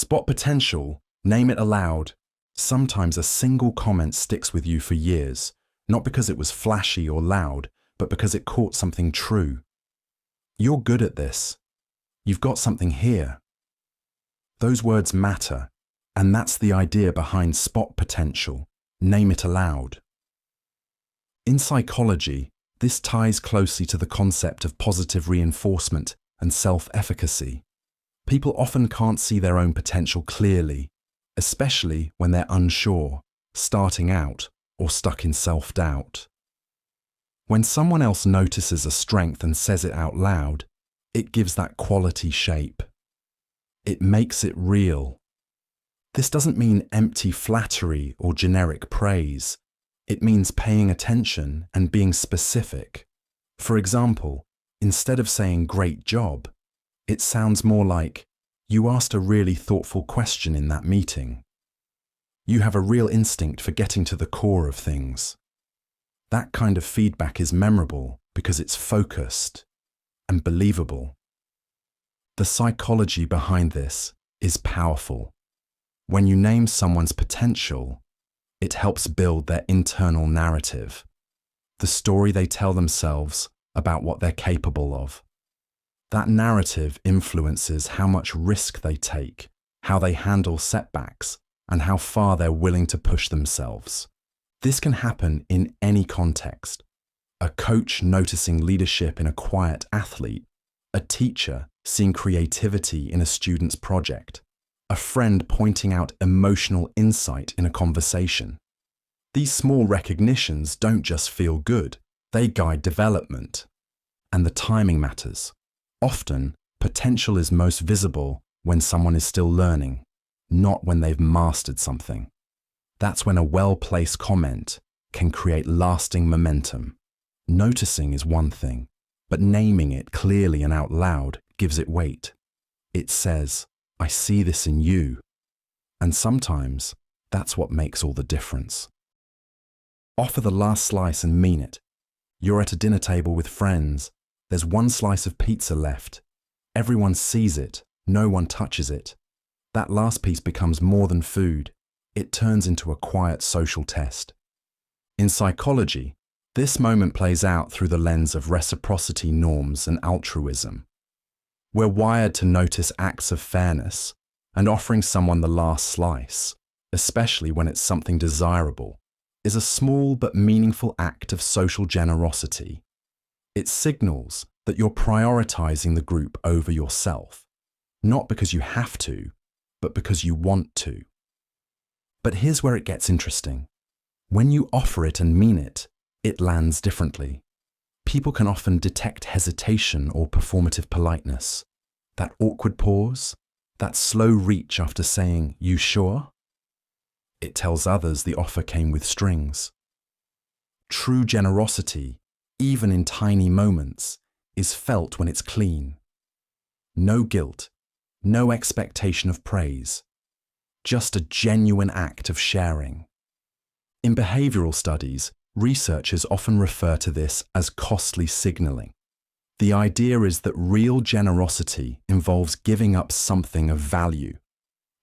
Spot potential, name it aloud. Sometimes a single comment sticks with you for years, not because it was flashy or loud, but because it caught something true. You're good at this. You've got something here. Those words matter, and that's the idea behind spot potential. Name it aloud. In psychology, this ties closely to the concept of positive reinforcement and self-efficacy. People often can't see their own potential clearly, especially when they're unsure, starting out, or stuck in self-doubt. When someone else notices a strength and says it out loud, it gives that quality shape. It makes it real. This doesn't mean empty flattery or generic praise. It means paying attention and being specific. For example, instead of saying "great job," it sounds more like, "You asked a really thoughtful question in that meeting. You have a real instinct for getting to the core of things." That kind of feedback is memorable because it's focused and believable. The psychology behind this is powerful. When you name someone's potential, it helps build their internal narrative, the story they tell themselves about what they're capable of. That narrative influences how much risk they take, how they handle setbacks, and how far they're willing to push themselves. This can happen in any context. A coach noticing leadership in a quiet athlete, a teacher seeing creativity in a student's project, a friend pointing out emotional insight in a conversation. These small recognitions don't just feel good, they guide development. And the timing matters. Often, potential is most visible when someone is still learning, not when they've mastered something. That's when a well-placed comment can create lasting momentum. Noticing is one thing, but naming it clearly and out loud gives it weight. It says, "I see this in you." And sometimes, that's what makes all the difference. Offer the last slice and mean it. You're at a dinner table with friends. There's one slice of pizza left. Everyone sees it. No one touches it. That last piece becomes more than food. It turns into a quiet social test. In psychology, this moment plays out through the lens of reciprocity norms and altruism. We're wired to notice acts of fairness, and offering someone the last slice, especially when it's something desirable, is a small but meaningful act of social generosity. It signals that you're prioritizing the group over yourself, not because you have to, but because you want to. But here's where it gets interesting. When you offer it and mean it, it lands differently. People can often detect hesitation or performative politeness. That awkward pause, that slow reach after saying, "You sure?" It tells others the offer came with strings. True generosity, even in tiny moments, is felt when it's clean. No guilt, no expectation of praise, just a genuine act of sharing. In behavioral studies, researchers often refer to this as costly signaling. The idea is that real generosity involves giving up something of value,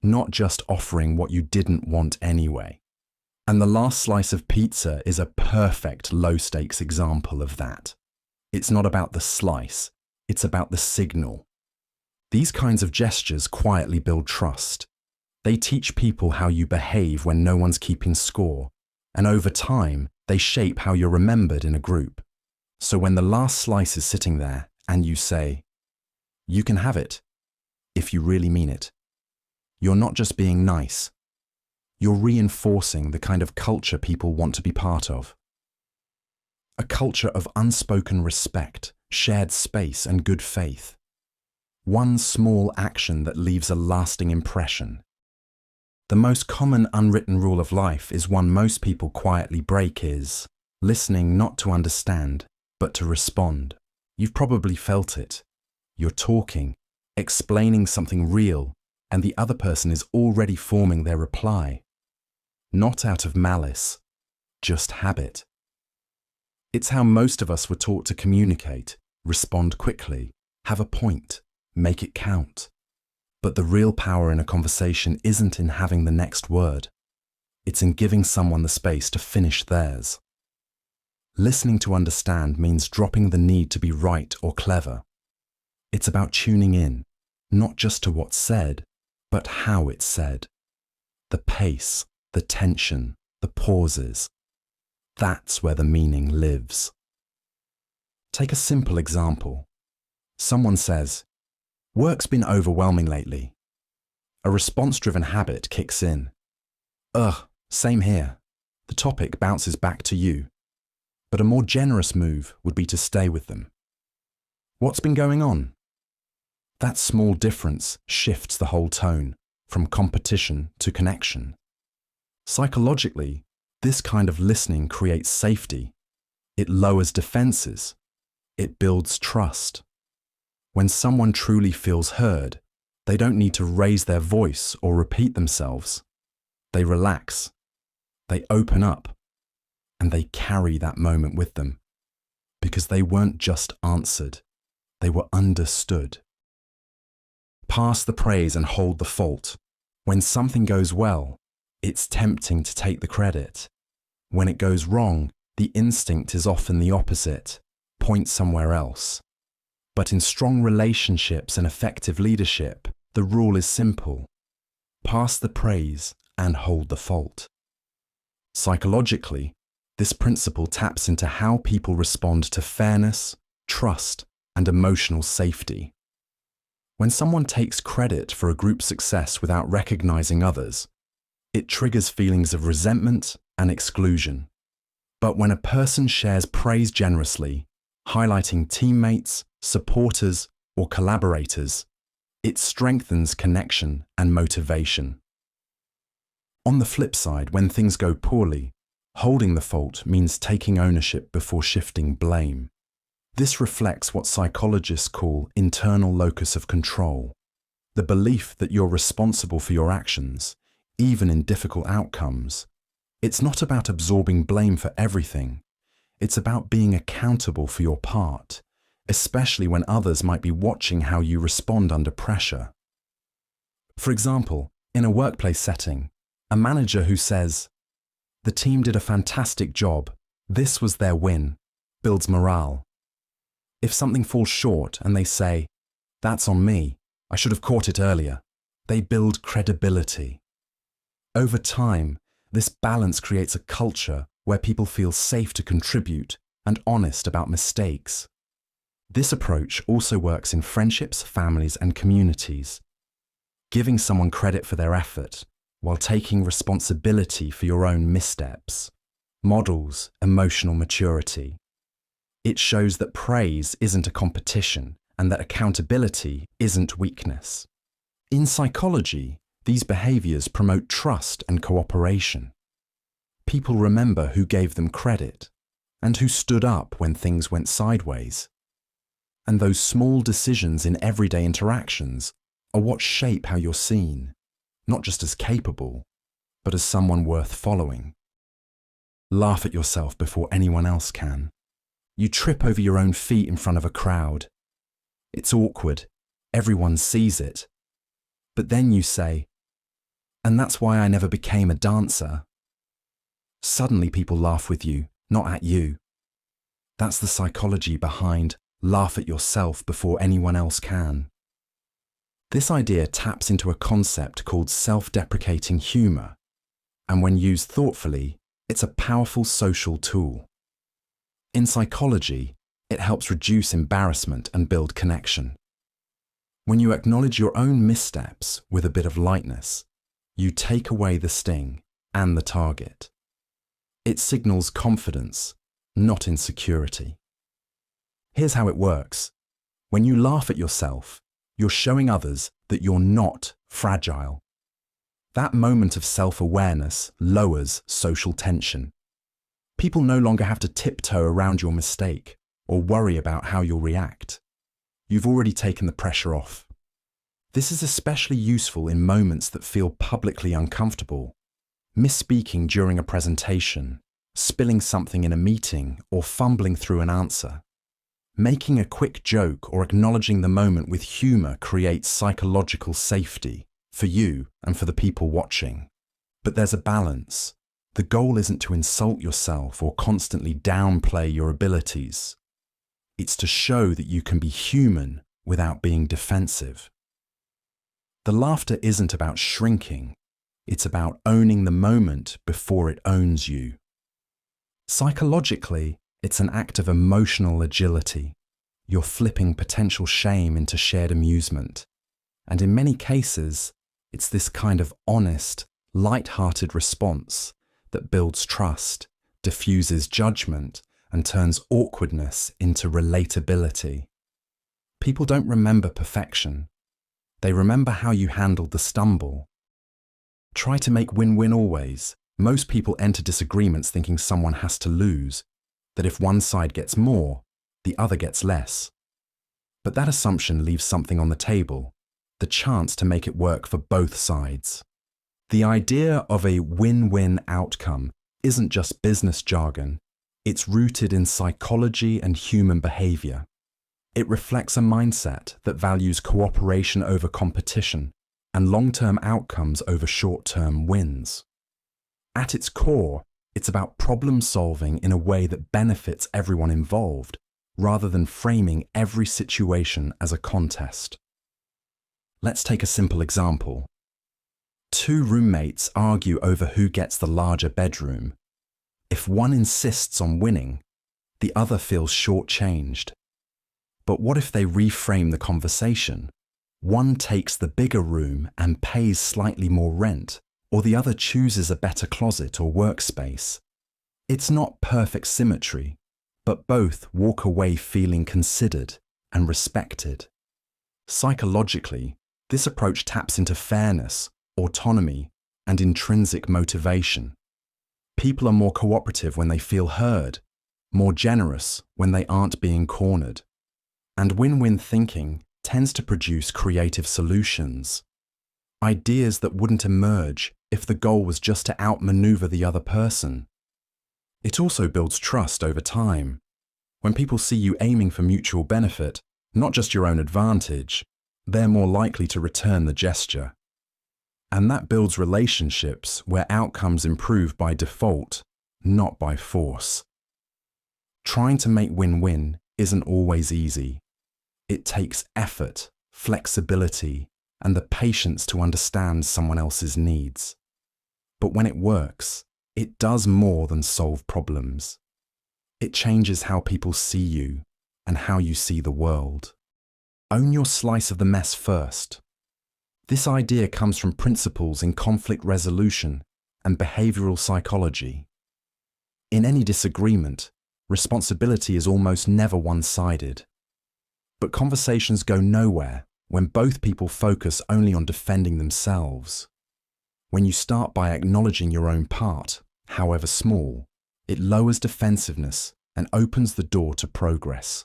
not just offering what you didn't want anyway. And the last slice of pizza is a perfect low-stakes example of that. It's not about the slice, it's about the signal. These kinds of gestures quietly build trust. They teach people how you behave when no one's keeping score, and over time, they shape how you're remembered in a group. So when the last slice is sitting there and you say, "You can have it," if you really mean it, you're not just being nice. You're reinforcing the kind of culture people want to be part of. A culture of unspoken respect, shared space, and good faith. One small action that leaves a lasting impression. The most common unwritten rule of life is one most people quietly break is listening not to understand, but to respond. You've probably felt it. You're talking, explaining something real, and the other person is already forming their reply. Not out of malice, just habit. It's how most of us were taught to communicate, respond quickly, have a point, make it count. But the real power in a conversation isn't in having the next word. It's in giving someone the space to finish theirs. Listening to understand means dropping the need to be right or clever. It's about tuning in, not just to what's said, but how it's said. The pace, the tension, the pauses. That's where the meaning lives. Take a simple example. Someone says, "Work's been overwhelming lately." A response-driven habit kicks in. "Ugh, same here." The topic bounces back to you. But a more generous move would be to stay with them. "What's been going on?" That small difference shifts the whole tone, from competition to connection. Psychologically, this kind of listening creates safety. It lowers defenses. It builds trust. When someone truly feels heard, they don't need to raise their voice or repeat themselves. They relax. They open up. And they carry that moment with them. Because they weren't just answered. They were understood. Pass the praise and hold the fault. When something goes well, it's tempting to take the credit. When it goes wrong, the instinct is often the opposite. Point somewhere else. But in strong relationships and effective leadership, the rule is simple. Pass the praise and hold the fault. Psychologically, this principle taps into how people respond to fairness, trust, and emotional safety. When someone takes credit for a group success without recognizing others, it triggers feelings of resentment and exclusion. But when a person shares praise generously, highlighting teammates, supporters, or collaborators, it strengthens connection and motivation. On the flip side, when things go poorly, holding the fault means taking ownership before shifting blame. This reflects what psychologists call internal locus of control, the belief that you're responsible for your actions, even in difficult outcomes. It's not about absorbing blame for everything. It's about being accountable for your part, especially when others might be watching how you respond under pressure. For example, in a workplace setting, a manager who says, "The team did a fantastic job. This was their win," builds morale. If something falls short and they say, "That's on me. I should have caught it earlier," they build credibility. Over time, this balance creates a culture where people feel safe to contribute and honest about mistakes. This approach also works in friendships, families, and communities. Giving someone credit for their effort while taking responsibility for your own missteps models emotional maturity. It shows that praise isn't a competition and that accountability isn't weakness. In psychology, these behaviors promote trust and cooperation. People remember who gave them credit and who stood up when things went sideways. And those small decisions in everyday interactions are what shape how you're seen, not just as capable, but as someone worth following. Laugh at yourself before anyone else can. You trip over your own feet in front of a crowd. It's awkward. Everyone sees it. But then you say, "And that's why I never became a dancer." Suddenly people laugh with you, not at you. That's the psychology behind laugh at yourself before anyone else can. This idea taps into a concept called self-deprecating humor, and when used thoughtfully, it's a powerful social tool. In psychology, it helps reduce embarrassment and build connection. When you acknowledge your own missteps with a bit of lightness, you take away the sting and the target. It signals confidence, not insecurity. Here's how it works. When you laugh at yourself, you're showing others that you're not fragile. That moment of self-awareness lowers social tension. People no longer have to tiptoe around your mistake or worry about how you'll react. You've already taken the pressure off. This is especially useful in moments that feel publicly uncomfortable. Misspeaking during a presentation, spilling something in a meeting, or fumbling through an answer. Making a quick joke or acknowledging the moment with humor creates psychological safety for you and for the people watching. But there's a balance. The goal isn't to insult yourself or constantly downplay your abilities. It's to show that you can be human without being defensive. The laughter isn't about shrinking. It's about owning the moment before it owns you. Psychologically, it's an act of emotional agility. You're flipping potential shame into shared amusement. And in many cases, it's this kind of honest, light-hearted response that builds trust, diffuses judgment, and turns awkwardness into relatability. People don't remember perfection. They remember how you handled the stumble. Try to make win-win always. Most people enter disagreements thinking someone has to lose, that if one side gets more, the other gets less. But that assumption leaves something on the table, the chance to make it work for both sides. The idea of a win-win outcome isn't just business jargon. It's rooted in psychology and human behavior. It reflects a mindset that values cooperation over competition and long-term outcomes over short-term wins. At its core, it's about problem solving in a way that benefits everyone involved, rather than framing every situation as a contest. Let's take a simple example. Two roommates argue over who gets the larger bedroom. If one insists on winning, the other feels shortchanged. But what if they reframe the conversation? One takes the bigger room and pays slightly more rent, or the other chooses a better closet or workspace. It's not perfect symmetry, but both walk away feeling considered and respected. Psychologically, this approach taps into fairness, autonomy, and intrinsic motivation. People are more cooperative when they feel heard, more generous when they aren't being cornered. And win-win thinking tends to produce creative solutions, ideas that wouldn't emerge if the goal was just to outmaneuver the other person. It also builds trust over time. When people see you aiming for mutual benefit, not just your own advantage, they're more likely to return the gesture. And that builds relationships where outcomes improve by default, not by force. Trying to make win-win isn't always easy. It takes effort, flexibility, and the patience to understand someone else's needs. But when it works, it does more than solve problems. It changes how people see you and how you see the world. Own your slice of the mess first. This idea comes from principles in conflict resolution and behavioral psychology. In any disagreement, responsibility is almost never one-sided. But conversations go nowhere when both people focus only on defending themselves. When you start by acknowledging your own part, however small, it lowers defensiveness and opens the door to progress.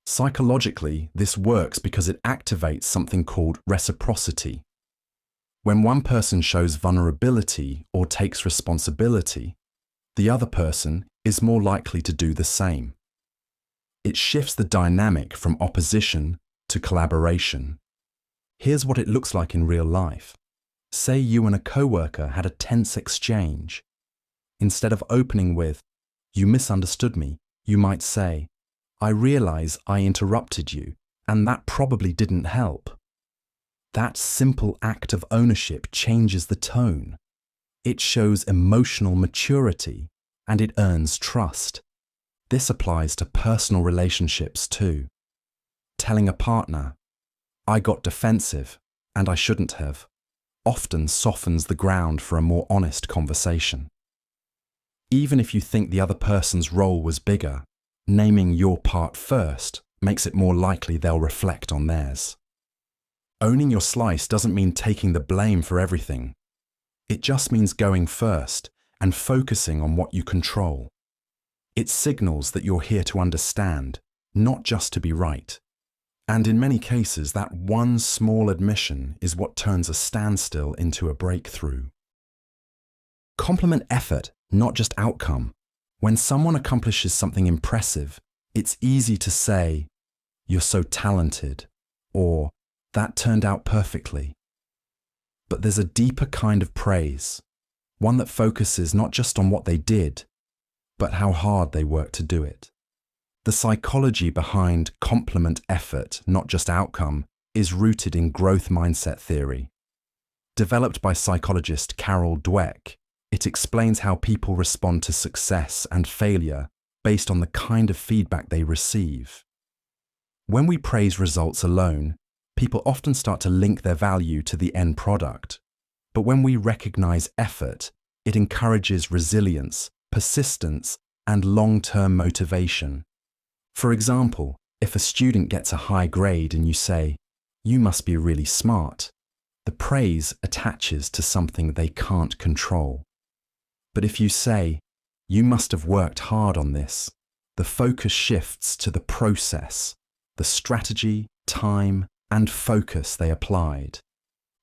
Psychologically, this works because it activates something called reciprocity. When one person shows vulnerability or takes responsibility, the other person is more likely to do the same. It shifts the dynamic from opposition to collaboration. Here's what it looks like in real life. Say you and a coworker had a tense exchange. Instead of opening with, "You misunderstood me," you might say, "I realize I interrupted you, and that probably didn't help." That simple act of ownership changes the tone. It shows emotional maturity, and it earns trust. This applies to personal relationships too. Telling a partner, "I got defensive, and I shouldn't have," often softens the ground for a more honest conversation. Even if you think the other person's role was bigger, naming your part first makes it more likely they'll reflect on theirs. Owning your slice doesn't mean taking the blame for everything. It just means going first and focusing on what you control. It signals that you're here to understand, not just to be right. And in many cases, that one small admission is what turns a standstill into a breakthrough. Compliment effort, not just outcome. When someone accomplishes something impressive, It's easy to say, "You're so talented," or "That turned out perfectly." But there's a deeper kind of praise, one that focuses not just on what they did, but how hard they worked to do it. The psychology behind compliment effort, not just outcome, is rooted in growth mindset theory. Developed by psychologist Carol Dweck, it explains how people respond to success and failure based on the kind of feedback they receive. When we praise results alone, people often start to link their value to the end product. But when we recognize effort, it encourages resilience, persistence, and long-term motivation. For example, if a student gets a high grade and you say, "You must be really smart," the praise attaches to something they can't control. But if you say, "You must have worked hard on this," the focus shifts to the process, the strategy, time, and focus they applied.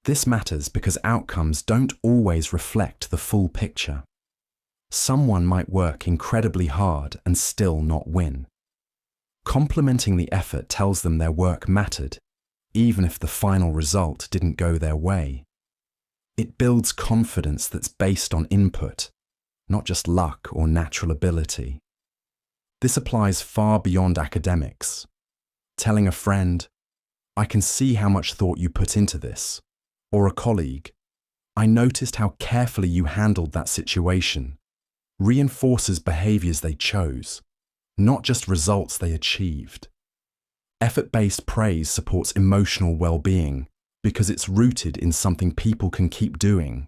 This matters because outcomes don't always reflect the full picture. Someone might work incredibly hard and still not win. Complimenting the effort tells them their work mattered, even if the final result didn't go their way. It builds confidence that's based on input, not just luck or natural ability. This applies far beyond academics. Telling a friend, "I can see how much thought you put into this," or a colleague, "I noticed how carefully you handled that situation," reinforces behaviors they chose, not just results they achieved. Effort-based praise supports emotional well-being because it's rooted in something people can keep doing.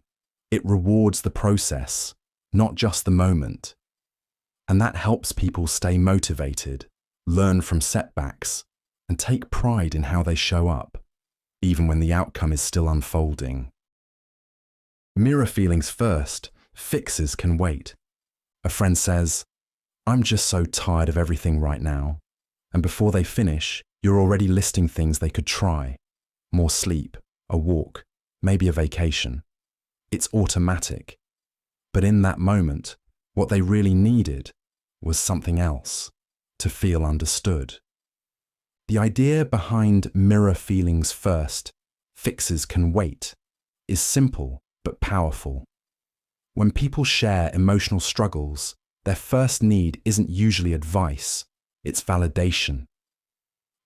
It rewards the process, not just the moment. And that helps people stay motivated, learn from setbacks, and take pride in how they show up, even when the outcome is still unfolding. Mirror feelings first, fixes can wait. A friend says, "I'm just so tired of everything right now." And before they finish, you're already listing things they could try. More sleep, a walk, maybe a vacation. It's automatic. But in that moment, what they really needed was something else, to feel understood. The idea behind mirror feelings first, fixes can wait, is simple but powerful. When people share emotional struggles, their first need isn't usually advice, it's validation.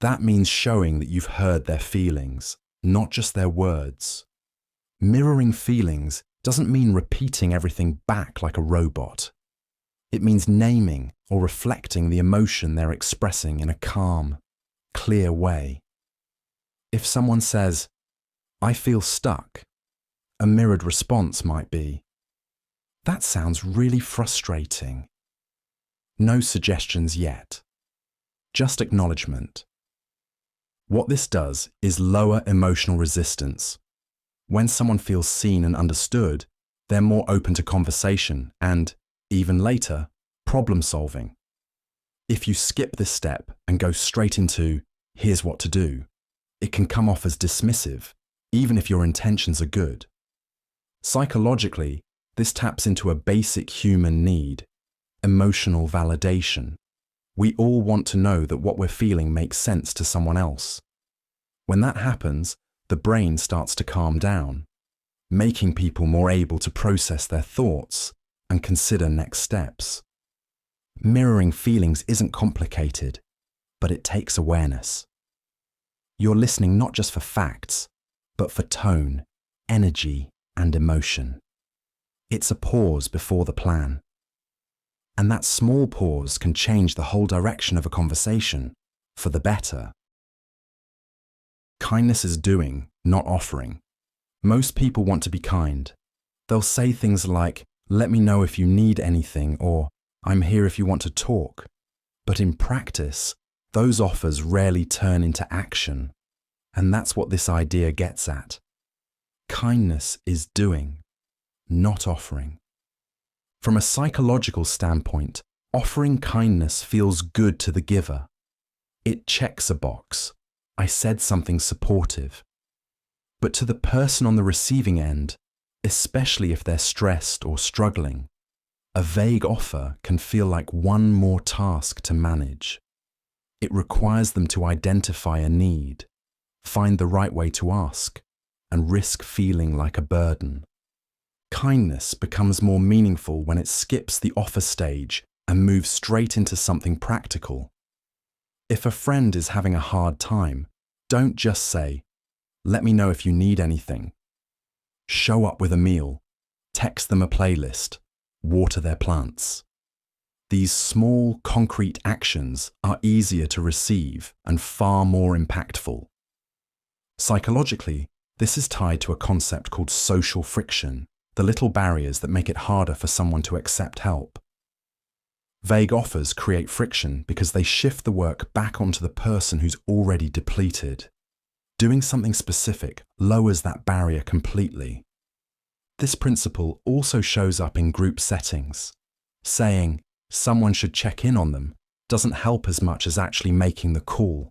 That means showing that you've heard their feelings, not just their words. Mirroring feelings doesn't mean repeating everything back like a robot. It means naming or reflecting the emotion they're expressing in a calm, clear way. If someone says, "I feel stuck," a mirrored response might be, "That sounds really frustrating." No suggestions yet. Just acknowledgement. What this does is lower emotional resistance. When someone feels seen and understood, they're more open to conversation and, even later, problem solving. If you skip this step and go straight into, "Here's what to do," it can come off as dismissive, even if your intentions are good. Psychologically, this taps into a basic human need, emotional validation. We all want to know that what we're feeling makes sense to someone else. When that happens, the brain starts to calm down, making people more able to process their thoughts and consider next steps. Mirroring feelings isn't complicated, but it takes awareness. You're listening not just for facts, but for tone, energy, and emotion. It's a pause before the plan. And that small pause can change the whole direction of a conversation, for the better. Kindness is doing, not offering. Most people want to be kind. They'll say things like, "Let me know if you need anything," or "I'm here if you want to talk." But in practice, those offers rarely turn into action. And that's what this idea gets at. Kindness is doing, not offering. From a psychological standpoint, offering kindness feels good to the giver. It checks a box. I said something supportive. But to the person on the receiving end, especially if they're stressed or struggling, a vague offer can feel like one more task to manage. It requires them to identify a need, find the right way to ask, and risk feeling like a burden. Kindness becomes more meaningful when it skips the offer stage and moves straight into something practical. If a friend is having a hard time, don't just say, "Let me know if you need anything." Show up with a meal, text them a playlist, water their plants. These small, concrete actions are easier to receive and far more impactful. Psychologically, this is tied to a concept called social friction, the little barriers that make it harder for someone to accept help. Vague offers create friction because they shift the work back onto the person who's already depleted. Doing something specific lowers that barrier completely. This principle also shows up in group settings. Saying someone should check in on them doesn't help as much as actually making the call.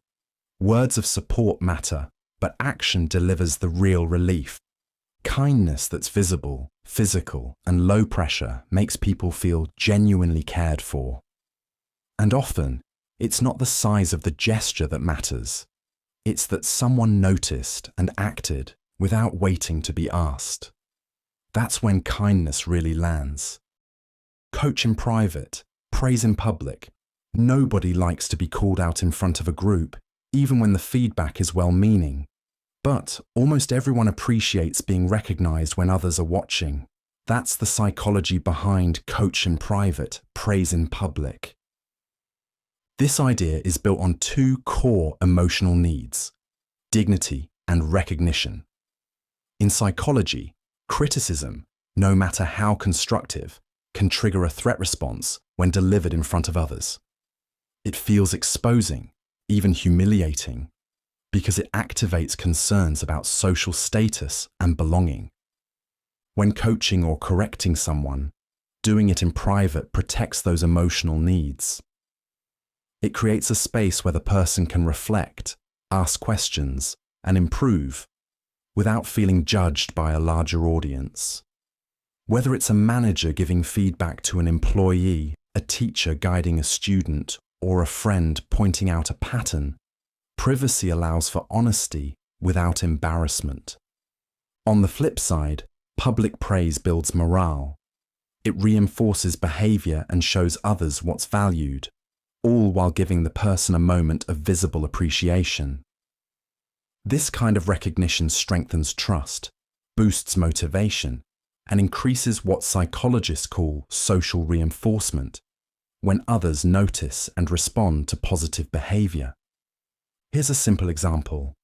Words of support matter, but action delivers the real relief. Kindness that's visible, physical, and low pressure makes people feel genuinely cared for. And often, it's not the size of the gesture that matters. It's that someone noticed and acted without waiting to be asked. That's when kindness really lands. Coach in private, praise in public. Nobody likes to be called out in front of a group, even when the feedback is well-meaning. But almost everyone appreciates being recognized when others are watching. That's the psychology behind coach in private, praise in public. This idea is built on two core emotional needs: dignity and recognition. In psychology, criticism, no matter how constructive, can trigger a threat response when delivered in front of others. It feels exposing, even humiliating, because it activates concerns about social status and belonging. When coaching or correcting someone, doing it in private protects those emotional needs. It creates a space where the person can reflect, ask questions, and improve without feeling judged by a larger audience. Whether it's a manager giving feedback to an employee, a teacher guiding a student, or a friend pointing out a pattern, privacy allows for honesty without embarrassment. On the flip side, public praise builds morale. It reinforces behavior and shows others what's valued, all while giving the person a moment of visible appreciation. This kind of recognition strengthens trust, boosts motivation, and increases what psychologists call social reinforcement, when others notice and respond to positive behavior. Here's a simple example.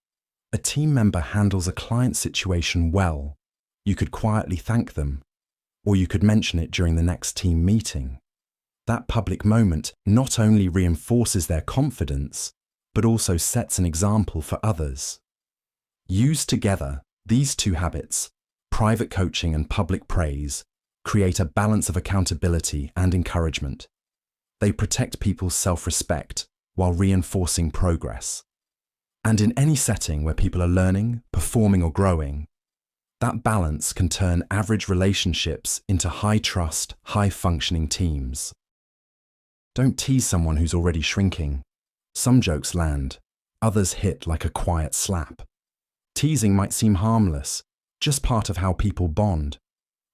A team member handles a client situation well. You could quietly thank them, or you could mention it during the next team meeting. That public moment not only reinforces their confidence, but also sets an example for others. Used together, these two habits, private coaching and public praise, create a balance of accountability and encouragement. They protect people's self-respect while reinforcing progress. And in any setting where people are learning, performing, or growing, that balance can turn average relationships into high-trust, high-functioning teams. Don't tease someone who's already shrinking. Some jokes land, others hit like a quiet slap. Teasing might seem harmless, just part of how people bond.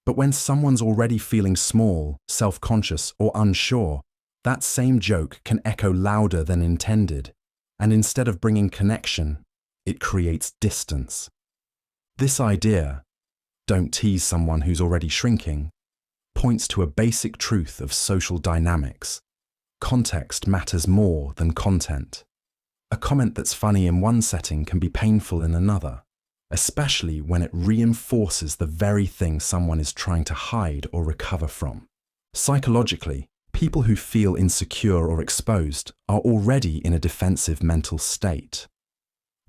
But when someone's already feeling small, self-conscious, or unsure, that same joke can echo louder than intended. And instead of bringing connection, it creates distance. This idea, don't tease someone who's already shrinking, points to a basic truth of social dynamics. Context matters more than content. A comment that's funny in one setting can be painful in another, especially when it reinforces the very thing someone is trying to hide or recover from. Psychologically, people who feel insecure or exposed are already in a defensive mental state.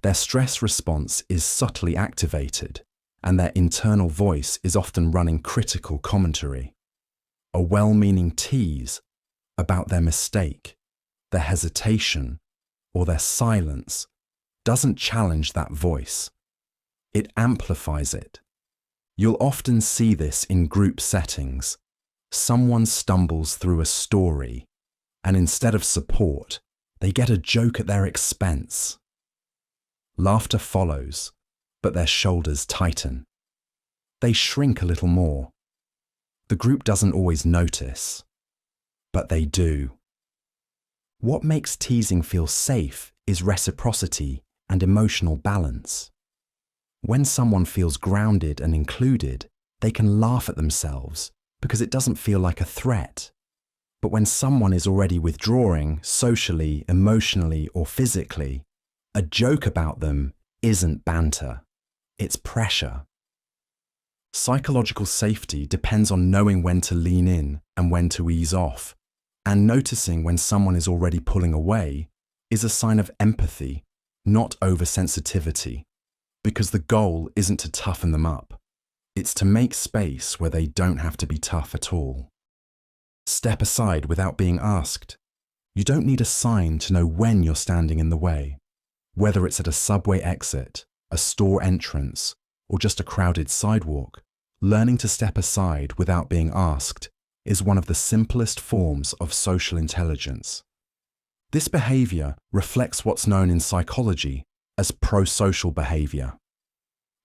Their stress response is subtly activated, and their internal voice is often running critical commentary. A well-meaning tease about their mistake, their hesitation, or their silence doesn't challenge that voice. It amplifies it. You'll often see this in group settings. Someone stumbles through a story, and instead of support, They get a joke at their expense. Laughter follows, but their shoulders tighten. They shrink a little more. The group doesn't always notice, but they do. What makes teasing feel safe is reciprocity and emotional balance. When someone feels grounded and included, they can laugh at themselves because it doesn't feel like a threat. But when someone is already withdrawing socially, emotionally, or physically, a joke about them isn't banter, it's pressure. Psychological safety depends on knowing when to lean in and when to ease off, and noticing when someone is already pulling away is a sign of empathy, not oversensitivity, because the goal isn't to toughen them up. It's to make space where they don't have to be tough at all. Step aside without being asked. You don't need a sign to know when you're standing in the way. Whether it's at a subway exit, a store entrance, or just a crowded sidewalk, learning to step aside without being asked is one of the simplest forms of social intelligence. This behavior reflects what's known in psychology as prosocial behavior.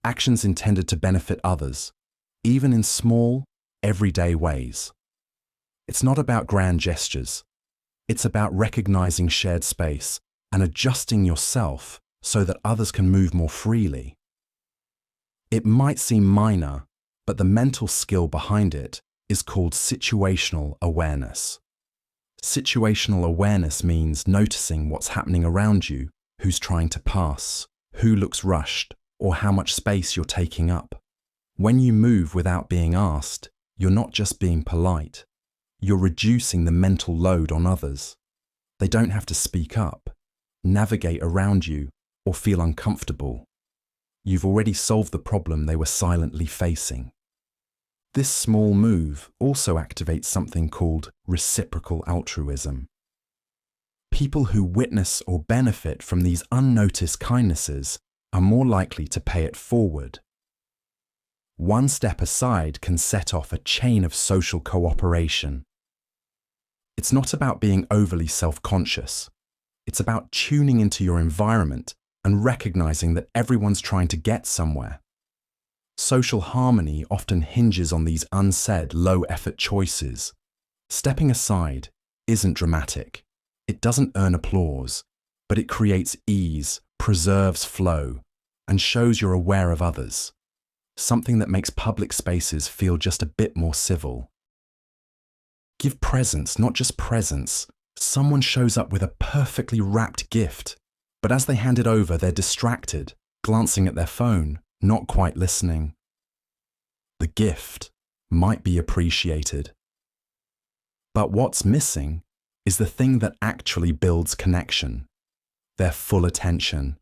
Actions intended to benefit others, even in small, everyday ways. It's not about grand gestures. It's about recognizing shared space and adjusting yourself so that others can move more freely. It might seem minor, but the mental skill behind it is called situational awareness. Situational awareness means noticing what's happening around you, who's trying to pass, who looks rushed, or how much space you're taking up. When you move without being asked, you're not just being polite. You're reducing the mental load on others. They don't have to speak up, navigate around you, or feel uncomfortable. You've already solved the problem they were silently facing. This small move also activates something called reciprocal altruism. People who witness or benefit from these unnoticed kindnesses are more likely to pay it forward. One step aside can set off a chain of social cooperation. It's not about being overly self-conscious. It's about tuning into your environment and recognizing that everyone's trying to get somewhere. Social harmony often hinges on these unsaid, low-effort choices. Stepping aside isn't dramatic. It doesn't earn applause, but it creates ease, preserves flow, and shows you're aware of others. Something that makes public spaces feel just a bit more civil. Give presents, not just presents. Someone shows up with a perfectly wrapped gift, but as they hand it over, they're distracted, glancing at their phone, not quite listening. The gift might be appreciated, but what's missing is the thing that actually builds connection, their full attention.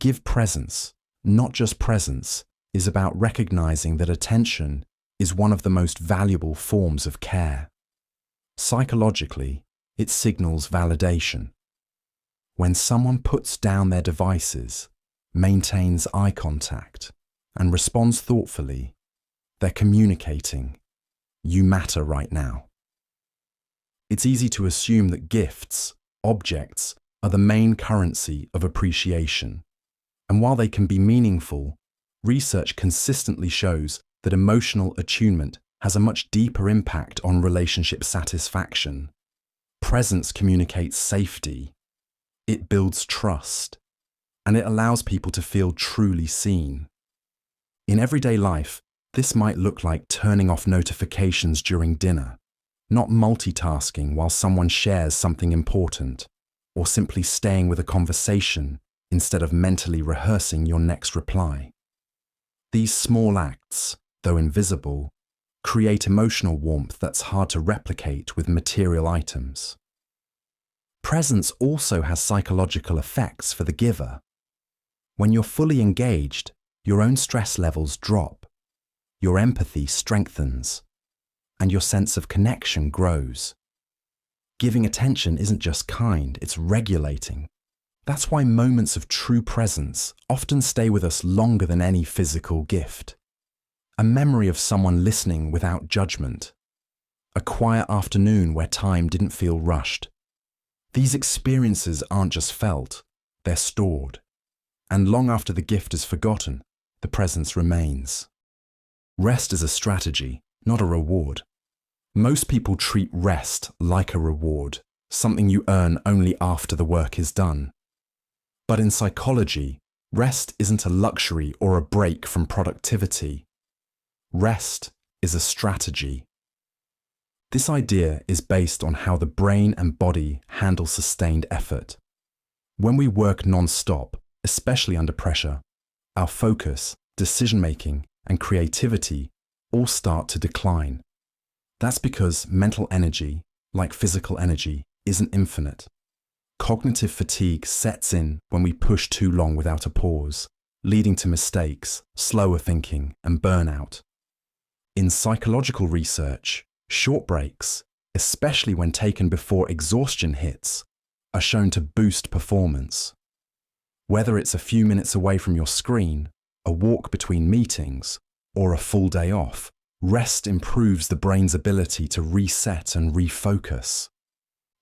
Give presents, not just presents, is about recognizing that attention is one of the most valuable forms of care. Psychologically, it signals validation. When someone puts down their devices, maintains eye contact, and responds thoughtfully, they're communicating, "You matter right now." It's easy to assume that gifts, objects, are the main currency of appreciation. And while they can be meaningful, research consistently shows that emotional attunement has a much deeper impact on relationship satisfaction. Presence communicates safety. It builds trust, and it allows people to feel truly seen. In everyday life, this might look like turning off notifications during dinner, not multitasking while someone shares something important, or simply staying with a conversation instead of mentally rehearsing your next reply. These small acts, though invisible, create emotional warmth that's hard to replicate with material items. Presence also has psychological effects for the giver. When you're fully engaged, your own stress levels drop, your empathy strengthens, and your sense of connection grows. Giving attention isn't just kind, it's regulating. That's why moments of true presence often stay with us longer than any physical gift. A memory of someone listening without judgment. A quiet afternoon where time didn't feel rushed. These experiences aren't just felt, they're stored. And long after the gift is forgotten, the presence remains. Rest is a strategy, not a reward. Most people treat rest like a reward, something you earn only after the work is done. But in psychology, rest isn't a luxury or a break from productivity. Rest is a strategy. This idea is based on how the brain and body handle sustained effort. When we work non-stop, especially under pressure, our focus, decision-making, and creativity all start to decline. That's because mental energy, like physical energy, isn't infinite. Cognitive fatigue sets in when we push too long without a pause, leading to mistakes, slower thinking, and burnout. In psychological research, short breaks, especially when taken before exhaustion hits, are shown to boost performance. Whether it's a few minutes away from your screen, a walk between meetings, or a full day off, rest improves the brain's ability to reset and refocus.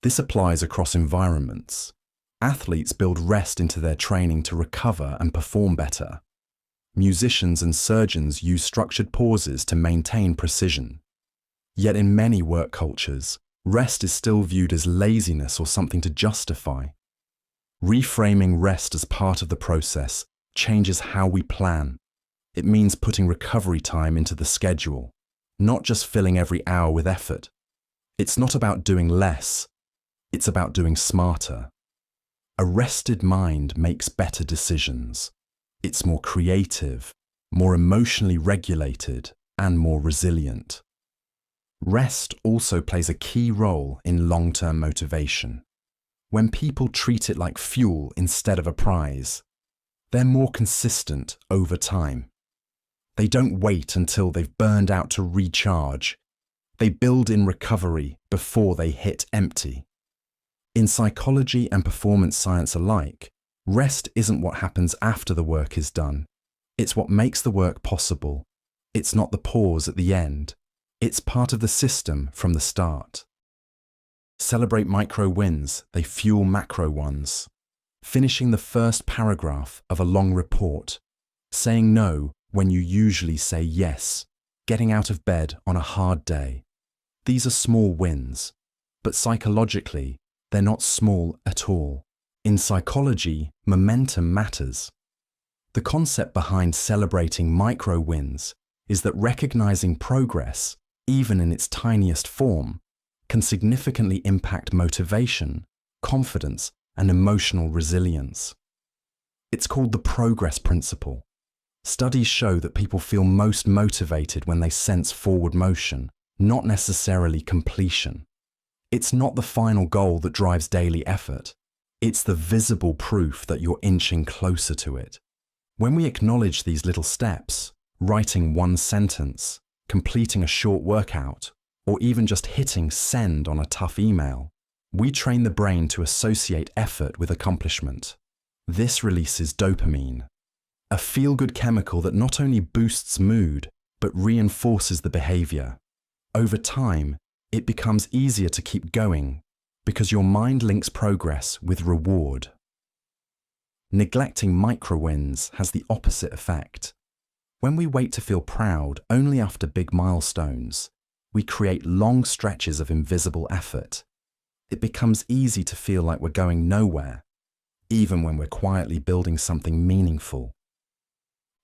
This applies across environments. Athletes build rest into their training to recover and perform better. Musicians and surgeons use structured pauses to maintain precision. Yet in many work cultures, rest is still viewed as laziness or something to justify. Reframing rest as part of the process changes how we plan. It means putting recovery time into the schedule, not just filling every hour with effort. It's not about doing less, it's about doing smarter. A rested mind makes better decisions. It's more creative, more emotionally regulated, and more resilient. Rest also plays a key role in long-term motivation. When people treat it like fuel instead of a prize, they're more consistent over time. They don't wait until they've burned out to recharge. They build in recovery before they hit empty. In psychology and performance science alike, rest isn't what happens after the work is done. It's what makes the work possible. It's not the pause at the end. It's part of the system from the start. Celebrate micro wins, they fuel macro ones. Finishing the first paragraph of a long report, saying no when you usually say yes, getting out of bed on a hard day. These are small wins, but psychologically, they're not small at all. In psychology, momentum matters. The concept behind celebrating micro wins is that recognizing progress, even in its tiniest form, can significantly impact motivation, confidence, and emotional resilience. It's called the progress principle. Studies show that people feel most motivated when they sense forward motion, not necessarily completion. It's not the final goal that drives daily effort. It's the visible proof that you're inching closer to it. When we acknowledge these little steps, writing one sentence, completing a short workout, or even just hitting send on a tough email, we train the brain to associate effort with accomplishment. This releases dopamine, a feel-good chemical that not only boosts mood, but reinforces the behavior. Over time, it becomes easier to keep going because your mind links progress with reward. Neglecting micro-wins has the opposite effect. When we wait to feel proud only after big milestones, we create long stretches of invisible effort. It becomes easy to feel like we're going nowhere, even when we're quietly building something meaningful.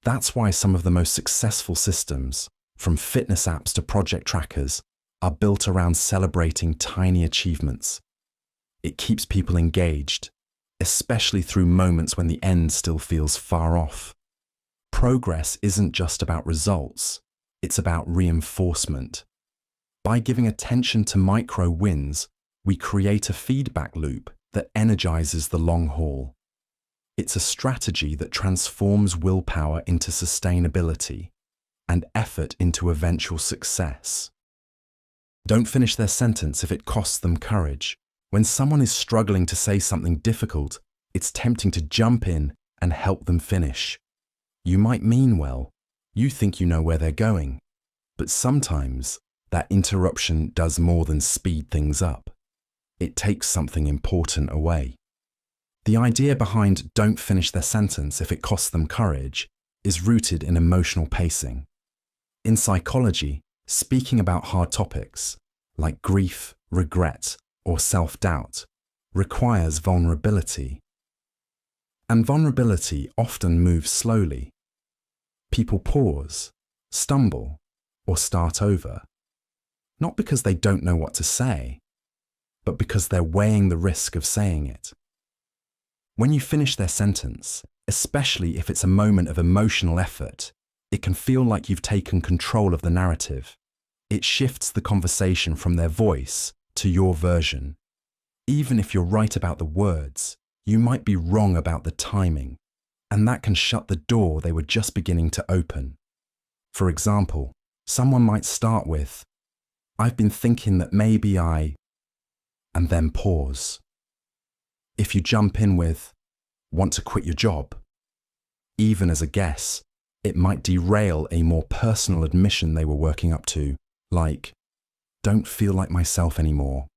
That's why some of the most successful systems, from fitness apps to project trackers, are built around celebrating tiny achievements. It keeps people engaged, especially through moments when the end still feels far off. Progress isn't just about results, it's about reinforcement. By giving attention to micro wins, we create a feedback loop that energizes the long haul. It's a strategy that transforms willpower into sustainability and effort into eventual success. Don't finish their sentence if it costs them courage. When someone is struggling to say something difficult, it's tempting to jump in and help them finish. You might mean well. You think you know where they're going. But sometimes that interruption does more than speed things up. it takes something important away. The idea behind don't finish their sentence if it costs them courage is rooted in emotional pacing. In psychology, speaking about hard topics like grief, regret, or self-doubt requires vulnerability. And vulnerability often moves slowly. People pause, stumble, or start over, not because they don't know what to say, but because they're weighing the risk of saying it. When you finish their sentence, especially if it's a moment of emotional effort, it can feel like you've taken control of the narrative. It shifts the conversation from their voice to your version. Even if you're right about the words, you might be wrong about the timing, and that can shut the door they were just beginning to open. For example, someone might start with, "I've been thinking that maybe I," and then pause. If you jump in with, "Want to quit your job?" even as a guess, it might derail a more personal admission they were working up to, like, "Don't feel like myself anymore."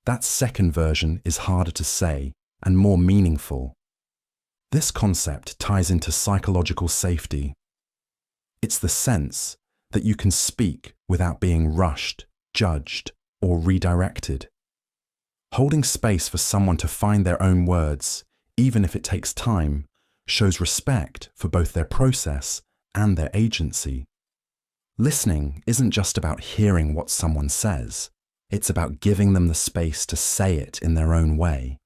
That second version is harder to say and more meaningful. This concept ties into psychological safety. It's the sense that you can speak without being rushed, judged, or redirected. Holding space for someone to find their own words, even if it takes time, shows respect for both their process and their agency. Listening isn't just about hearing what someone says, it's about giving them the space to say it in their own way,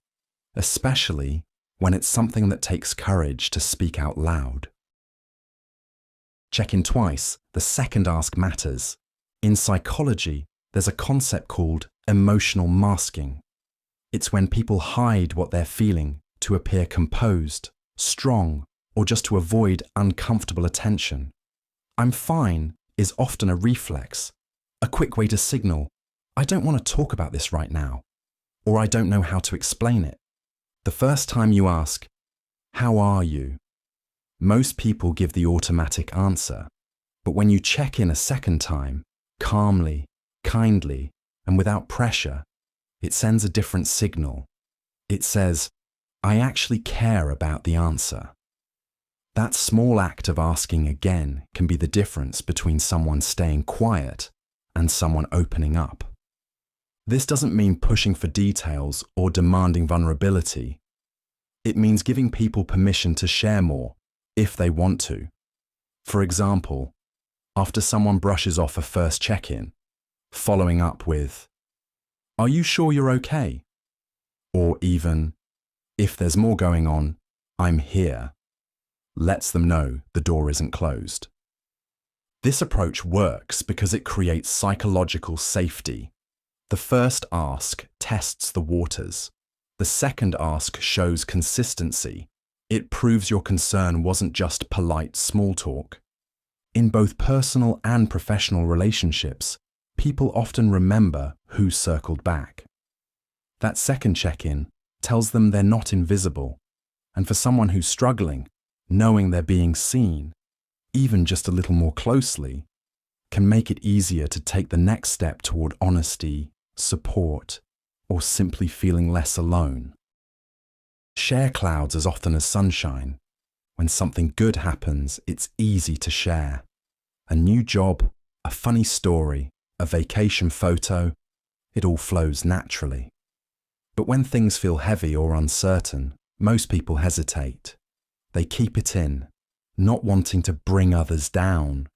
especially when it's something that takes courage to speak out loud. Check in twice, the second ask matters. In psychology, there's a concept called emotional masking. It's when people hide what they're feeling to appear composed, strong, or just to avoid uncomfortable attention. "I'm fine" is often a reflex, a quick way to signal, "I don't want to talk about this right now," or "I don't know how to explain it." The first time you ask, "How are you?" most people give the automatic answer, but when you check in a second time, calmly, kindly, and without pressure, it sends a different signal. It says, "I actually care about the answer." That small act of asking again can be the difference between someone staying quiet and someone opening up. This doesn't mean pushing for details or demanding vulnerability. It means giving people permission to share more, if they want to. For example, after someone brushes off a first check-in, following up with, "Are you sure you're okay?" Or even, "If there's more going on, I'm here," lets them know the door isn't closed. This approach works because it creates psychological safety. The first ask tests the waters. The second ask shows consistency. It proves your concern wasn't just polite small talk. In both personal and professional relationships, people often remember who circled back. That second check-in tells them they're not invisible. And for someone who's struggling, knowing they're being seen, even just a little more closely, can make it easier to take the next step toward honesty, support, or simply feeling less alone. Share clouds as often as sunshine. When something good happens, it's easy to share. A new job, a funny story, a vacation photo, it all flows naturally. But when things feel heavy or uncertain, most people hesitate. They keep it in, not wanting to bring others down.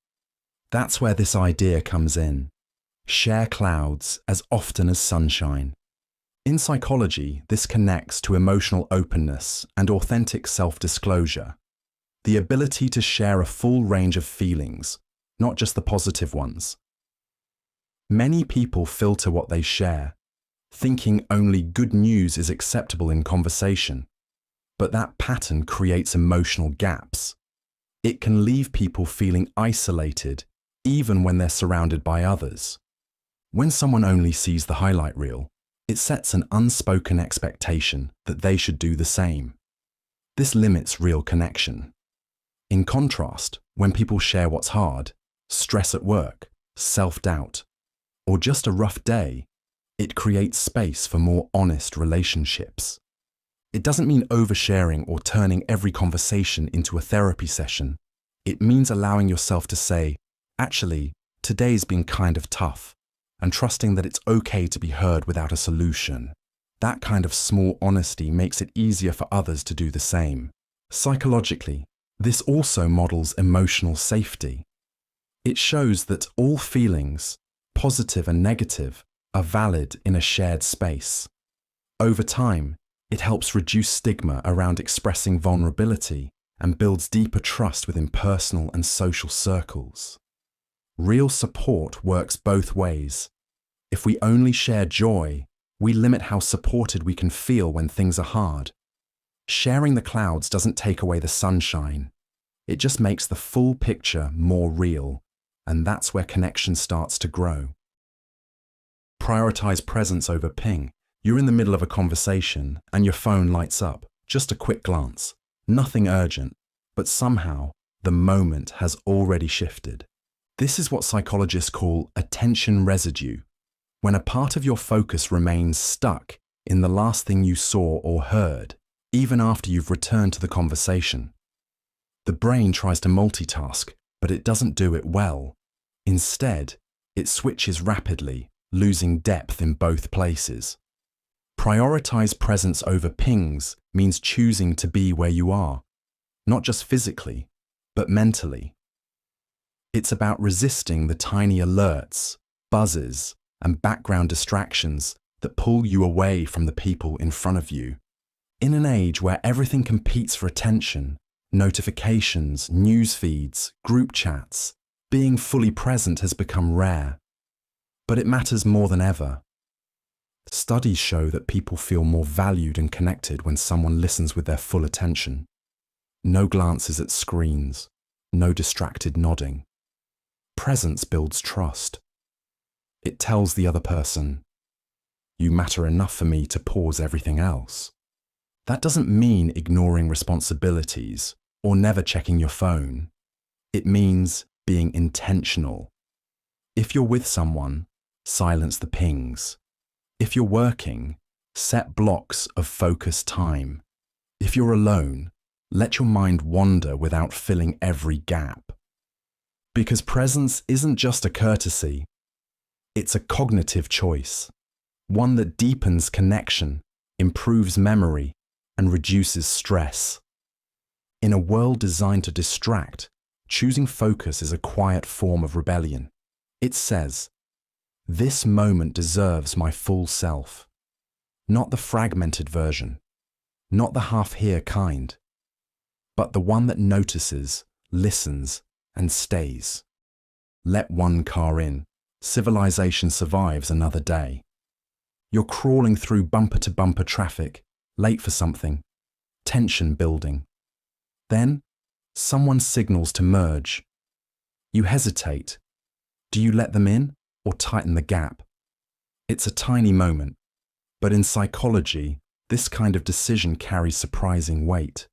That's where this idea comes in. Share clouds as often as sunshine. In psychology, this connects to emotional openness and authentic self-disclosure. The ability to share a full range of feelings, not just the positive ones. Many people filter what they share, thinking only good news is acceptable in conversation. But that pattern creates emotional gaps. It can leave people feeling isolated, even when they're surrounded by others. When someone only sees the highlight reel, it sets an unspoken expectation that they should do the same. This limits real connection. In contrast, when people share what's hard, stress at work, self-doubt, or just a rough day, It creates space for more honest relationships. It doesn't mean oversharing or turning every conversation into a therapy session. It means allowing yourself to say, actually, today's been kind of tough, and trusting that it's okay to be heard without a solution. That kind of small honesty makes it easier for others to do the same. Psychologically, this also models emotional safety. It shows that all feelings, positive and negative, are valid in a shared space. Over time, it helps reduce stigma around expressing vulnerability and builds deeper trust within personal and social circles. Real support works both ways. If we only share joy, we limit how supported we can feel when things are hard. Sharing the clouds doesn't take away the sunshine. It just makes the full picture more real, and that's where connection starts to grow. Prioritize presence over ping. You're in the middle of a conversation and your phone lights up. Just a quick glance. Nothing urgent, but somehow the moment has already shifted. This is what psychologists call attention residue, when a part of your focus remains stuck in the last thing you saw or heard, even after you've returned to the conversation. The brain tries to multitask, but it doesn't do it well. Instead, it switches rapidly, losing depth in both places. Prioritize presence over pings means choosing to be where you are, not just physically, but mentally. It's about resisting the tiny alerts, buzzes, and background distractions that pull you away from the people in front of you. In an age where everything competes for attention, notifications, news feeds, group chats, being fully present has become rare. But it matters more than ever. Studies show that people feel more valued and connected when someone listens with their full attention. No glances at screens, no distracted nodding. Presence builds trust. It tells the other person, you matter enough for me to pause everything else. That doesn't mean ignoring responsibilities or never checking your phone. It means being intentional. If you're with someone, silence the pings. If you're working, set blocks of focused time. If you're alone, let your mind wander without filling every gap. Because presence isn't just a courtesy, it's a cognitive choice, one that deepens connection, improves memory, and reduces stress. In a world designed to distract, choosing focus is a quiet form of rebellion. It says, this moment deserves my full self, not the fragmented version, not the half-here kind, but the one that notices, listens, and stays. Let one car in. Civilization survives another day. You're crawling through bumper-to-bumper traffic, late for something, tension building. Then, someone signals to merge. You hesitate. Do you let them in or tighten the gap? It's a tiny moment, but in psychology, this kind of decision carries surprising weight.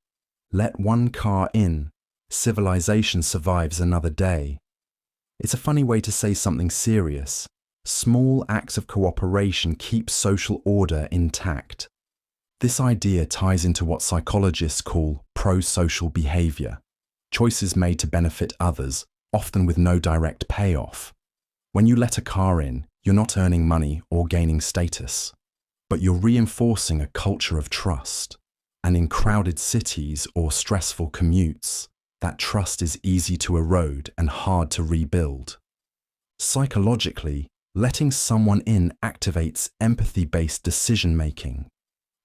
Let one car in. Civilization survives another day. It's a funny way to say something serious. Small acts of cooperation keep social order intact. This idea ties into what psychologists call pro-social behavior, choices made to benefit others, often with no direct payoff. When you let a car in, you're not earning money or gaining status, but you're reinforcing a culture of trust. And in crowded cities or stressful commutes, that trust is easy to erode and hard to rebuild. Psychologically, letting someone in activates empathy-based decision-making.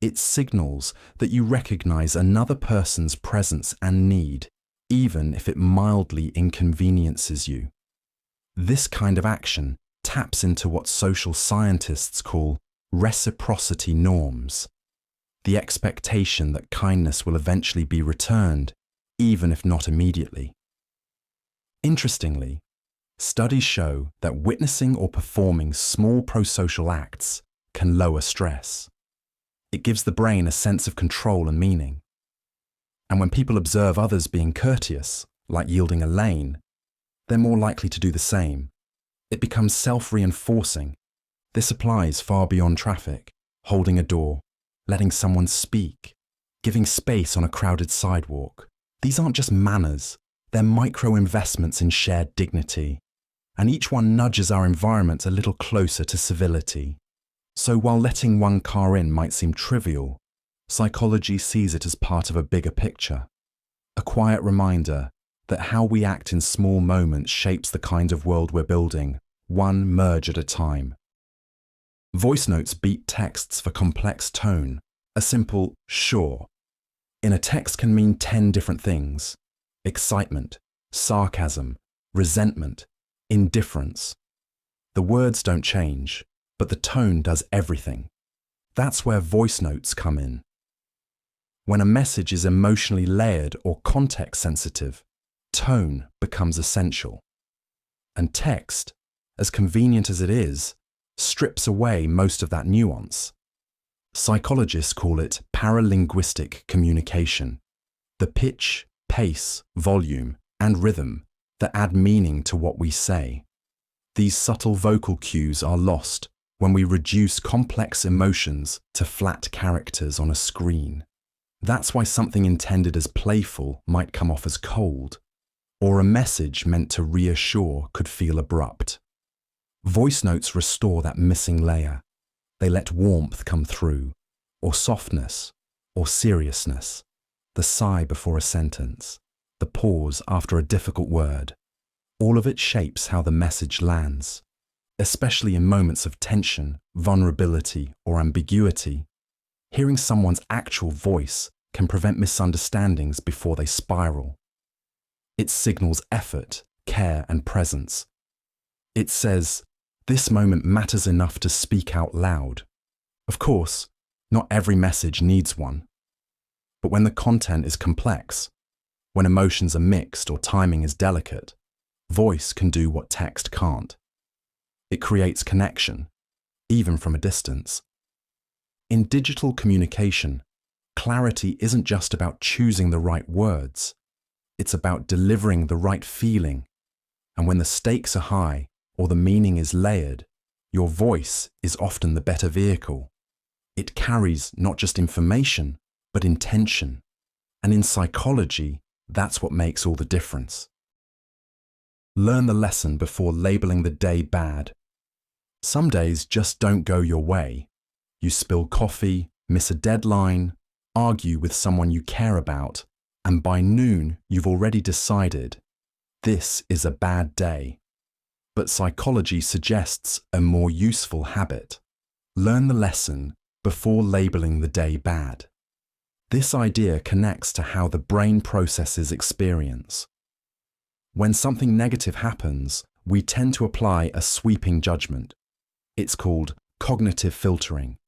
It signals that you recognize another person's presence and need, even if it mildly inconveniences you. This kind of action taps into what social scientists call reciprocity norms, the expectation that kindness will eventually be returned, even if not immediately. Interestingly, studies show that witnessing or performing small pro-social acts can lower stress. It gives the brain a sense of control and meaning. And when people observe others being courteous, like yielding a lane, they're more likely to do the same. It becomes self-reinforcing, This applies far beyond traffic, holding a door, letting someone speak, giving space on a crowded sidewalk. These aren't just manners, they're micro-investments in shared dignity, and each one nudges our environment a little closer to civility. So while letting one car in might seem trivial, psychology sees it as part of a bigger picture, a quiet reminder that how we act in small moments shapes the kind of world we're building, one merge at a time. Voice notes beat texts for complex tone. A simple "sure" in a text can mean 10 different things: excitement, sarcasm, resentment, indifference. The words don't change, but the tone does everything. That's where voice notes come in. When a message is emotionally layered or context sensitive, tone becomes essential. And text, as convenient as it is, strips away most of that nuance. Psychologists call it paralinguistic communication, the pitch, pace, volume, and rhythm that add meaning to what we say. These subtle vocal cues are lost when we reduce complex emotions to flat characters on a screen. That's why something intended as playful might come off as cold, or a message meant to reassure could feel abrupt. Voice notes restore that missing layer. They let warmth come through, or softness, or seriousness, the sigh before a sentence, the pause after a difficult word. All of it shapes how the message lands, especially in moments of tension, vulnerability, or ambiguity. Hearing someone's actual voice can prevent misunderstandings before they spiral. It signals effort, care, and presence. It says, "This moment matters enough to speak out loud." Of course, not every message needs one. But when the content is complex, when emotions are mixed or timing is delicate, voice can do what text can't. It creates connection, even from a distance. In digital communication, clarity isn't just about choosing the right words. It's about delivering the right feeling. And when the stakes are high or the meaning is layered, your voice is often the better vehicle. It carries not just information, but intention. And in psychology, that's what makes all the difference. Learn the lesson before labeling the day bad. Some days just don't go your way. You spill coffee, miss a deadline, argue with someone you care about, and by noon you've already decided, this is a bad day. But psychology suggests a more useful habit. Learn the lesson before labeling the day bad. This idea connects to how the brain processes experience. When something negative happens, we tend to apply a sweeping judgment. It's called cognitive filtering,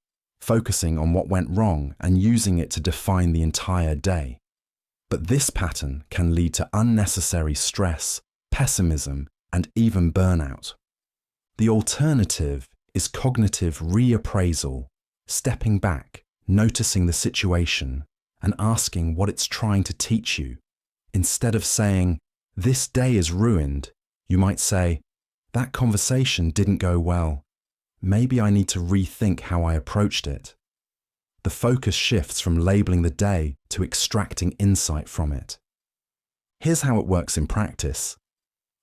focusing on what went wrong and using it to define the entire day. But this pattern can lead to unnecessary stress, pessimism, and even burnout. The alternative is cognitive reappraisal, stepping back, noticing the situation, and asking what it's trying to teach you. Instead of saying, "This day is ruined," you might say, "That conversation didn't go well. Maybe I need to rethink how I approached it." The focus shifts from labeling the day to extracting insight from it. Here's how it works in practice.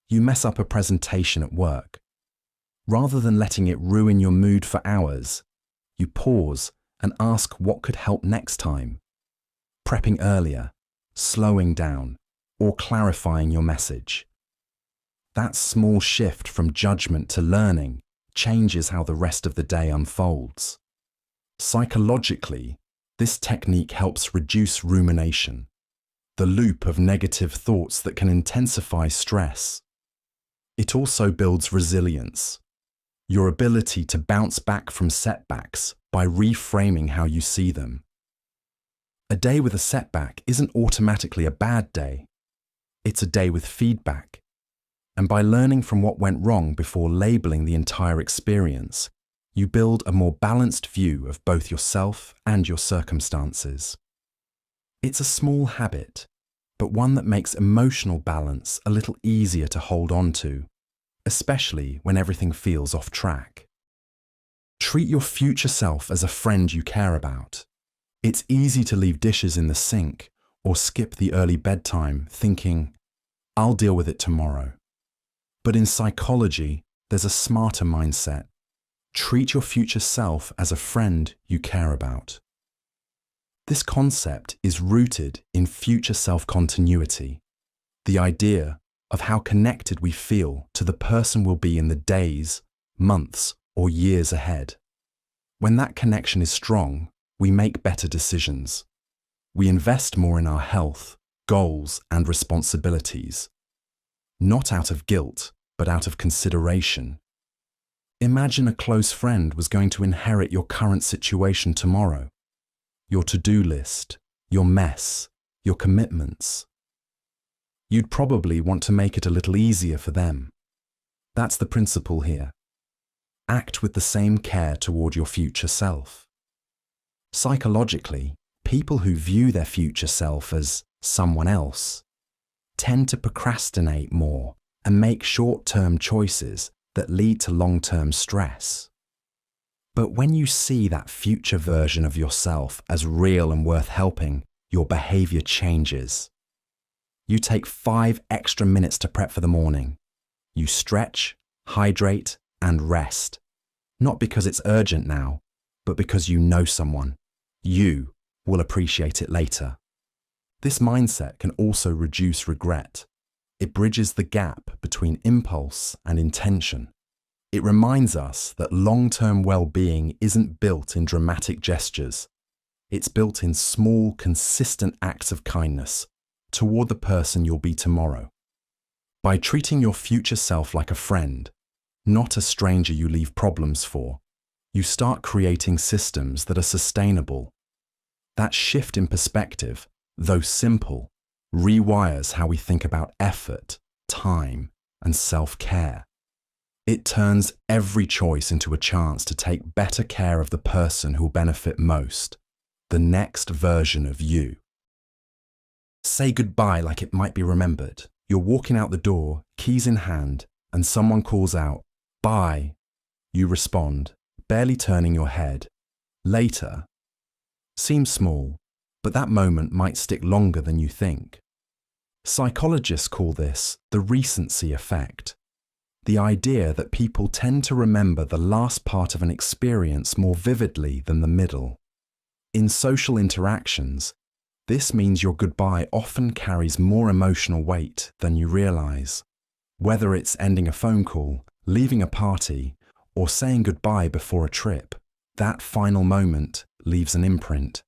You mess up a presentation at work. Rather than letting it ruin your mood for hours, you pause and ask what could help next time. Prepping earlier, slowing down, or clarifying your message. That small shift from judgment to learning changes how the rest of the day unfolds. Psychologically, this technique helps reduce rumination, the loop of negative thoughts that can intensify stress. It also builds resilience, your ability to bounce back from setbacks by reframing how you see them. A day with a setback isn't automatically a bad day. It's a day with feedback. And by learning from what went wrong before labeling the entire experience, you build a more balanced view of both yourself and your circumstances. It's a small habit, but one that makes emotional balance a little easier to hold on to, especially when everything feels off track. Treat your future self as a friend you care about. It's easy to leave dishes in the sink or skip the early bedtime thinking, I'll deal with it tomorrow. But in psychology, there's a smarter mindset. Treat your future self as a friend you care about. This concept is rooted in future self continuity, the idea of how connected we feel to the person we'll be in the days, months, or years ahead. When that connection is strong, we make better decisions. We invest more in our health, goals, and responsibilities. Not out of guilt, but out of consideration. Imagine a close friend was going to inherit your current situation tomorrow. Your to-do list, your mess, your commitments. You'd probably want to make it a little easier for them. That's the principle here. Act with the same care toward your future self. Psychologically, people who view their future self as someone else tend to procrastinate more and make short-term choices that lead to long-term stress. But when you see that future version of yourself as real and worth helping, your behavior changes. You take 5 extra minutes to prep for the morning. You stretch, hydrate, and rest. Not because it's urgent now, but because you know someone. You will appreciate it later. This mindset can also reduce regret. It bridges the gap between impulse and intention. It reminds us that long-term well-being isn't built in dramatic gestures. It's built in small, consistent acts of kindness toward the person you'll be tomorrow. By treating your future self like a friend, not a stranger you leave problems for, you start creating systems that are sustainable. That shift in perspective, though simple, rewires how we think about effort, time, and self-care. It turns every choice into a chance to take better care of the person who'll benefit most, the next version of you. Say goodbye like it might be remembered. You're walking out the door, keys in hand, and someone calls out, "Bye." You respond, barely turning your head. Later. Seems small, but that moment might stick longer than you think. Psychologists call this the recency effect. The idea that people tend to remember the last part of an experience more vividly than the middle. In social interactions, this means your goodbye often carries more emotional weight than you realize. Whether it's ending a phone call, leaving a party, or saying goodbye before a trip, that final moment leaves an imprint.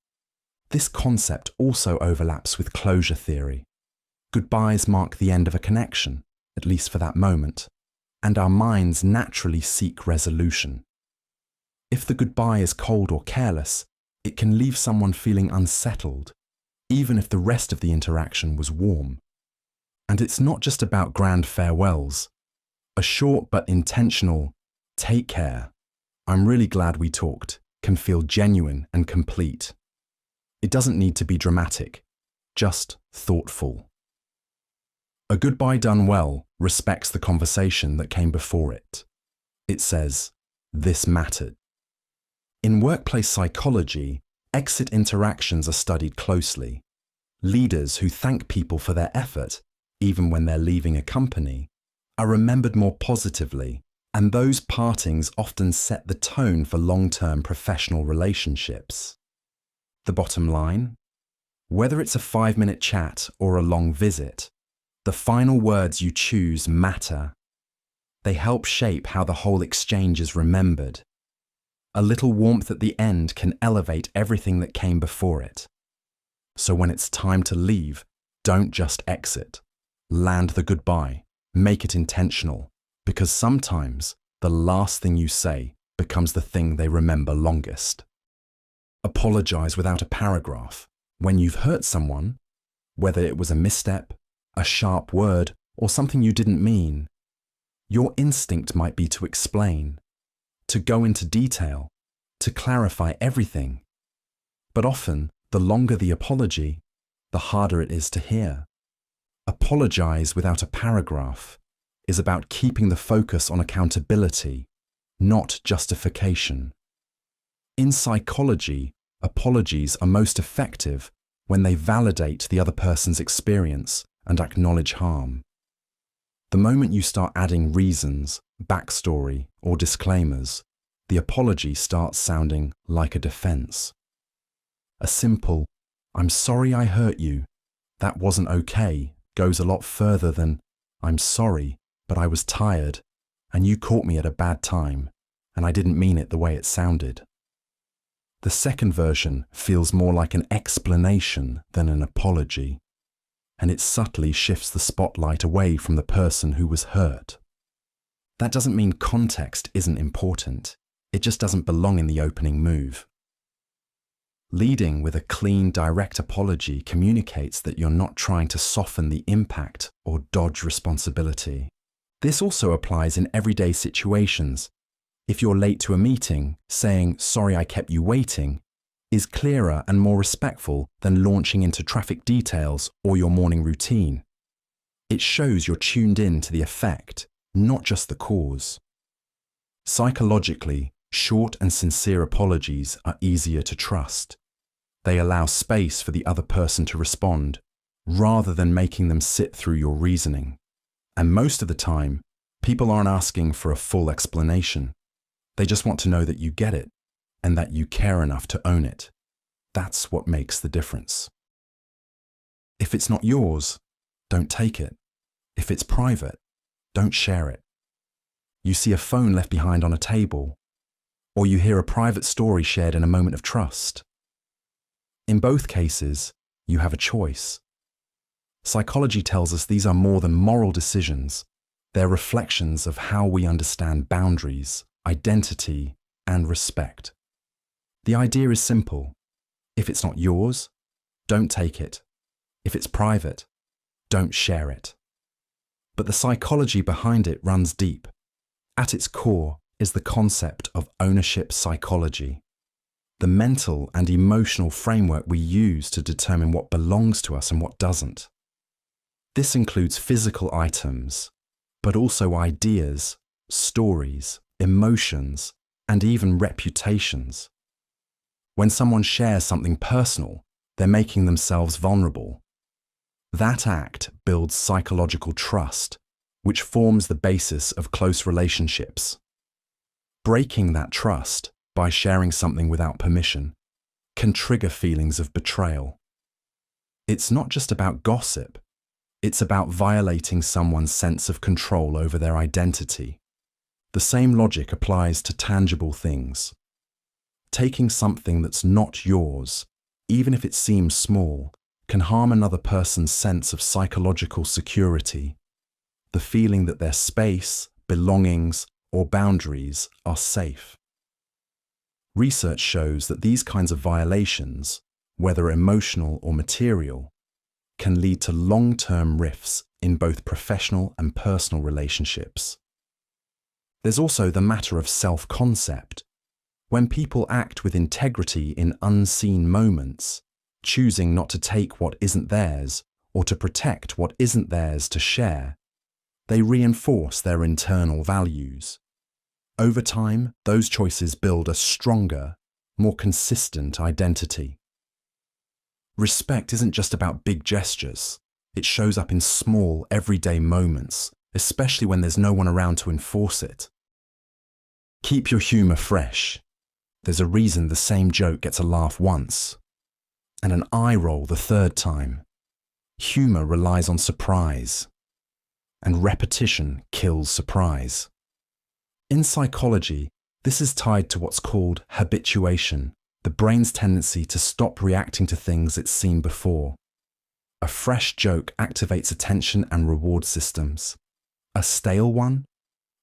This concept also overlaps with closure theory. Goodbyes mark the end of a connection, at least for that moment, and our minds naturally seek resolution. If the goodbye is cold or careless, it can leave someone feeling unsettled, even if the rest of the interaction was warm. And it's not just about grand farewells. A short but intentional, "Take care, I'm really glad we talked," can feel genuine and complete. It doesn't need to be dramatic, just thoughtful. A goodbye done well respects the conversation that came before it. It says, "This mattered." In workplace psychology, exit interactions are studied closely. Leaders who thank people for their effort, even when they're leaving a company, are remembered more positively, and those partings often set the tone for long-term professional relationships. The bottom line? Whether it's a 5-minute chat or a long visit, the final words you choose matter. They help shape how the whole exchange is remembered. A little warmth at the end can elevate everything that came before it. So when it's time to leave, don't just exit. Land the goodbye. Make it intentional, because sometimes the last thing you say becomes the thing they remember longest. Apologize without a paragraph. When you've hurt someone, whether it was a misstep, a sharp word, or something you didn't mean, your instinct might be to explain, to go into detail, to clarify everything. But often, the longer the apology, the harder it is to hear. Apologize without a paragraph is about keeping the focus on accountability, not justification. In psychology, apologies are most effective when they validate the other person's experience and acknowledge harm. The moment you start adding reasons, backstory, or disclaimers, the apology starts sounding like a defense. A simple, "I'm sorry I hurt you, that wasn't okay," goes a lot further than, "I'm sorry, but I was tired, and you caught me at a bad time, and I didn't mean it the way it sounded." The second version feels more like an explanation than an apology, and it subtly shifts the spotlight away from the person who was hurt. That doesn't mean context isn't important, it just doesn't belong in the opening move. Leading with a clean, direct apology communicates that you're not trying to soften the impact or dodge responsibility. This also applies in everyday situations. If you're late to a meeting, saying, "Sorry I kept you waiting," is clearer and more respectful than launching into traffic details or your morning routine. It shows you're tuned in to the effect, not just the cause. Psychologically, short and sincere apologies are easier to trust. They allow space for the other person to respond, rather than making them sit through your reasoning. And most of the time, people aren't asking for a full explanation. They just want to know that you get it, and that you care enough to own it. That's what makes the difference. If it's not yours, don't take it. If it's private, don't share it. You see a phone left behind on a table, or you hear a private story shared in a moment of trust. In both cases, you have a choice. Psychology tells us these are more than moral decisions. They're reflections of how we understand boundaries, identity, and respect. The idea is simple. If it's not yours, don't take it. If it's private, don't share it. But the psychology behind it runs deep. At its core is the concept of ownership psychology, the mental and emotional framework we use to determine what belongs to us and what doesn't. This includes physical items, but also ideas, stories, emotions, and even reputations. When someone shares something personal, they're making themselves vulnerable. That act builds psychological trust, which forms the basis of close relationships. Breaking that trust by sharing something without permission can trigger feelings of betrayal. It's not just about gossip, it's about violating someone's sense of control over their identity. The same logic applies to tangible things. Taking something that's not yours, even if it seems small, can harm another person's sense of psychological security, the feeling that their space, belongings, or boundaries are safe. Research shows that these kinds of violations, whether emotional or material, can lead to long-term rifts in both professional and personal relationships. There's also the matter of self-concept. When people act with integrity in unseen moments, choosing not to take what isn't theirs or to protect what isn't theirs to share, they reinforce their internal values. Over time, those choices build a stronger, more consistent identity. Respect isn't just about big gestures. It shows up in small, everyday moments, especially when there's no one around to enforce it. Keep your humor fresh. There's a reason the same joke gets a laugh once, and an eye roll the third time. Humor relies on surprise, and repetition kills surprise. In psychology, this is tied to what's called habituation, the brain's tendency to stop reacting to things it's seen before. A fresh joke activates attention and reward systems. A stale one?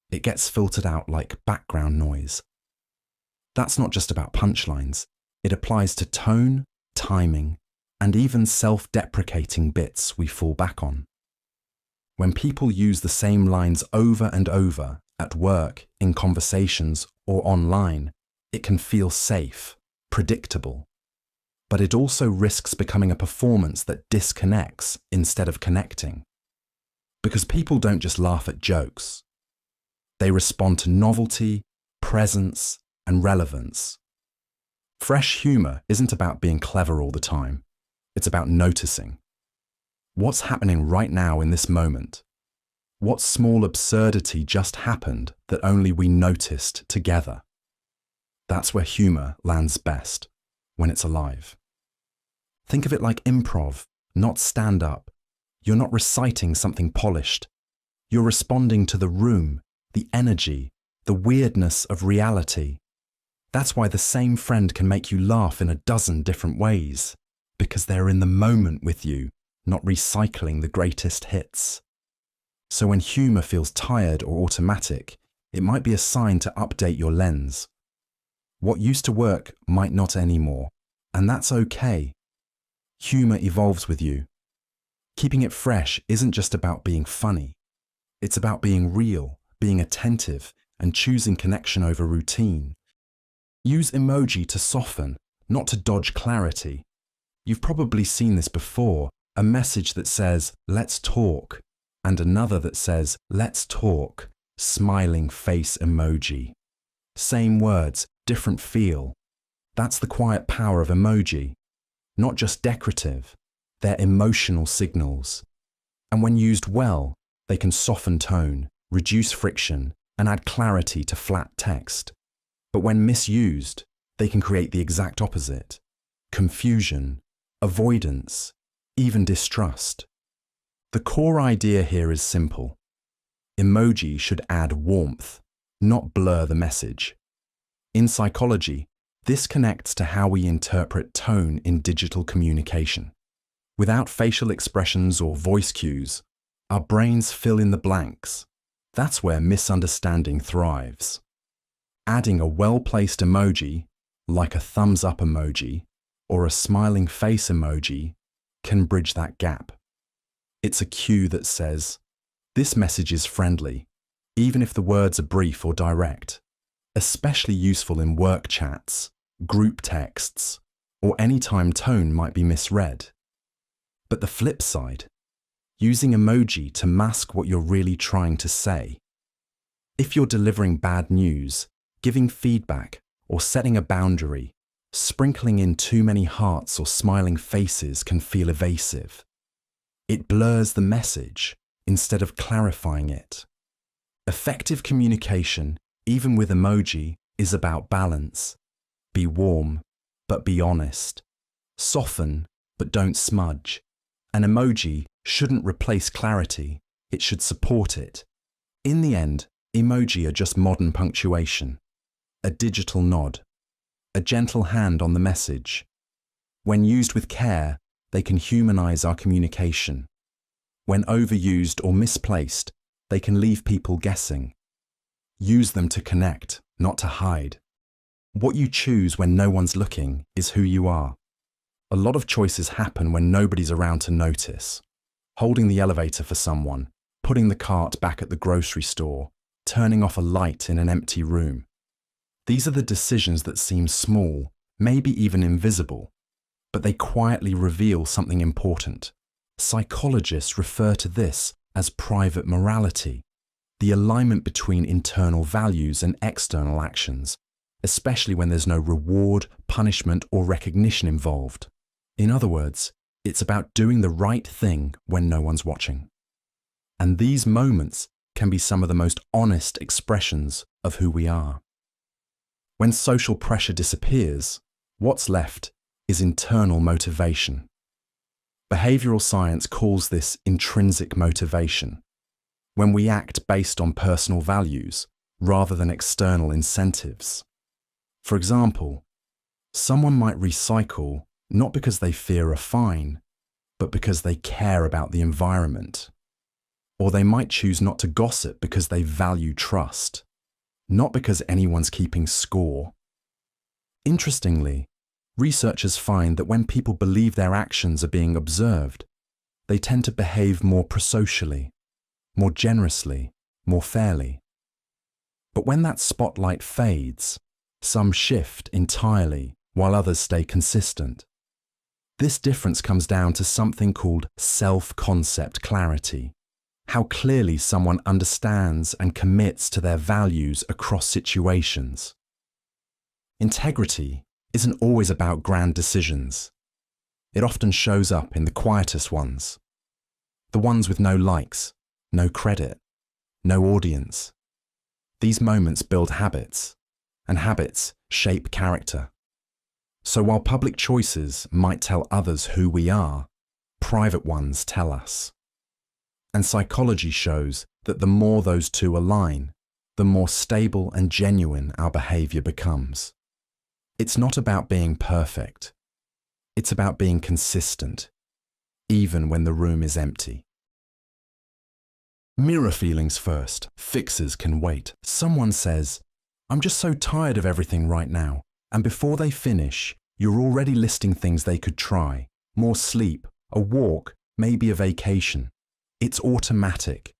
It gets filtered out like background noise. That's not just about punchlines. It applies to tone, timing, and even self-deprecating bits we fall back on. When people use the same lines over and over, at work, in conversations, or online, it can feel safe, predictable. But it also risks becoming a performance that disconnects instead of connecting. Because people don't just laugh at jokes. They respond to novelty, presence, and relevance. Fresh humor isn't about being clever all the time. It's about noticing. What's happening right now in this moment? What small absurdity just happened that only we noticed together? That's where humor lands best, when it's alive. Think of it like improv, not stand-up. You're not reciting something polished. You're responding to the room, the energy, the weirdness of reality. That's why the same friend can make you laugh in a dozen different ways, because they're in the moment with you, not recycling the greatest hits. So when humor feels tired or automatic, it might be a sign to update your lens. What used to work might not anymore, and that's okay. Humor evolves with you. Keeping it fresh isn't just about being funny. It's about being real, being attentive, and choosing connection over routine. Use emoji to soften, not to dodge clarity. You've probably seen this before, a message that says, "Let's talk," and another that says, "Let's talk," smiling face emoji. Same words, different feel. That's the quiet power of emoji. Not just decorative, they're emotional signals. And when used well, they can soften tone, reduce friction, and add clarity to flat text. But when misused, they can create the exact opposite: confusion, avoidance, even distrust. The core idea here is simple. Emoji should add warmth, not blur the message. In psychology, this connects to how we interpret tone in digital communication. Without facial expressions or voice cues, our brains fill in the blanks. That's where misunderstanding thrives. Adding a well-placed emoji, like a thumbs-up emoji or a smiling face emoji, can bridge that gap. It's a cue that says, "This message is friendly," even if the words are brief or direct. Especially useful in work chats, group texts, or any time tone might be misread. But the flip side, using emoji to mask what you're really trying to say. If you're delivering bad news, giving feedback, or setting a boundary, sprinkling in too many hearts or smiling faces can feel evasive. It blurs the message instead of clarifying it. Effective communication, even with emoji, is about balance. Be warm, but be honest. Soften, but don't smudge. An emoji shouldn't replace clarity, it should support it. In the end, emoji are just modern punctuation. A digital nod. A gentle hand on the message. When used with care, they can humanize our communication. When overused or misplaced, they can leave people guessing. Use them to connect, not to hide. What you choose when no one's looking is who you are. A lot of choices happen when nobody's around to notice. Holding the elevator for someone, putting the cart back at the grocery store, turning off a light in an empty room. These are the decisions that seem small, maybe even invisible, but they quietly reveal something important. Psychologists refer to this as private morality, the alignment between internal values and external actions, especially when there's no reward, punishment, or recognition involved. In other words, it's about doing the right thing when no one's watching. And these moments can be some of the most honest expressions of who we are. When social pressure disappears, what's left is internal motivation. Behavioral science calls this intrinsic motivation, when we act based on personal values rather than external incentives. For example, someone might recycle not because they fear a fine, but because they care about the environment. Or they might choose not to gossip because they value trust, not because anyone's keeping score. Interestingly, researchers find that when people believe their actions are being observed, they tend to behave more prosocially, more generously, more fairly. But when that spotlight fades, some shift entirely while others stay consistent. This difference comes down to something called self-concept clarity, how clearly someone understands and commits to their values across situations. Integrity isn't always about grand decisions. It often shows up in the quietest ones. The ones with no likes, no credit, no audience. These moments build habits, and habits shape character. So while public choices might tell others who we are, private ones tell us. And psychology shows that the more those two align, the more stable and genuine our behavior becomes. It's not about being perfect. It's about being consistent, even when the room is empty. Mirror feelings first. Fixes can wait. Someone says, "I'm just so tired of everything right now." And before they finish, you're already listing things they could try. More sleep, a walk, maybe a vacation. It's automatic.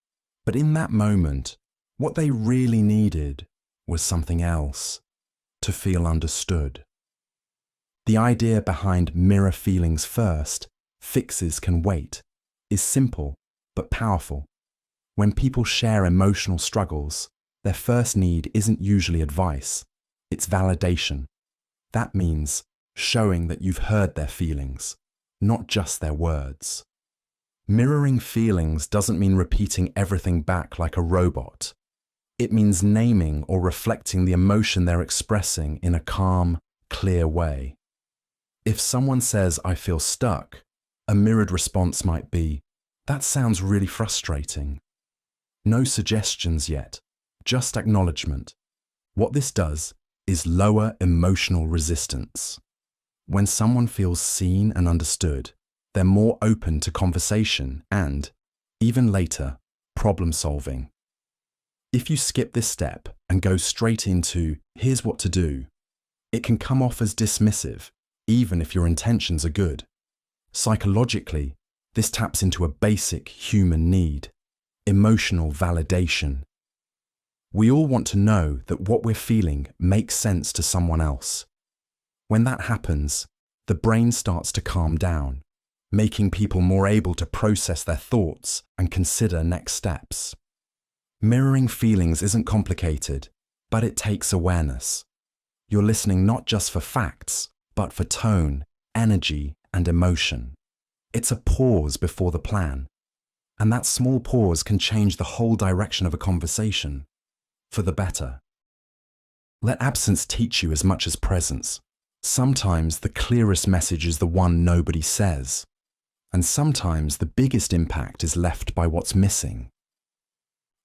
But in that moment, what they really needed was something else, to feel understood. The idea behind mirror feelings first, fixes can wait, is simple but powerful. When people share emotional struggles, their first need isn't usually advice, it's validation. That means showing that you've heard their feelings, not just their words. Mirroring feelings doesn't mean repeating everything back like a robot. It means naming or reflecting the emotion they're expressing in a calm, clear way. If someone says, "I feel stuck," a mirrored response might be, "That sounds really frustrating." No suggestions yet, just acknowledgement. What this does is lower emotional resistance. When someone feels seen and understood, they're more open to conversation and, even later, problem solving. If you skip this step and go straight into, "Here's what to do," it can come off as dismissive, even if your intentions are good. Psychologically, this taps into a basic human need: emotional validation. We all want to know that what we're feeling makes sense to someone else. When that happens, the brain starts to calm down, making people more able to process their thoughts and consider next steps. Mirroring feelings isn't complicated, but it takes awareness. You're listening not just for facts, but for tone, energy, and emotion. It's a pause before the plan. And that small pause can change the whole direction of a conversation, for the better. Let absence teach you as much as presence. Sometimes the clearest message is the one nobody says. And sometimes the biggest impact is left by what's missing.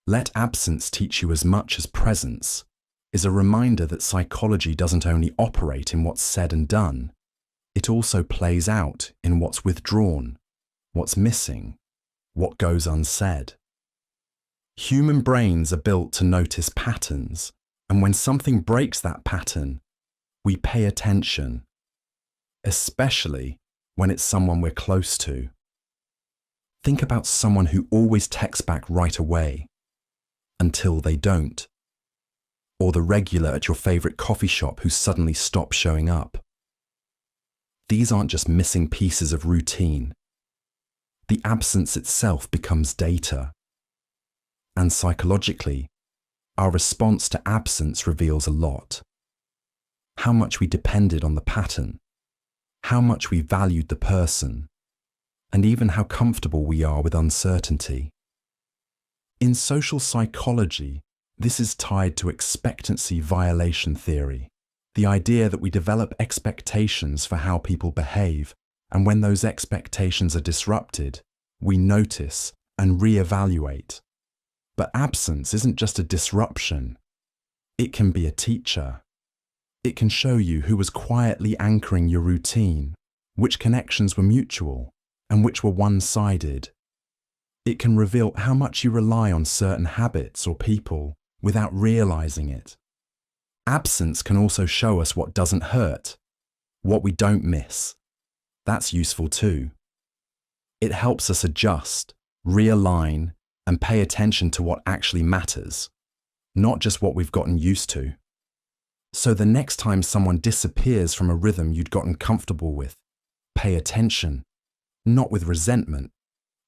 Let absence teach you as much as presence is a reminder that psychology doesn't only operate in what's said and done, it also plays out in what's withdrawn, what's missing, what goes unsaid. Human brains are built to notice patterns, and when something breaks that pattern, we pay attention, especially when it's someone we're close to. Think about someone who always texts back right away, until they don't. Or the regular at your favorite coffee shop who suddenly stops showing up. These aren't just missing pieces of routine. The absence itself becomes data. And psychologically, our response to absence reveals a lot. How much we depended on the pattern, how much we valued the person, and even how comfortable we are with uncertainty. In social psychology, this is tied to expectancy violation theory, the idea that we develop expectations for how people behave, and when those expectations are disrupted, we notice and reevaluate. But absence isn't just a disruption. It can be a teacher. It can show you who was quietly anchoring your routine, which connections were mutual, and which were one-sided. It can reveal how much you rely on certain habits or people without realizing it. Absence can also show us what doesn't hurt, what we don't miss. That's useful too. It helps us adjust, realign, and pay attention to what actually matters, not just what we've gotten used to. So the next time someone disappears from a rhythm you'd gotten comfortable with, pay attention, not with resentment,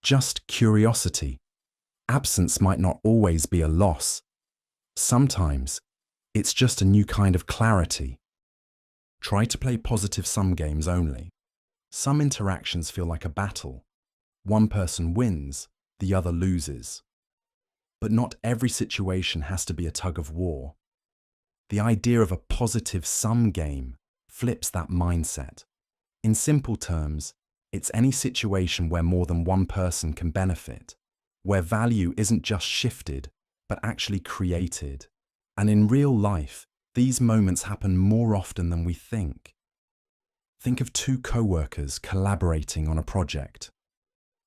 just curiosity. Absence might not always be a loss. Sometimes it's just a new kind of clarity. Try to play positive sum games only. Some interactions feel like a battle. One person wins, the other loses. But not every situation has to be a tug of war. The idea of a positive sum game flips that mindset. In simple terms, it's any situation where more than one person can benefit, where value isn't just shifted, but actually created. And in real life, these moments happen more often than we think. Think of two co-workers collaborating on a project.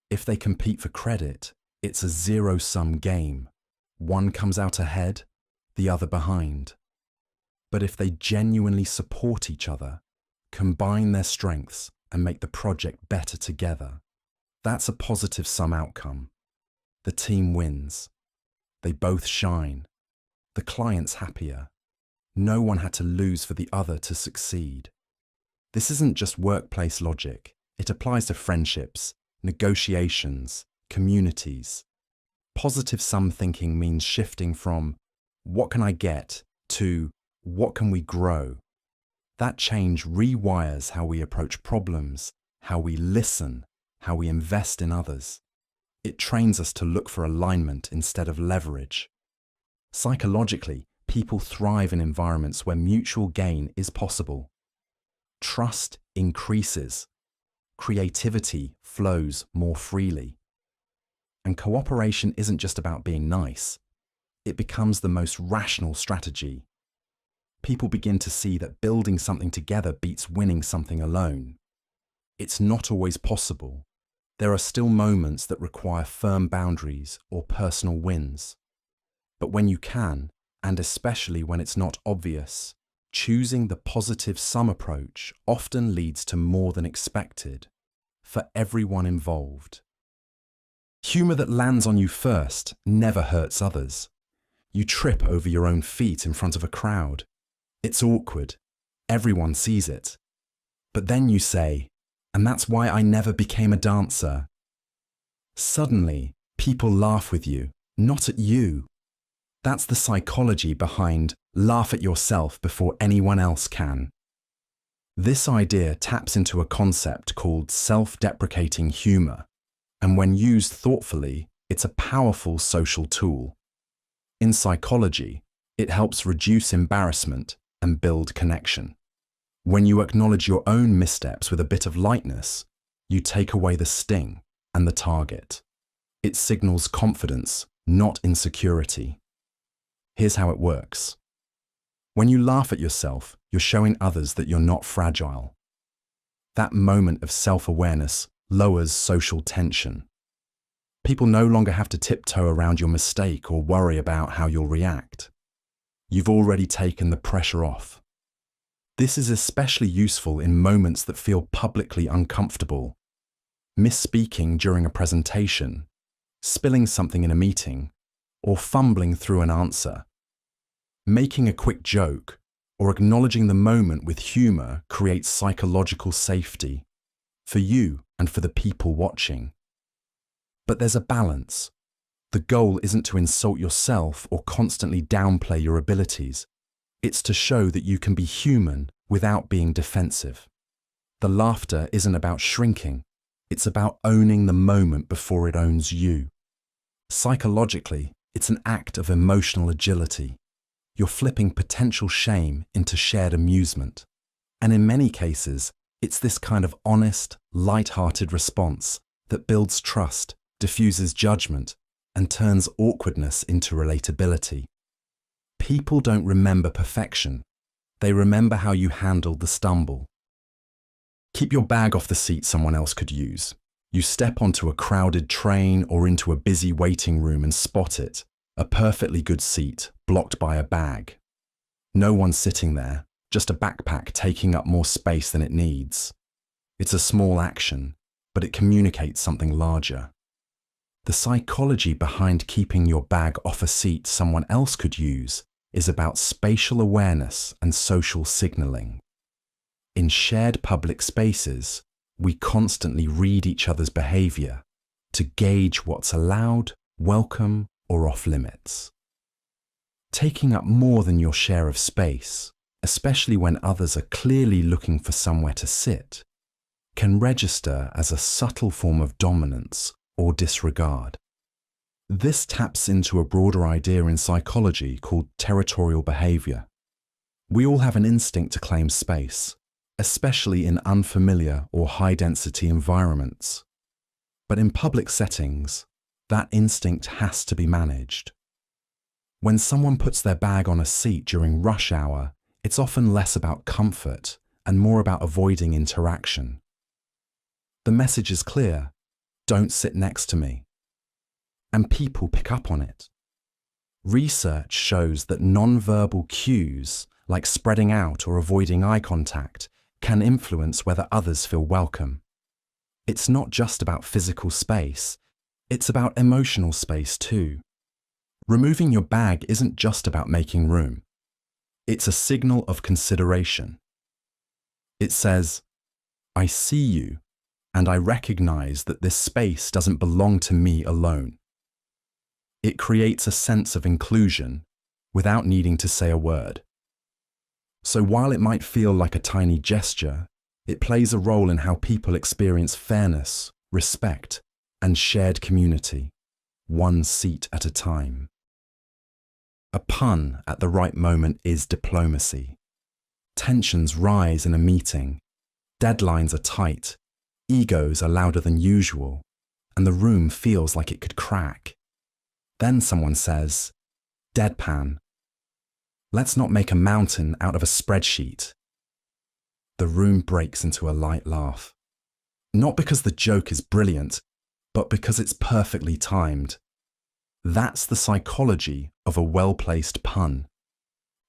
If they compete for credit, it's a zero-sum game. One comes out ahead, the other behind. But if they genuinely support each other, combine their strengths, and make the project better together, that's a positive sum outcome. The team wins. They both shine. The client's happier. No one had to lose for the other to succeed. This isn't just workplace logic. It applies to friendships, negotiations, communities. Positive sum thinking means shifting from "what can I get" to "what can we grow?" That change rewires how we approach problems, how we listen, how we invest in others. It trains us to look for alignment instead of leverage. Psychologically, people thrive in environments where mutual gain is possible. Trust increases. Creativity flows more freely. And cooperation isn't just about being nice. It becomes the most rational strategy. People begin to see that building something together beats winning something alone. It's not always possible. There are still moments that require firm boundaries or personal wins. But when you can, and especially when it's not obvious, choosing the positive sum approach often leads to more than expected, for everyone involved. Humor that lands on you first never hurts others. You trip over your own feet in front of a crowd. It's awkward. Everyone sees it. But then you say, "And that's why I never became a dancer." Suddenly, people laugh with you, not at you. That's the psychology behind laugh at yourself before anyone else can. This idea taps into a concept called self-deprecating humor, and when used thoughtfully, it's a powerful social tool. In psychology, it helps reduce embarrassment and build connection. When you acknowledge your own missteps with a bit of lightness, you take away the sting and the target. It signals confidence, not insecurity. Here's how it works. When you laugh at yourself, you're showing others that you're not fragile. That moment of self-awareness lowers social tension. People no longer have to tiptoe around your mistake or worry about how you'll react. You've already taken the pressure off. This is especially useful in moments that feel publicly uncomfortable. Misspeaking during a presentation, spilling something in a meeting, or fumbling through an answer. Making a quick joke or acknowledging the moment with humor creates psychological safety for you and for the people watching. But there's a balance. The goal isn't to insult yourself or constantly downplay your abilities. It's to show that you can be human without being defensive. The laughter isn't about shrinking. It's about owning the moment before it owns you. Psychologically, it's an act of emotional agility. You're flipping potential shame into shared amusement. And in many cases, it's this kind of honest, light-hearted response that builds trust, diffuses judgment, and turns awkwardness into relatability. People don't remember perfection. They remember how you handled the stumble. Keep your bag off the seat someone else could use. You step onto a crowded train or into a busy waiting room and spot it, a perfectly good seat blocked by a bag. No one's sitting there, just a backpack taking up more space than it needs. It's a small action, but it communicates something larger. The psychology behind keeping your bag off a seat someone else could use is about spatial awareness and social signaling. In shared public spaces, we constantly read each other's behavior to gauge what's allowed, welcome, or off limits. Taking up more than your share of space, especially when others are clearly looking for somewhere to sit, can register as a subtle form of dominance or disregard. This taps into a broader idea in psychology called territorial behavior. We all have an instinct to claim space, especially in unfamiliar or high-density environments. But in public settings, that instinct has to be managed. When someone puts their bag on a seat during rush hour, it's often less about comfort and more about avoiding interaction. The message is clear: don't sit next to me. And people pick up on it. Research shows that non-verbal cues, like spreading out or avoiding eye contact, can influence whether others feel welcome. It's not just about physical space, it's about emotional space too. Removing your bag isn't just about making room. It's a signal of consideration. It says, I see you, and I recognize that this space doesn't belong to me alone. It creates a sense of inclusion without needing to say a word. So while it might feel like a tiny gesture, it plays a role in how people experience fairness, respect, and shared community, one seat at a time. A pun at the right moment is diplomacy. Tensions rise in a meeting, deadlines are tight, egos are louder than usual, and the room feels like it could crack. Then someone says, deadpan, let's not make a mountain out of a spreadsheet. The room breaks into a light laugh. Not because the joke is brilliant, but because it's perfectly timed. That's the psychology of a well-placed pun.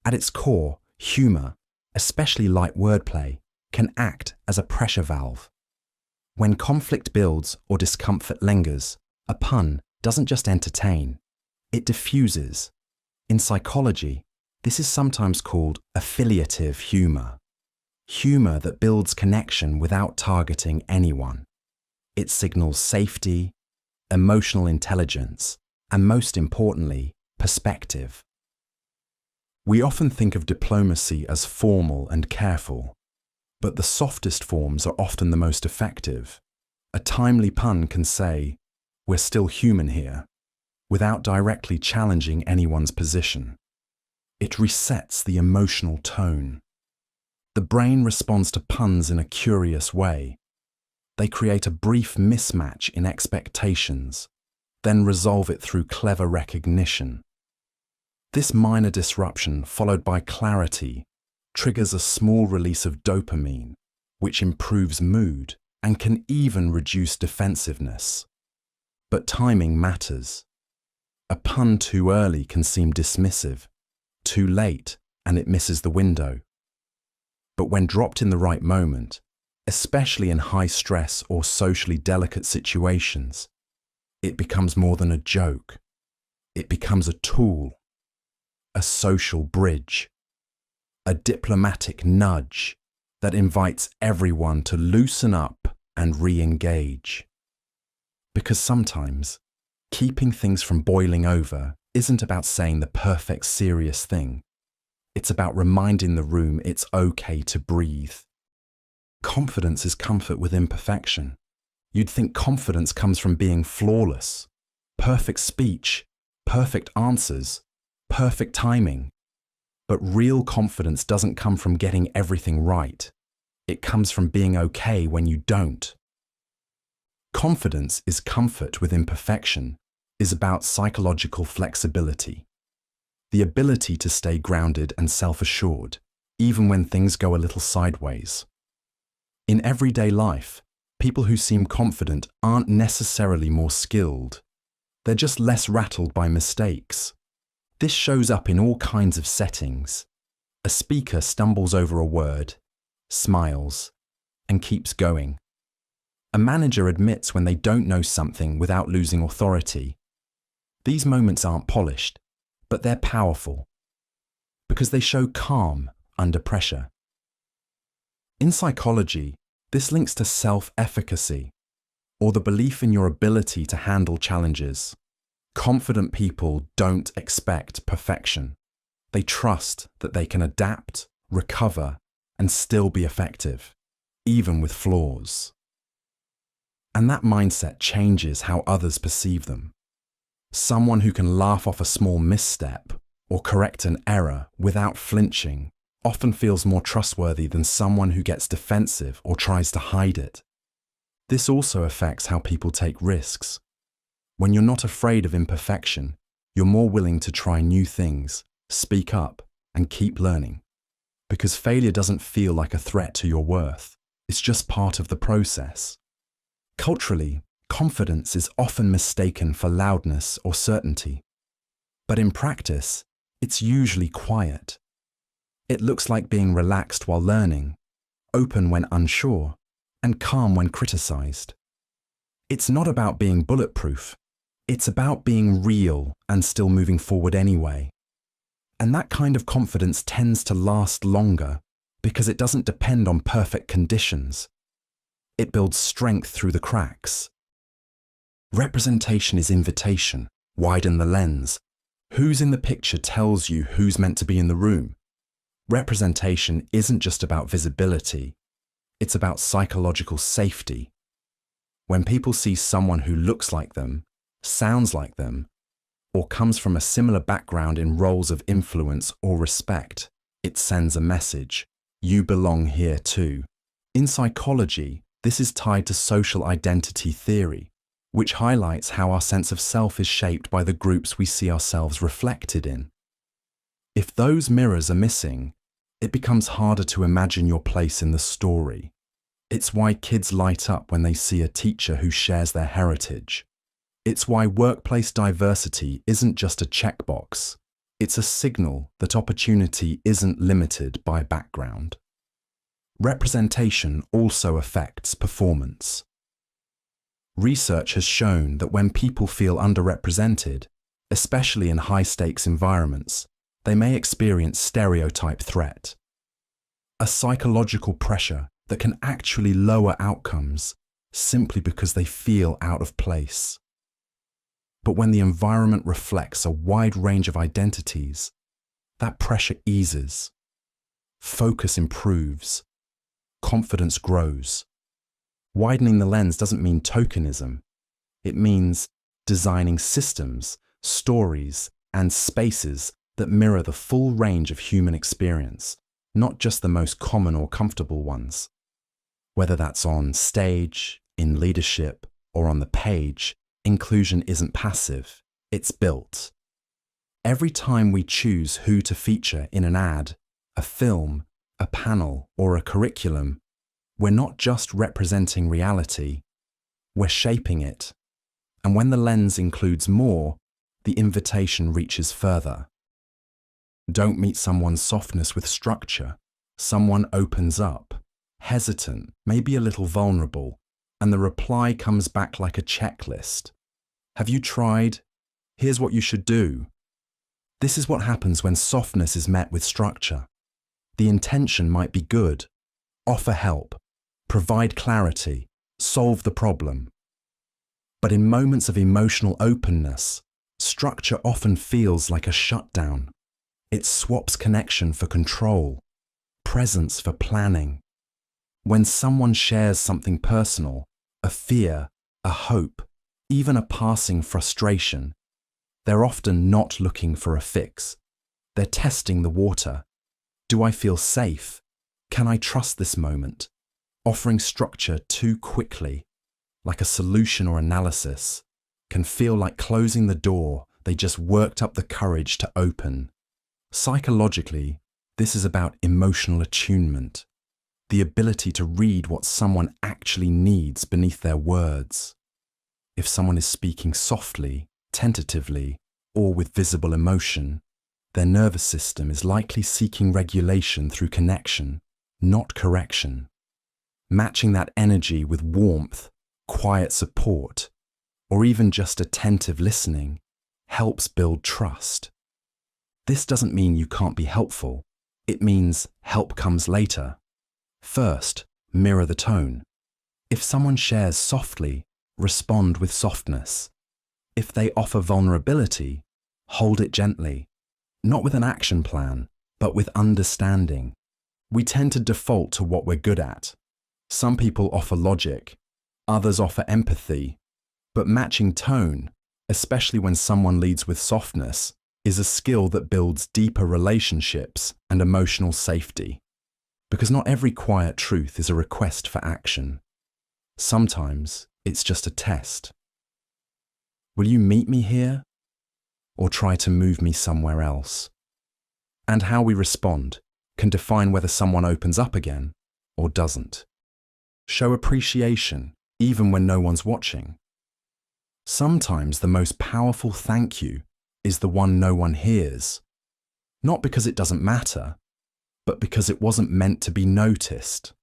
At its core, humor, especially light wordplay, can act as a pressure valve. When conflict builds or discomfort lingers, a pun doesn't just entertain, it diffuses. In psychology, this is sometimes called affiliative humor. Humor that builds connection without targeting anyone. It signals safety, emotional intelligence, and most importantly, perspective. We often think of diplomacy as formal and careful, but the softest forms are often the most effective. A timely pun can say, "We're still human here," without directly challenging anyone's position. It resets the emotional tone. The brain responds to puns in a curious way. They create a brief mismatch in expectations, then resolve it through clever recognition. This minor disruption, followed by clarity, triggers a small release of dopamine, which improves mood and can even reduce defensiveness. But timing matters. A pun too early can seem dismissive, too late, and it misses the window. But when dropped in the right moment, especially in high-stress or socially delicate situations, it becomes more than a joke. It becomes a tool, a social bridge, a diplomatic nudge that invites everyone to loosen up and re-engage. Because sometimes, keeping things from boiling over isn't about saying the perfect serious thing. It's about reminding the room it's okay to breathe. Confidence is comfort with imperfection. You'd think confidence comes from being flawless, perfect speech, perfect answers, perfect timing. But real confidence doesn't come from getting everything right. It comes from being okay when you don't. Confidence is comfort with imperfection, is about psychological flexibility. The ability to stay grounded and self-assured, even when things go a little sideways. In everyday life, people who seem confident aren't necessarily more skilled. They're just less rattled by mistakes. This shows up in all kinds of settings. A speaker stumbles over a word, smiles, and keeps going. A manager admits when they don't know something without losing authority. These moments aren't polished, but they're powerful because they show calm under pressure. In psychology, this links to self-efficacy, or the belief in your ability to handle challenges. Confident people don't expect perfection. They trust that they can adapt, recover, and still be effective, even with flaws. And that mindset changes how others perceive them. Someone who can laugh off a small misstep or correct an error without flinching often feels more trustworthy than someone who gets defensive or tries to hide it. This also affects how people take risks. When you're not afraid of imperfection, you're more willing to try new things, speak up, and keep learning. Because failure doesn't feel like a threat to your worth. It's just part of the process. Culturally, confidence is often mistaken for loudness or certainty. But in practice, it's usually quiet. It looks like being relaxed while learning, open when unsure, and calm when criticized. It's not about being bulletproof. It's about being real and still moving forward anyway. And that kind of confidence tends to last longer because it doesn't depend on perfect conditions. It builds strength through the cracks. Representation is invitation. Widen the lens. Who's in the picture tells you who's meant to be in the room. Representation isn't just about visibility. It's about psychological safety. When people see someone who looks like them, sounds like them, or comes from a similar background in roles of influence or respect, it sends a message. You belong here too. In psychology, this is tied to social identity theory, which highlights how our sense of self is shaped by the groups we see ourselves reflected in. If those mirrors are missing, it becomes harder to imagine your place in the story. It's why kids light up when they see a teacher who shares their heritage. It's why workplace diversity isn't just a checkbox. It's a signal that opportunity isn't limited by background. Representation also affects performance. Research has shown that when people feel underrepresented, especially in high-stakes environments, they may experience stereotype threat, a psychological pressure that can actually lower outcomes simply because they feel out of place. But when the environment reflects a wide range of identities, that pressure eases, focus improves, confidence grows. Widening the lens doesn't mean tokenism. It means designing systems, stories, and spaces that mirror the full range of human experience, not just the most common or comfortable ones. Whether that's on stage, in leadership, or on the page, inclusion isn't passive, it's built. Every time we choose who to feature in an ad, a film, a panel, or a curriculum, we're not just representing reality, we're shaping it. And when the lens includes more, the invitation reaches further. Don't meet someone's softness with structure. Someone opens up, hesitant, maybe a little vulnerable, and the reply comes back like a checklist. Have you tried? Here's what you should do. This is what happens when softness is met with structure. The intention might be good. Offer help, provide clarity, solve the problem. But in moments of emotional openness, structure often feels like a shutdown. It swaps connection for control, presence for planning. When someone shares something personal, a fear, a hope, even a passing frustration, they're often not looking for a fix. They're testing the water. Do I feel safe? Can I trust this moment? Offering structure too quickly, like a solution or analysis, can feel like closing the door they just worked up the courage to open. Psychologically, this is about emotional attunement, the ability to read what someone actually needs beneath their words. If someone is speaking softly, tentatively, or with visible emotion, their nervous system is likely seeking regulation through connection, not correction. Matching that energy with warmth, quiet support, or even just attentive listening helps build trust. This doesn't mean you can't be helpful. It means help comes later. First, mirror the tone. If someone shares softly, respond with softness. If they offer vulnerability, hold it gently, not with an action plan, but with understanding. We tend to default to what we're good at. Some people offer logic, others offer empathy, but matching tone, especially when someone leads with softness, is a skill that builds deeper relationships and emotional safety. Because not every quiet truth is a request for action. Sometimes it's just a test. Will you meet me here, or try to move me somewhere else? And how we respond can define whether someone opens up again or doesn't. Show appreciation even when no one's watching. Sometimes the most powerful thank you is the one no one hears, not because it doesn't matter, but because it wasn't meant to be noticed.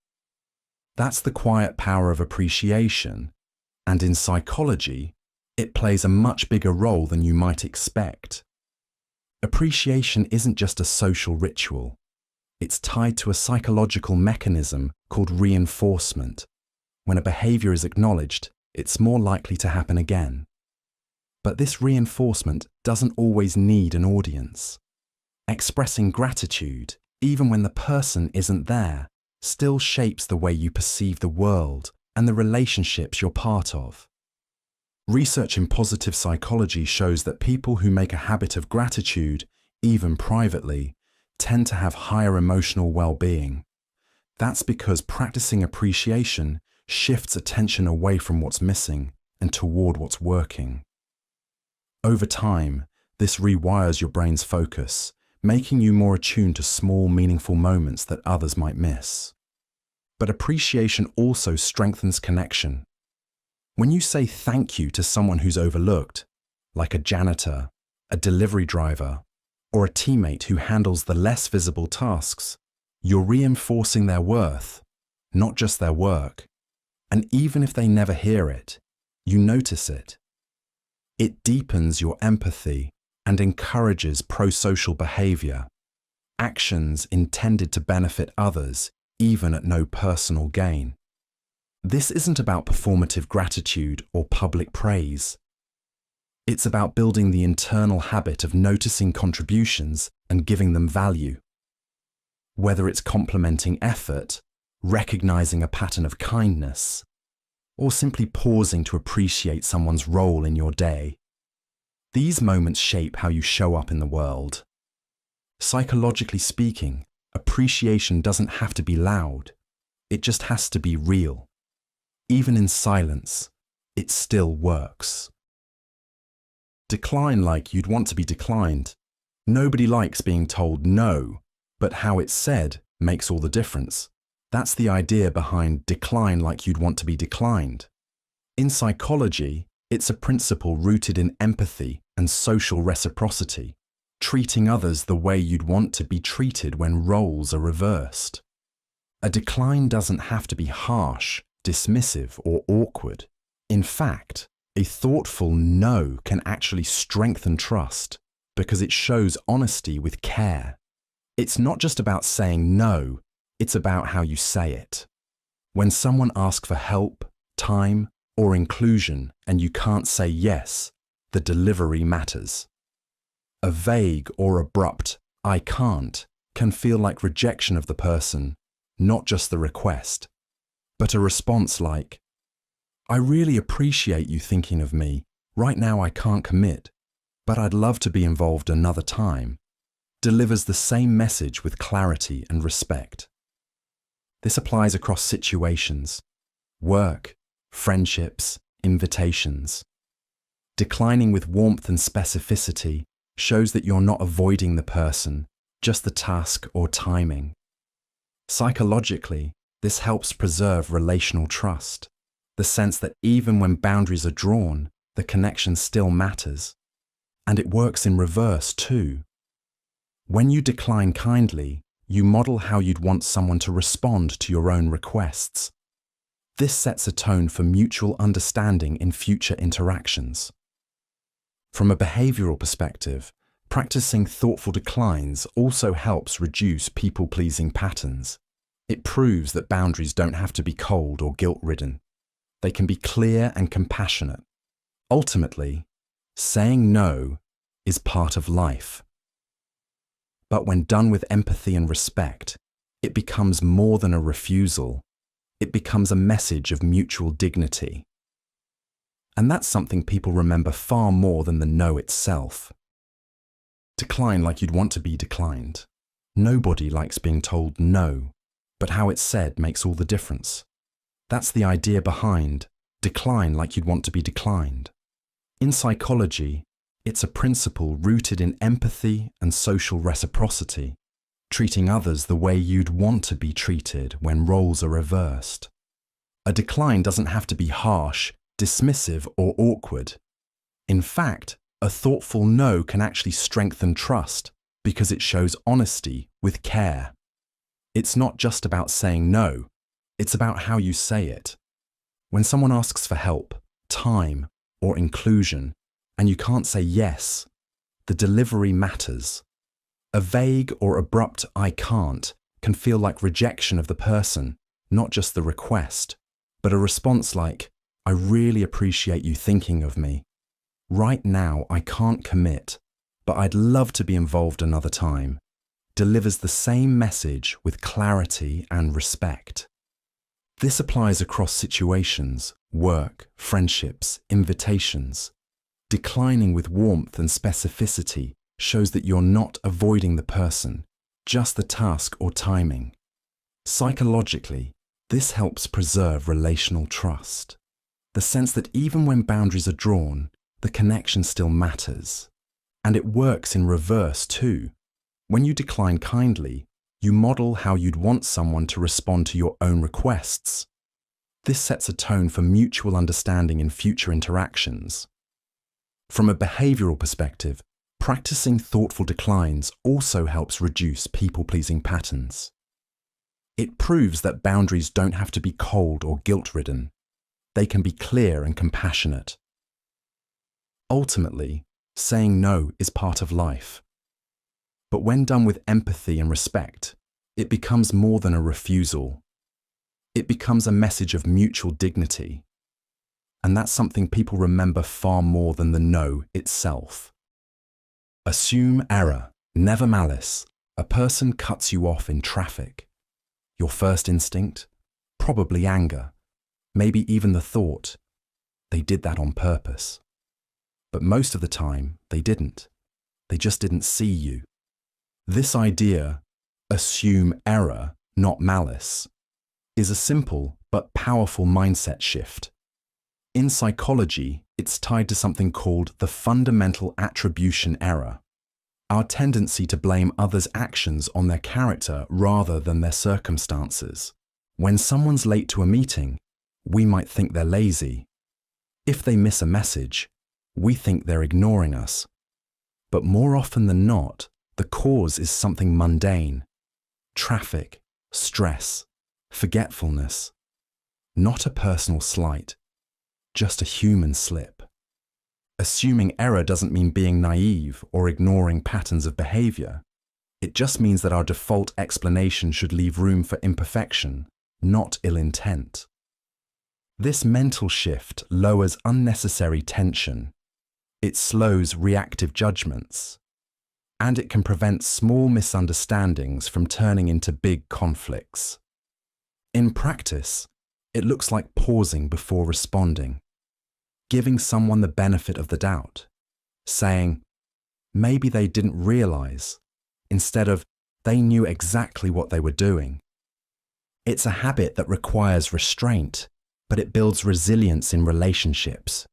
That's the quiet power of appreciation, and in psychology, it plays a much bigger role than you might expect. Appreciation isn't just a social ritual. It's tied to a psychological mechanism called reinforcement. When a behavior is acknowledged, it's more likely to happen again. But this reinforcement doesn't always need an audience. Expressing gratitude, even when the person isn't there, still shapes the way you perceive the world and the relationships you're part of. Research in positive psychology shows that people who make a habit of gratitude, even privately, tend to have higher emotional well-being. That's because practicing appreciation shifts attention away from what's missing and toward what's working. Over time, this rewires your brain's focus, making you more attuned to small, meaningful moments that others might miss. But appreciation also strengthens connection. When you say thank you to someone who's overlooked, like a janitor, a delivery driver, or a teammate who handles the less visible tasks, you're reinforcing their worth, not just their work. And even if they never hear it, you notice it. It deepens your empathy and encourages pro-social behavior, actions intended to benefit others, even at no personal gain. This isn't about performative gratitude or public praise. It's about building the internal habit of noticing contributions and giving them value. Whether it's complimenting effort, recognizing a pattern of kindness, or simply pausing to appreciate someone's role in your day. These moments shape how you show up in the world. Psychologically speaking, appreciation doesn't have to be loud. It just has to be real. Even in silence, it still works. Decline like you'd want to be declined. Nobody likes being told no, but how it's said makes all the difference. That's the idea behind decline like you'd want to be declined. In psychology, it's a principle rooted in empathy and social reciprocity, treating others the way you'd want to be treated when roles are reversed. A decline doesn't have to be harsh, dismissive, or awkward. In fact, a thoughtful no can actually strengthen trust because it shows honesty with care. It's not just about saying no, it's about how you say it. When someone asks for help, time, or inclusion and you can't say yes, the delivery matters. A vague or abrupt "I can't" can feel like rejection of the person, not just the request. But a response like, "I really appreciate you thinking of me. Right now I can't commit, but I'd love to be involved another time," delivers the same message with clarity and respect. This applies across situations, work, friendships, invitations. Declining with warmth and specificity shows that you're not avoiding the person, just the task or timing. Psychologically, this helps preserve relational trust, the sense that even when boundaries are drawn, the connection still matters. And it works in reverse too. When you decline kindly, you model how you'd want someone to respond to your own requests. This sets a tone for mutual understanding in future interactions. From a behavioral perspective, practicing thoughtful declines also helps reduce people-pleasing patterns. It proves that boundaries don't have to be cold or guilt-ridden. They can be clear and compassionate. Ultimately, saying no is part of life. But when done with empathy and respect, it it becomes more than a refusal. It becomes a message of mutual dignity. And that's something people remember far more than the no itself. Decline like you'd want to be declined. Nobody likes being told no, but how it's said makes all the difference. That's the idea behind decline like you'd want to be declined. In psychology, it's a principle rooted in empathy and social reciprocity, treating others the way you'd want to be treated when roles are reversed. A decline doesn't have to be harsh, dismissive, or awkward. In fact, a thoughtful no can actually strengthen trust because it shows honesty with care. It's not just about saying no, it's about how you say it. When someone asks for help, time, or inclusion, and you can't say yes, the delivery matters. A vague or abrupt "I can't" can feel like rejection of the person, not just the request, but a response like, "I really appreciate you thinking of me. Right now, I can't commit, but I'd love to be involved another time," delivers the same message with clarity and respect. This applies across situations, work, friendships, invitations. Declining with warmth and specificity shows that you're not avoiding the person, just the task or timing. Psychologically, this helps preserve relational trust. The sense that even when boundaries are drawn, the connection still matters. And it works in reverse too. When you decline kindly, you model how you'd want someone to respond to your own requests. This sets a tone for mutual understanding in future interactions. From a behavioral perspective, practicing thoughtful declines also helps reduce people-pleasing patterns. It proves that boundaries don't have to be cold or guilt-ridden. They can be clear and compassionate. Ultimately, saying no is part of life. But when done with empathy and respect, it becomes more than a refusal. It becomes a message of mutual dignity. And that's something people remember far more than the no itself. Assume error, never malice. A person cuts you off in traffic. Your first instinct? Probably anger. Maybe even the thought, they did that on purpose. But most of the time, they didn't. They just didn't see you. This idea, assume error, not malice, is a simple but powerful mindset shift. In psychology, it's tied to something called the fundamental attribution error, our tendency to blame others' actions on their character rather than their circumstances. When someone's late to a meeting, we might think they're lazy. If they miss a message, we think they're ignoring us. But more often than not, the cause is something mundane. Traffic, stress, forgetfulness. Not a personal slight, just a human slip. Assuming error doesn't mean being naive or ignoring patterns of behavior. It just means that our default explanation should leave room for imperfection, not ill intent. This mental shift lowers unnecessary tension. It slows reactive judgments. And it can prevent small misunderstandings from turning into big conflicts. In practice, it looks like pausing before responding, giving someone the benefit of the doubt, saying, maybe they didn't realize, instead of, they knew exactly what they were doing. It's a habit that requires restraint, but it builds resilience in relationships.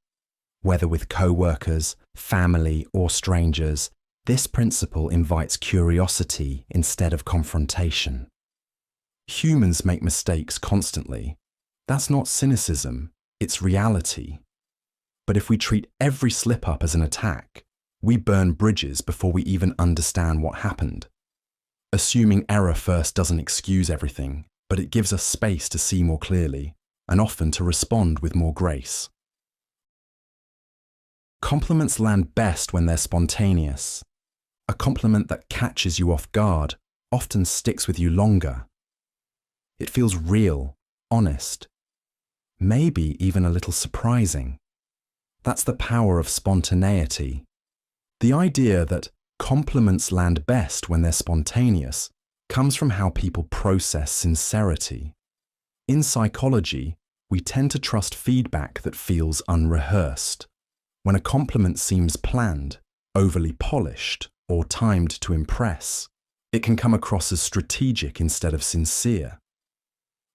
Whether with co-workers, family, or strangers, this principle invites curiosity instead of confrontation. Humans make mistakes constantly. That's not cynicism, it's reality. But if we treat every slip-up as an attack, we burn bridges before we even understand what happened. Assuming error first doesn't excuse everything, but it gives us space to see more clearly, and often to respond with more grace. Compliments land best when they're spontaneous. A compliment that catches you off guard often sticks with you longer. It feels real, honest, maybe even a little surprising. That's the power of spontaneity. The idea that compliments land best when they're spontaneous comes from how people process sincerity. In psychology, we tend to trust feedback that feels unrehearsed. When a compliment seems planned, overly polished, or timed to impress, it can come across as strategic instead of sincere.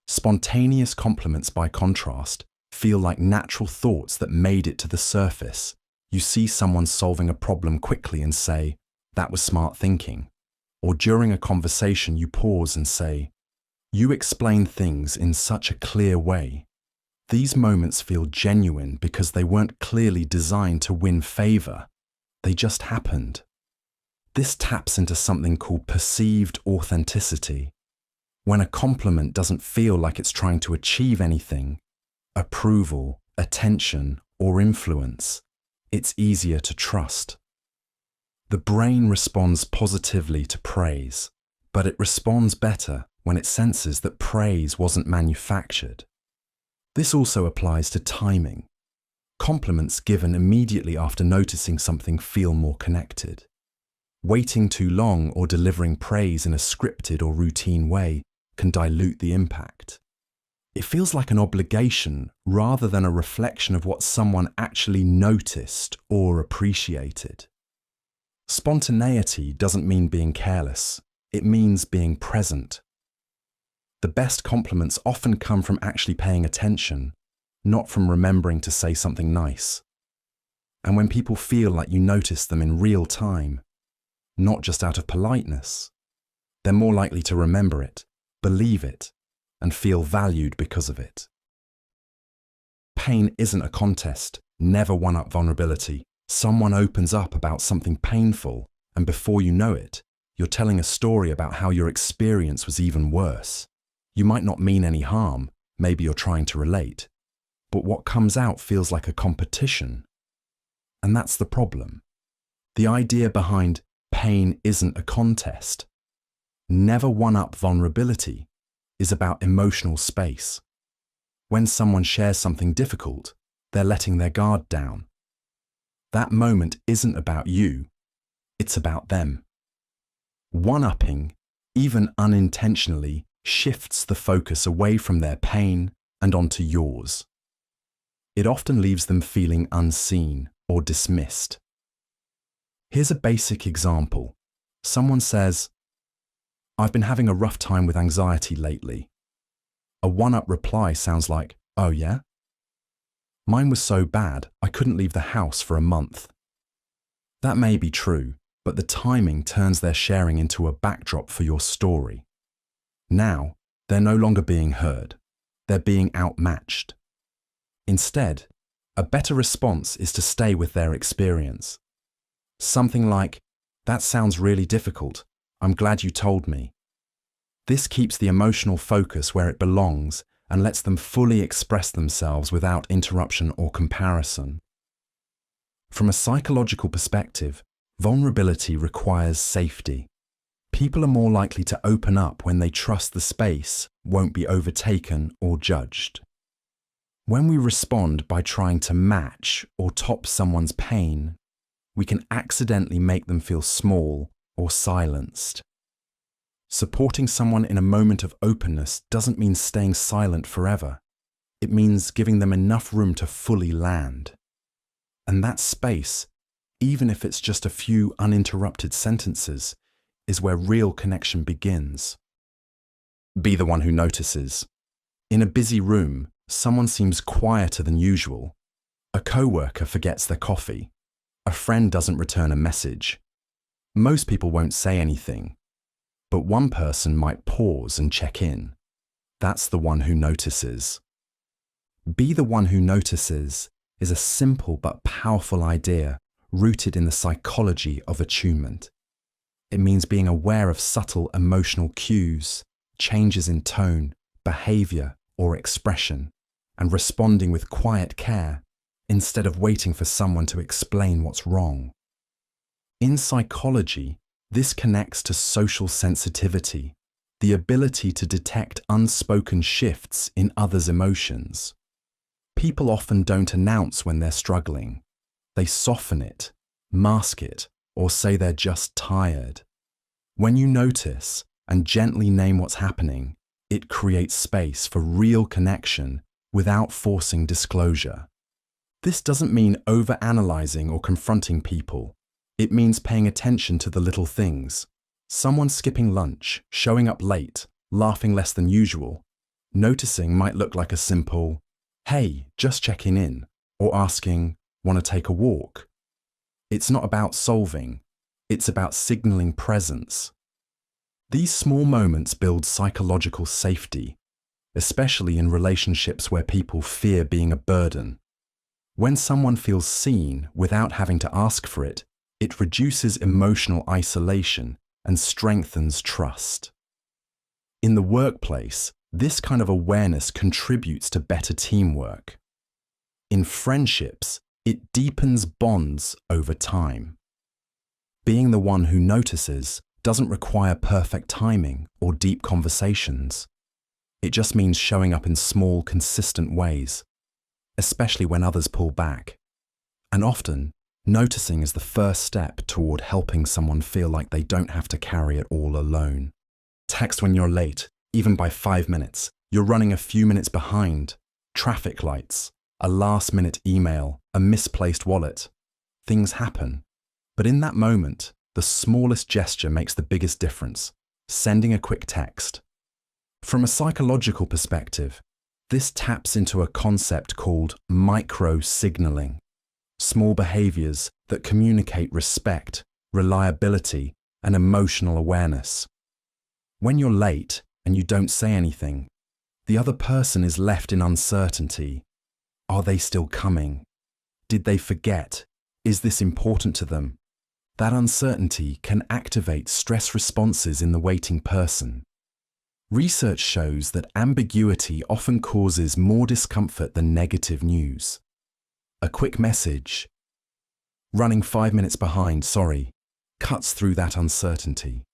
Spontaneous compliments, by contrast, feel like natural thoughts that made it to the surface. You see someone solving a problem quickly and say, "That was smart thinking." Or during a conversation, you pause and say, "You explain things in such a clear way." These moments feel genuine because they weren't clearly designed to win favor. They just happened. This taps into something called perceived authenticity. When a compliment doesn't feel like it's trying to achieve anything, approval, attention, or influence, it's easier to trust. The brain responds positively to praise, but it responds better when it senses that praise wasn't manufactured. This also applies to timing. Compliments given immediately after noticing something feel more connected. Waiting too long or delivering praise in a scripted or routine way can dilute the impact. It feels like an obligation rather than a reflection of what someone actually noticed or appreciated. Spontaneity doesn't mean being careless. It means being present. The best compliments often come from actually paying attention, not from remembering to say something nice. And when people feel like you notice them in real time, not just out of politeness, they're more likely to remember it, believe it, and feel valued because of it. Pain isn't a contest. Never one-up vulnerability. Someone opens up about something painful, and before you know it, you're telling a story about how your experience was even worse. You might not mean any harm, maybe you're trying to relate, but what comes out feels like a competition. And that's the problem. The idea behind pain isn't a contest. Never one-up vulnerability is about emotional space. When someone shares something difficult, they're letting their guard down. That moment isn't about you, it's about them. One-upping, even unintentionally, shifts the focus away from their pain and onto yours. It often leaves them feeling unseen or dismissed. Here's a basic example. Someone says, "I've been having a rough time with anxiety lately." A one-up reply sounds like, "Oh yeah? Mine was so bad, I couldn't leave the house for a month." That may be true, but the timing turns their sharing into a backdrop for your story. Now, they're no longer being heard. They're being outmatched. Instead, a better response is to stay with their experience. Something like, "That sounds really difficult. I'm glad you told me." This keeps the emotional focus where it belongs and lets them fully express themselves without interruption or comparison. From a psychological perspective, vulnerability requires safety. People are more likely to open up when they trust the space won't be overtaken or judged. When we respond by trying to match or top someone's pain, we can accidentally make them feel small or silenced. Supporting someone in a moment of openness doesn't mean staying silent forever. It means giving them enough room to fully land. And that space, even if it's just a few uninterrupted sentences, is where real connection begins. Be the one who notices. In a busy room, someone seems quieter than usual. A coworker forgets their coffee. A friend doesn't return a message. Most people won't say anything, but one person might pause and check in. That's the one who notices. Be the one who notices is a simple but powerful idea rooted in the psychology of attunement. It means being aware of subtle emotional cues, changes in tone, behavior, or expression, and responding with quiet care instead of waiting for someone to explain what's wrong. In psychology, this connects to social sensitivity, the ability to detect unspoken shifts in others' emotions. People often don't announce when they're struggling. They soften it, mask it, or say they're just tired. When you notice, and gently name what's happening, it creates space for real connection without forcing disclosure. This doesn't mean overanalyzing or confronting people. It means paying attention to the little things. Someone skipping lunch, showing up late, laughing less than usual. Noticing might look like a simple, "Hey, just checking in," or asking, "Want to take a walk?" It's not about solving. It's about signaling presence. These small moments build psychological safety, especially in relationships where people fear being a burden. When someone feels seen without having to ask for it, it reduces emotional isolation and strengthens trust. In the workplace, this kind of awareness contributes to better teamwork. In friendships, it deepens bonds over time. Being the one who notices doesn't require perfect timing or deep conversations. It just means showing up in small, consistent ways, especially when others pull back. And often, noticing is the first step toward helping someone feel like they don't have to carry it all alone. Text when you're late, even by 5 minutes. You're running a few minutes behind. Traffic lights, a last-minute email, a misplaced wallet. Things happen. But in that moment, the smallest gesture makes the biggest difference. Sending a quick text. From a psychological perspective, this taps into a concept called micro-signaling. Small behaviors that communicate respect, reliability, and emotional awareness. When you're late and you don't say anything, the other person is left in uncertainty. Are they still coming? Did they forget? Is this important to them? That uncertainty can activate stress responses in the waiting person. Research shows that ambiguity often causes more discomfort than negative news. A quick message, "Running 5 minutes behind, sorry," cuts through that uncertainty.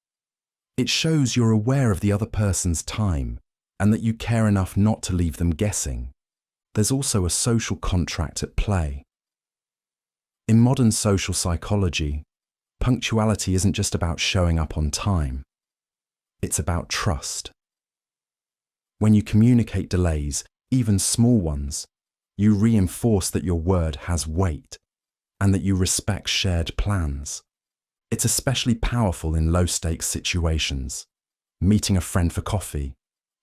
It shows you're aware of the other person's time and that you care enough not to leave them guessing. There's also a social contract at play. In modern social psychology, punctuality isn't just about showing up on time. It's about trust. When you communicate delays, even small ones, you reinforce that your word has weight and that you respect shared plans. It's especially powerful in low-stakes situations. Meeting a friend for coffee,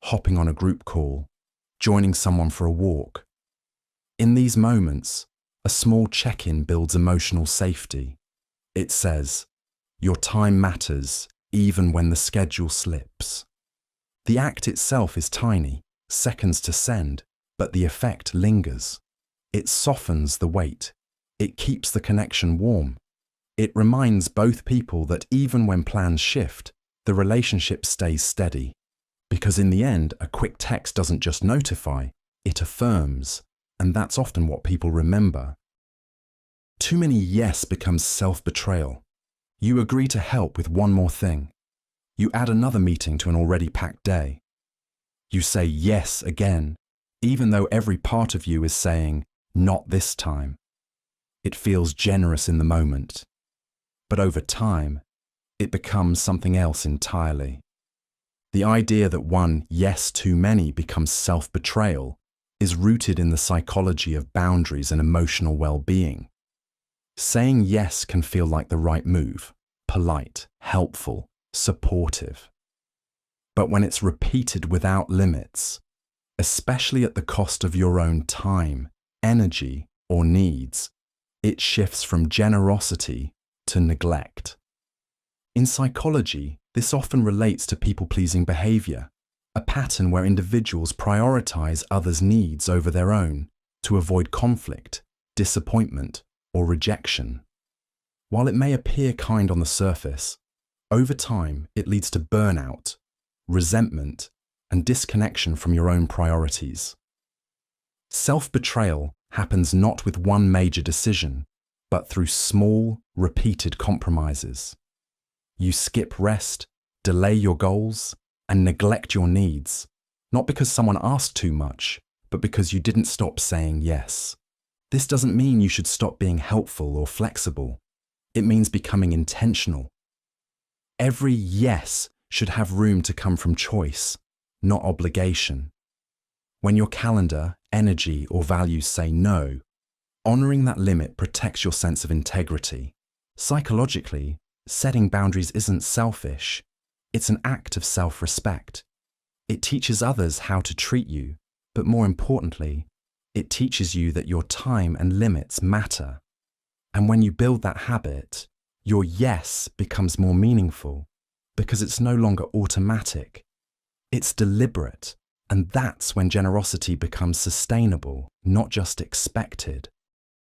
hopping on a group call, joining someone for a walk. In these moments, a small check-in builds emotional safety. It says, "Your time matters, even when the schedule slips." The act itself is tiny, seconds to send, but the effect lingers. It softens the weight. It keeps the connection warm. It reminds both people that even when plans shift, the relationship stays steady. Because in the end, a quick text doesn't just notify, it affirms, and that's often what people remember. Too many yes becomes self-betrayal. You agree to help with one more thing. You add another meeting to an already packed day. You say yes again, even though every part of you is saying, "Not this time." It feels generous in the moment. But over time, it becomes something else entirely. The idea that one yes too many becomes self-betrayal is rooted in the psychology of boundaries and emotional well-being. Saying yes can feel like the right move, polite, helpful, supportive. But when it's repeated without limits, especially at the cost of your own time, energy, or needs, it shifts from generosity to neglect. In psychology, this often relates to people-pleasing behavior, a pattern where individuals prioritize others' needs over their own to avoid conflict, disappointment, or rejection. While it may appear kind on the surface, over time it leads to burnout, resentment, and disconnection from your own priorities. Self-betrayal happens not with one major decision, but through small, repeated compromises. You skip rest, delay your goals, and neglect your needs, not because someone asked too much, but because you didn't stop saying yes. This doesn't mean you should stop being helpful or flexible. It means becoming intentional. Every yes should have room to come from choice, not obligation. When your calendar, energy, or values say no, honoring that limit protects your sense of integrity. Psychologically, setting boundaries isn't selfish. It's an act of self-respect. It teaches others how to treat you, but more importantly, it teaches you that your time and limits matter. And when you build that habit, your yes becomes more meaningful because it's no longer automatic. It's deliberate, and that's when generosity becomes sustainable, not just expected.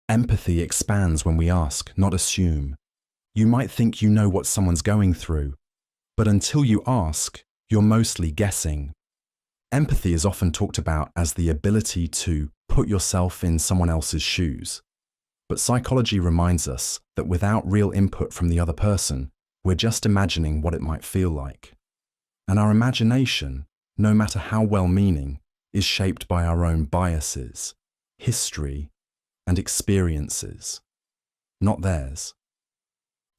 Empathy expands when we ask, not assume. You might think you know what someone's going through, but until you ask, you're mostly guessing. Empathy is often talked about as the ability to put yourself in someone else's shoes. But psychology reminds us that without real input from the other person, we're just imagining what it might feel like. And our imagination, no matter how well-meaning, is shaped by our own biases, history, and experiences, not theirs.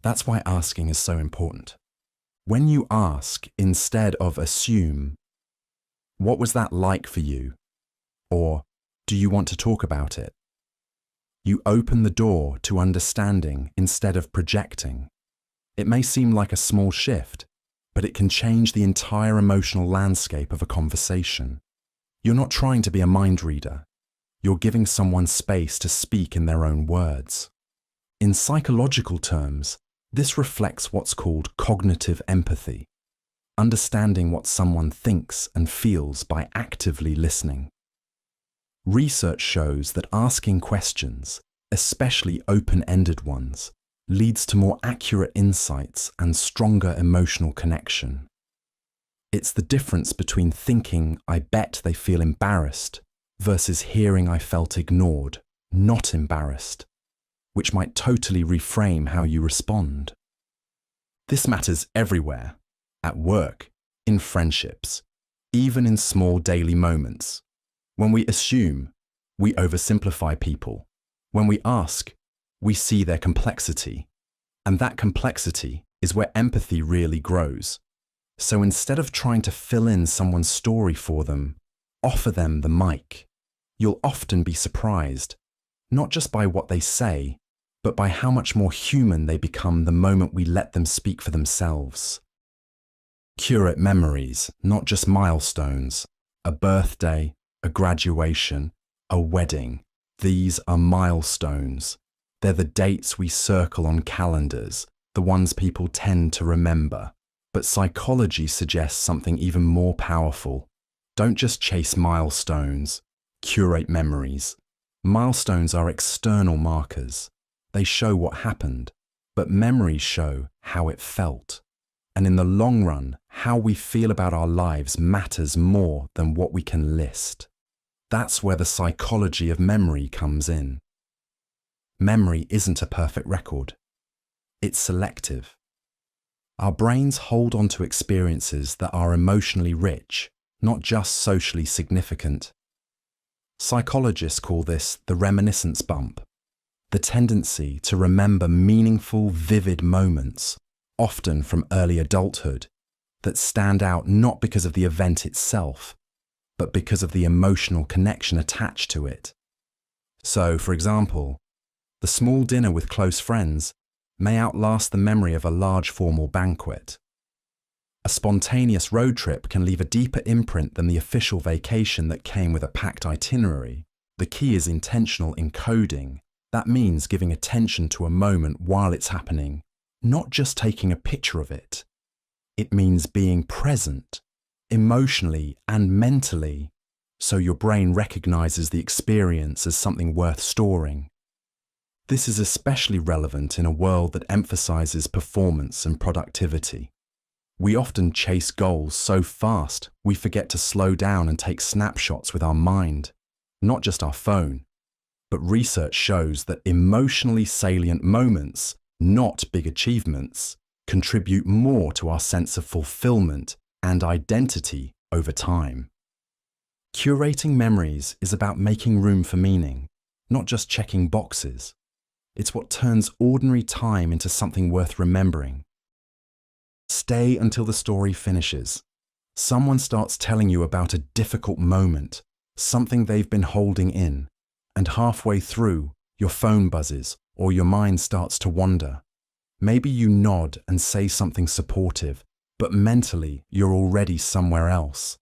That's why asking is so important. When you ask instead of assume, what was that like for you? Or, do you want to talk about it? You open the door to understanding instead of projecting. It may seem like a small shift, but it can change the entire emotional landscape of a conversation. You're not trying to be a mind reader. You're giving someone space to speak in their own words. In psychological terms, this reflects what's called cognitive empathy, understanding what someone thinks and feels by actively listening. Research shows that asking questions, especially open-ended ones, leads to more accurate insights and stronger emotional connection. It's the difference between thinking, "I bet they feel embarrassed," versus hearing, "I felt ignored, not embarrassed," which might totally reframe how you respond. This matters everywhere, at work, in friendships, even in small daily moments. When we assume, we oversimplify people. When we ask, we see their complexity. And that complexity is where empathy really grows. So instead of trying to fill in someone's story for them, offer them the mic. You'll often be surprised, not just by what they say, but by how much more human they become the moment we let them speak for themselves. Curate memories, not just milestones. A birthday, a graduation, a wedding. These are milestones. They're the dates we circle on calendars, the ones people tend to remember. But psychology suggests something even more powerful. Don't just chase milestones, curate memories. Milestones are external markers. They show what happened, but memories show how it felt. And in the long run, how we feel about our lives matters more than what we can list. That's where the psychology of memory comes in. Memory isn't a perfect record. It's selective. Our brains hold on to experiences that are emotionally rich, not just socially significant. Psychologists call this the reminiscence bump, the tendency to remember meaningful, vivid moments, often from early adulthood, that stand out not because of the event itself, but because of the emotional connection attached to it. So, for example, the small dinner with close friends may outlast the memory of a large formal banquet. A spontaneous road trip can leave a deeper imprint than the official vacation that came with a packed itinerary. The key is intentional encoding. That means giving attention to a moment while it's happening, not just taking a picture of it. It means being present, emotionally and mentally, so your brain recognizes the experience as something worth storing. This is especially relevant in a world that emphasizes performance and productivity. We often chase goals so fast we forget to slow down and take snapshots with our mind, not just our phone. But research shows that emotionally salient moments, not big achievements, contribute more to our sense of fulfillment and identity over time. Curating memories is about making room for meaning, not just checking boxes. It's what turns ordinary time into something worth remembering. Stay until the story finishes. Someone starts telling you about a difficult moment, something they've been holding in, and halfway through, your phone buzzes or your mind starts to wander. Maybe you nod and say something supportive, but mentally you're already somewhere else.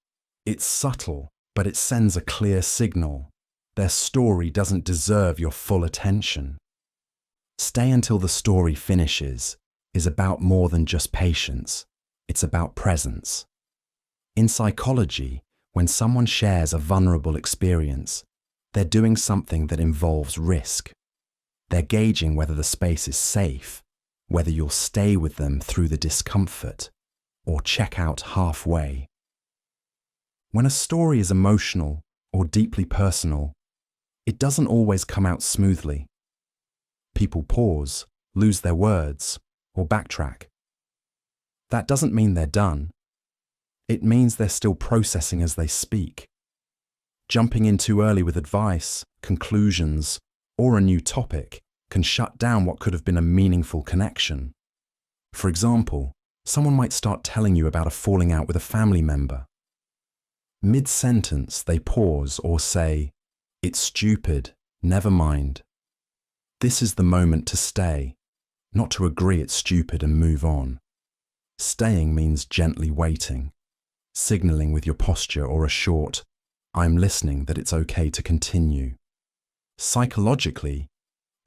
It's subtle, but it sends a clear signal. Their story doesn't deserve your full attention. Stay until the story finishes is about more than just patience. It's about presence. In psychology, when someone shares a vulnerable experience, they're doing something that involves risk. They're gauging whether the space is safe, whether you'll stay with them through the discomfort, or check out halfway. When a story is emotional or deeply personal, it doesn't always come out smoothly. People pause, lose their words, or backtrack. That doesn't mean they're done. It means they're still processing as they speak. Jumping in too early with advice, conclusions, or a new topic can shut down what could have been a meaningful connection. For example, someone might start telling you about a falling out with a family member. Mid-sentence, they pause or say, "It's stupid, never mind." This is the moment to stay, not to agree it's stupid and move on. Staying means gently waiting, signaling with your posture or a short, "I'm listening," that it's okay to continue. Psychologically,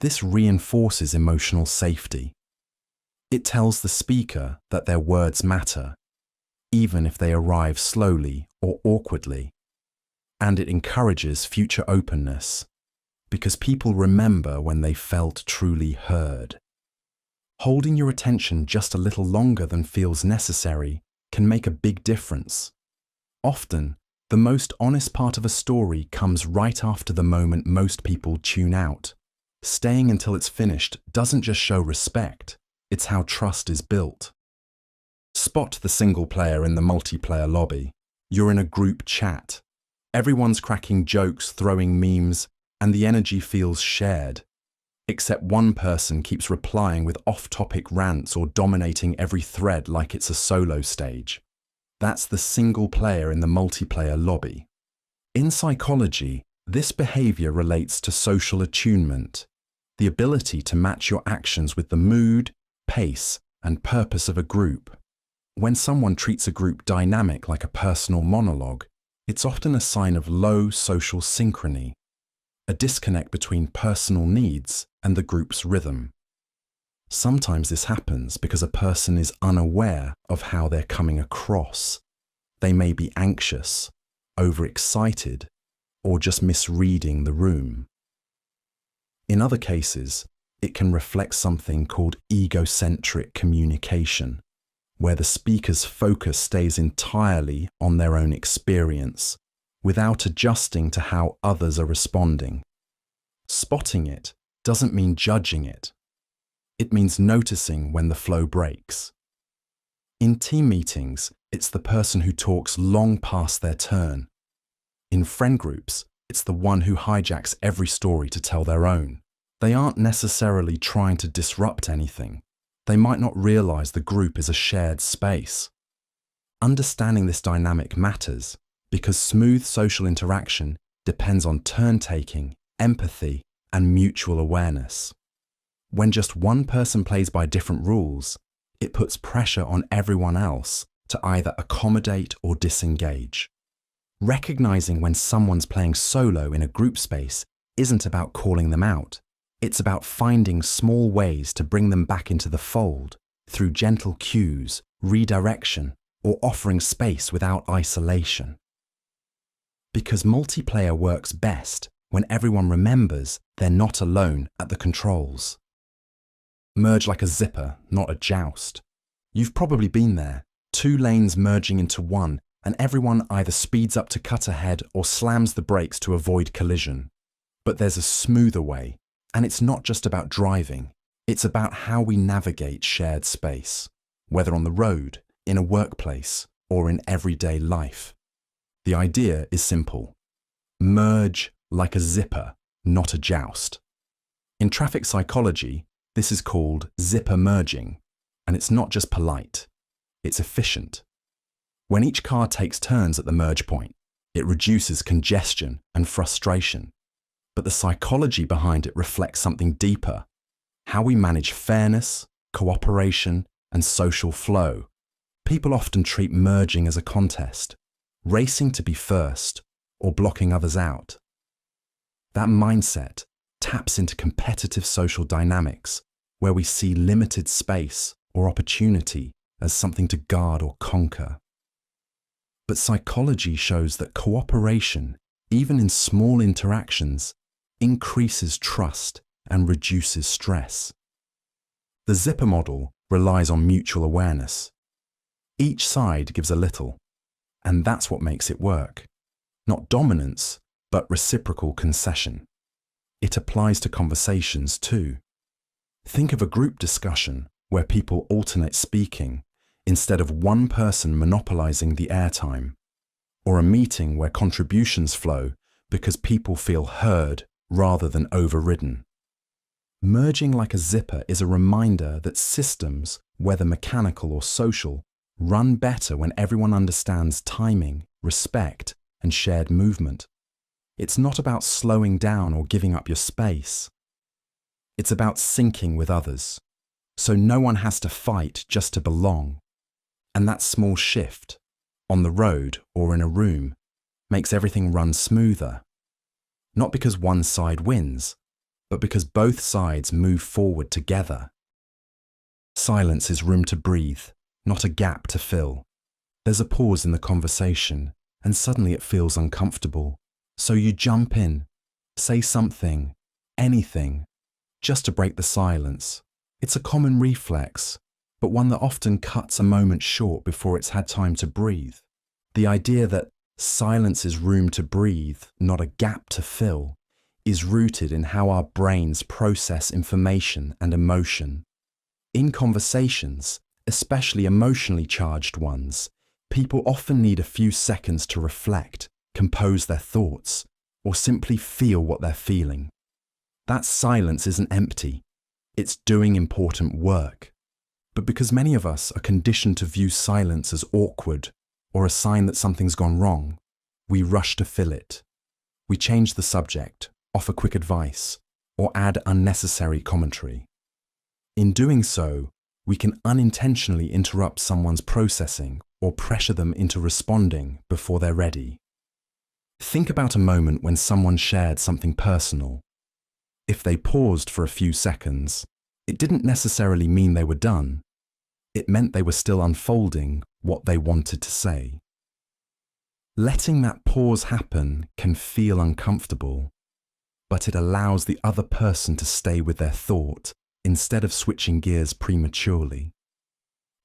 this reinforces emotional safety. It tells the speaker that their words matter, even if they arrive slowly or awkwardly. And it encourages future openness, because people remember when they felt truly heard. Holding your attention just a little longer than feels necessary can make a big difference. Often, the most honest part of a story comes right after the moment most people tune out. Staying until it's finished doesn't just show respect, it's how trust is built. Spot the single player in the multiplayer lobby. You're in a group chat. Everyone's cracking jokes, throwing memes, and the energy feels shared. Except one person keeps replying with off-topic rants or dominating every thread like it's a solo stage. That's the single player in the multiplayer lobby. In psychology, this behavior relates to social attunement, the ability to match your actions with the mood, pace, and purpose of a group. When someone treats a group dynamic like a personal monologue, it's often a sign of low social synchrony, a disconnect between personal needs and the group's rhythm. Sometimes this happens because a person is unaware of how they're coming across. They may be anxious, overexcited, or just misreading the room. In other cases, it can reflect something called egocentric communication, where the speaker's focus stays entirely on their own experience, without adjusting to how others are responding. Spotting it doesn't mean judging it. It means noticing when the flow breaks. In team meetings, it's the person who talks long past their turn. In friend groups, it's the one who hijacks every story to tell their own. They aren't necessarily trying to disrupt anything. They might not realize the group is a shared space. Understanding this dynamic matters because smooth social interaction depends on turn-taking, empathy, and mutual awareness. When just one person plays by different rules, it puts pressure on everyone else to either accommodate or disengage. Recognizing when someone's playing solo in a group space isn't about calling them out. It's about finding small ways to bring them back into the fold through gentle cues, redirection, or offering space without isolation. Because multiplayer works best when everyone remembers they're not alone at the controls. Merge like a zipper, not a joust. You've probably been there, two lanes merging into one, and everyone either speeds up to cut ahead or slams the brakes to avoid collision. But there's a smoother way, and it's not just about driving, it's about how we navigate shared space, whether on the road, in a workplace, or in everyday life. The idea is simple. Merge like a zipper, not a joust. In traffic psychology, this is called zipper merging, and it's not just polite. it's efficient. When each car takes turns at the merge point, it reduces congestion and frustration. But the psychology behind it reflects something deeper: how we manage fairness, cooperation, and social flow. People often treat merging as a contest, racing to be first or blocking others out. That mindset taps into competitive social dynamics where we see limited space or opportunity as something to guard or conquer. But psychology shows that cooperation, even in small interactions, increases trust and reduces stress. The zipper model relies on mutual awareness. Each side gives a little, and that's what makes it work. Not dominance, but reciprocal concession. It applies to conversations too. Think of a group discussion where people alternate speaking instead of one person monopolizing the airtime, or a meeting where contributions flow because people feel heard rather than overridden. Merging like a zipper is a reminder that systems, whether mechanical or social, run better when everyone understands timing, respect, and shared movement. It's not about slowing down or giving up your space. It's about syncing with others, so no one has to fight just to belong. And that small shift, on the road or in a room, makes everything run smoother. Not because one side wins, but because both sides move forward together. Silence is room to breathe, not a gap to fill. There's a pause in the conversation, and suddenly it feels uncomfortable. So you jump in, say something, anything, just to break the silence. It's a common reflex, but one that often cuts a moment short before it's had time to breathe. The idea that silence is room to breathe, not a gap to fill, is rooted in how our brains process information and emotion. In conversations, especially emotionally charged ones, people often need a few seconds to reflect, compose their thoughts, or simply feel what they're feeling. That silence isn't empty, it's doing important work. But because many of us are conditioned to view silence as awkward or a sign that something's gone wrong, we rush to fill it. We change the subject, offer quick advice, or add unnecessary commentary. In doing so, we can unintentionally interrupt someone's processing or pressure them into responding before they're ready. Think about a moment when someone shared something personal. If they paused for a few seconds, it didn't necessarily mean they were done. It meant they were still unfolding what they wanted to say. Letting that pause happen can feel uncomfortable, but it allows the other person to stay with their thought instead of switching gears prematurely.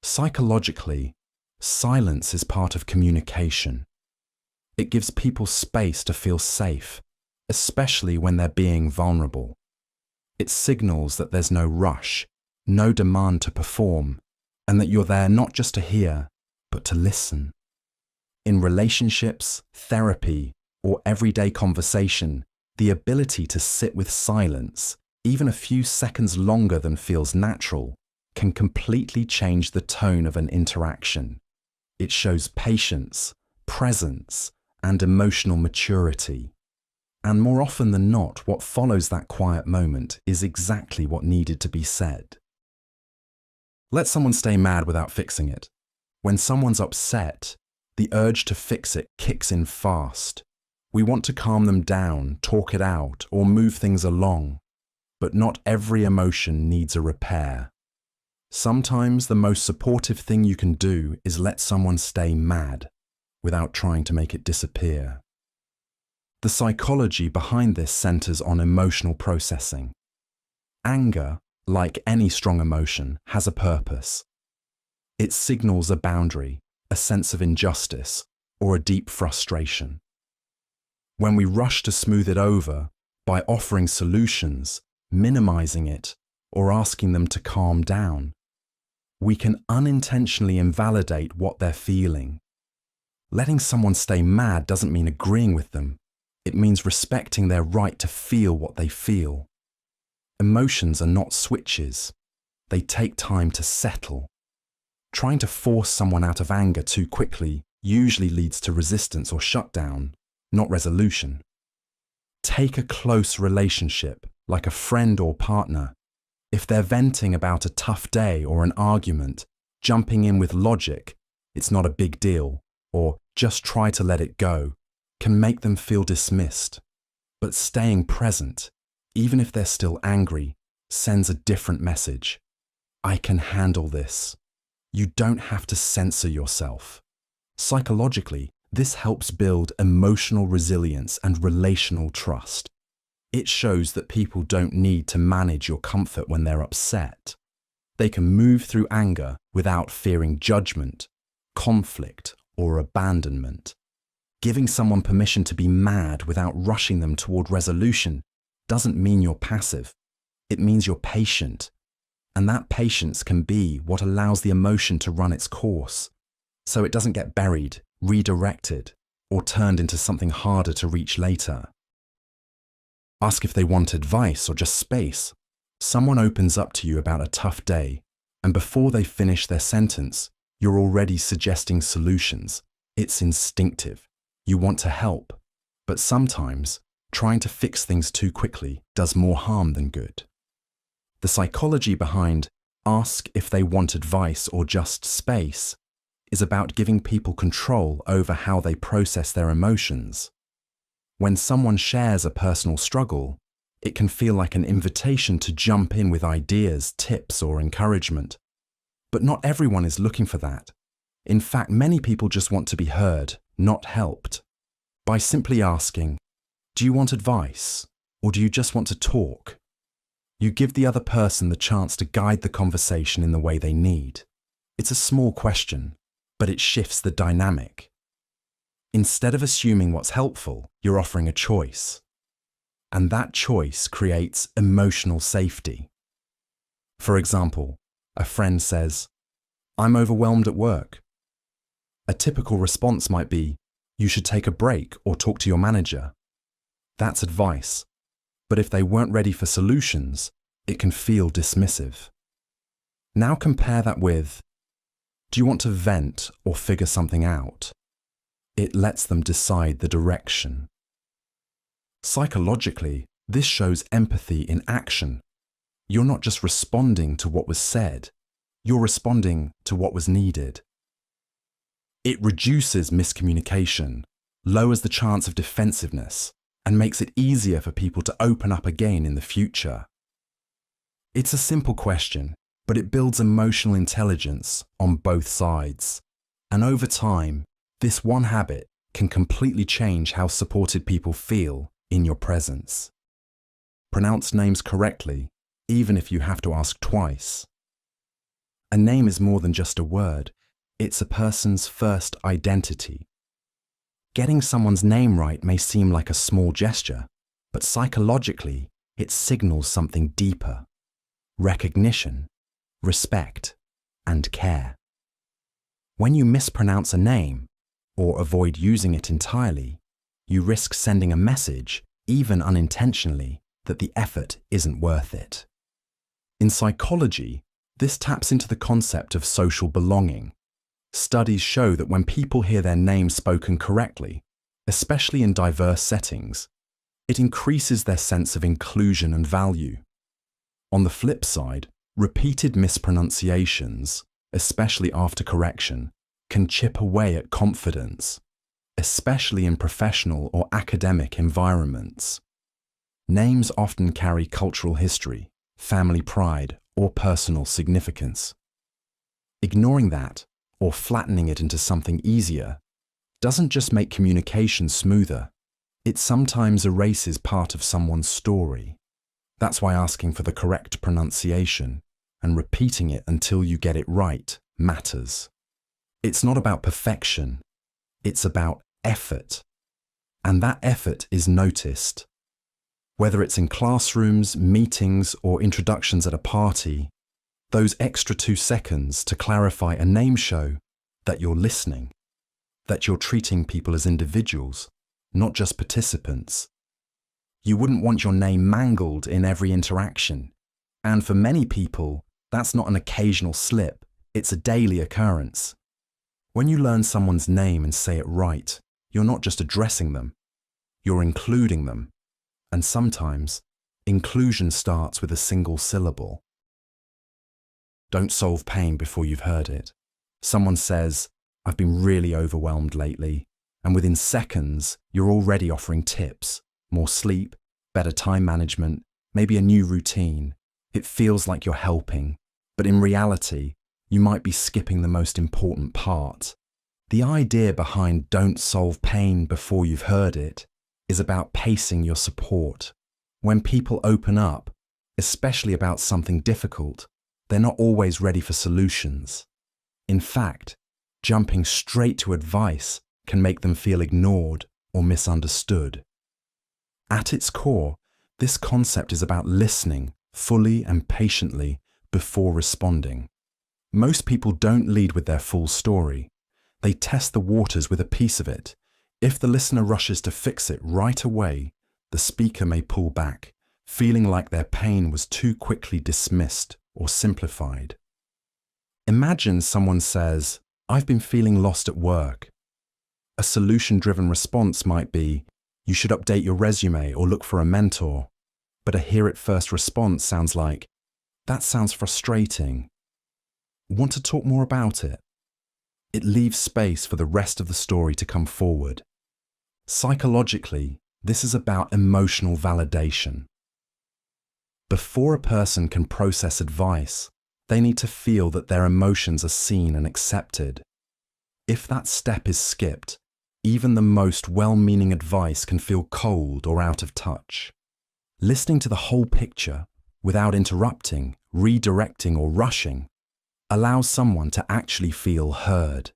Psychologically, silence is part of communication. It gives people space to feel safe, especially when they're being vulnerable. It signals that there's no rush, no demand to perform, and that you're there not just to hear, but to listen. In relationships, therapy, or everyday conversation, the ability to sit with silence, even a few seconds longer than feels natural, can completely change the tone of an interaction. It shows patience, presence, and emotional maturity. And more often than not, what follows that quiet moment is exactly what needed to be said. Let someone stay mad without fixing it. When someone's upset, the urge to fix it kicks in fast. We want to calm them down, talk it out, or move things along. But not every emotion needs a repair. Sometimes the most supportive thing you can do is let someone stay mad without trying to make it disappear. The psychology behind this centers on emotional processing. Anger, like any strong emotion, has a purpose. It signals a boundary, a sense of injustice, or a deep frustration. When we rush to smooth it over by offering solutions, minimizing it, or asking them to calm down, we can unintentionally invalidate what they're feeling. Letting someone stay mad doesn't mean agreeing with them. It means respecting their right to feel what they feel. Emotions are not switches. They take time to settle. Trying to force someone out of anger too quickly usually leads to resistance or shutdown, not resolution. Take a close relationship, like a friend or partner. If they're venting about a tough day or an argument, jumping in with logic, "It's not a big deal," or "just try to let it go," can make them feel dismissed. But staying present, even if they're still angry, sends a different message. "I can handle this." You don't have to censor yourself. Psychologically, this helps build emotional resilience and relational trust. It shows that people don't need to manage your comfort when they're upset. They can move through anger without fearing judgment, conflict, or abandonment. Giving someone permission to be mad without rushing them toward resolution doesn't mean you're passive. It means you're patient. And that patience can be what allows the emotion to run its course, so it doesn't get buried, redirected, or turned into something harder to reach later. Ask if they want advice or just space. Someone opens up to you about a tough day, and before they finish their sentence, you're already suggesting solutions. It's instinctive. You want to help, but sometimes trying to fix things too quickly does more harm than good. The psychology behind "ask if they want advice or just space" is about giving people control over how they process their emotions. When someone shares a personal struggle, it can feel like an invitation to jump in with ideas, tips, or encouragement. But not everyone is looking for that. In fact, many people just want to be heard, not helped. By simply asking, "Do you want advice, or do you just want to talk?" you give the other person the chance to guide the conversation in the way they need. It's a small question, but it shifts the dynamic. Instead of assuming what's helpful, you're offering a choice. And that choice creates emotional safety. For example, a friend says, "I'm overwhelmed at work." A typical response might be, "You should take a break or talk to your manager." That's advice. But if they weren't ready for solutions, it can feel dismissive. Now compare that with, "Do you want to vent or figure something out?" It lets them decide the direction. Psychologically, this shows empathy in action. You're not just responding to what was said, you're responding to what was needed. It reduces miscommunication, lowers the chance of defensiveness, and makes it easier for people to open up again in the future. It's a simple question, but it builds emotional intelligence on both sides. And over time, this one habit can completely change how supported people feel in your presence. Pronounce names correctly, even if you have to ask twice. A name is more than just a word. It's a person's first identity. Getting someone's name right may seem like a small gesture, but psychologically, it signals something deeper: recognition, respect, and care. When you mispronounce a name, or avoid using it entirely, you risk sending a message, even unintentionally, that the effort isn't worth it. In psychology, this taps into the concept of social belonging. Studies show that when people hear their name spoken correctly, especially in diverse settings, it increases their sense of inclusion and value. On the flip side, repeated mispronunciations, especially after correction, can chip away at confidence, especially in professional or academic environments. Names often carry cultural history, family pride, or personal significance. Ignoring that, or flattening it into something easier, doesn't just make communication smoother, it sometimes erases part of someone's story. That's why asking for the correct pronunciation and repeating it until you get it right matters. It's not about perfection, it's about effort. And that effort is noticed. Whether it's in classrooms, meetings, or introductions at a party, those extra 2 seconds to clarify a name show that you're listening, that you're treating people as individuals, not just participants. You wouldn't want your name mangled in every interaction. And for many people, that's not an occasional slip. It's a daily occurrence. When you learn someone's name and say it right, you're not just addressing them, you're including them. And sometimes, inclusion starts with a single syllable. Don't solve pain before you've heard it. Someone says, "I've been really overwhelmed lately," and within seconds, you're already offering tips, more sleep, better time management, maybe a new routine. It feels like you're helping, but in reality, you might be skipping the most important part. The idea behind "don't solve pain before you've heard it" is about pacing your support. When people open up, especially about something difficult, they're not always ready for solutions. In fact, jumping straight to advice can make them feel ignored or misunderstood. At its core, this concept is about listening fully and patiently before responding. Most people don't lead with their full story. They test the waters with a piece of it. If the listener rushes to fix it right away, the speaker may pull back, feeling like their pain was too quickly dismissed or simplified. Imagine someone says, "I've been feeling lost at work." A solution-driven response might be, "You should update your resume or look for a mentor." But a hear-it-first response sounds like, "That sounds frustrating. Want to talk more about it?" It leaves space for the rest of the story to come forward. Psychologically, this is about emotional validation. Before a person can process advice, they need to feel that their emotions are seen and accepted. If that step is skipped, even the most well-meaning advice can feel cold or out of touch. Listening to the whole picture, without interrupting, redirecting, or rushing, allows someone to actually feel heard.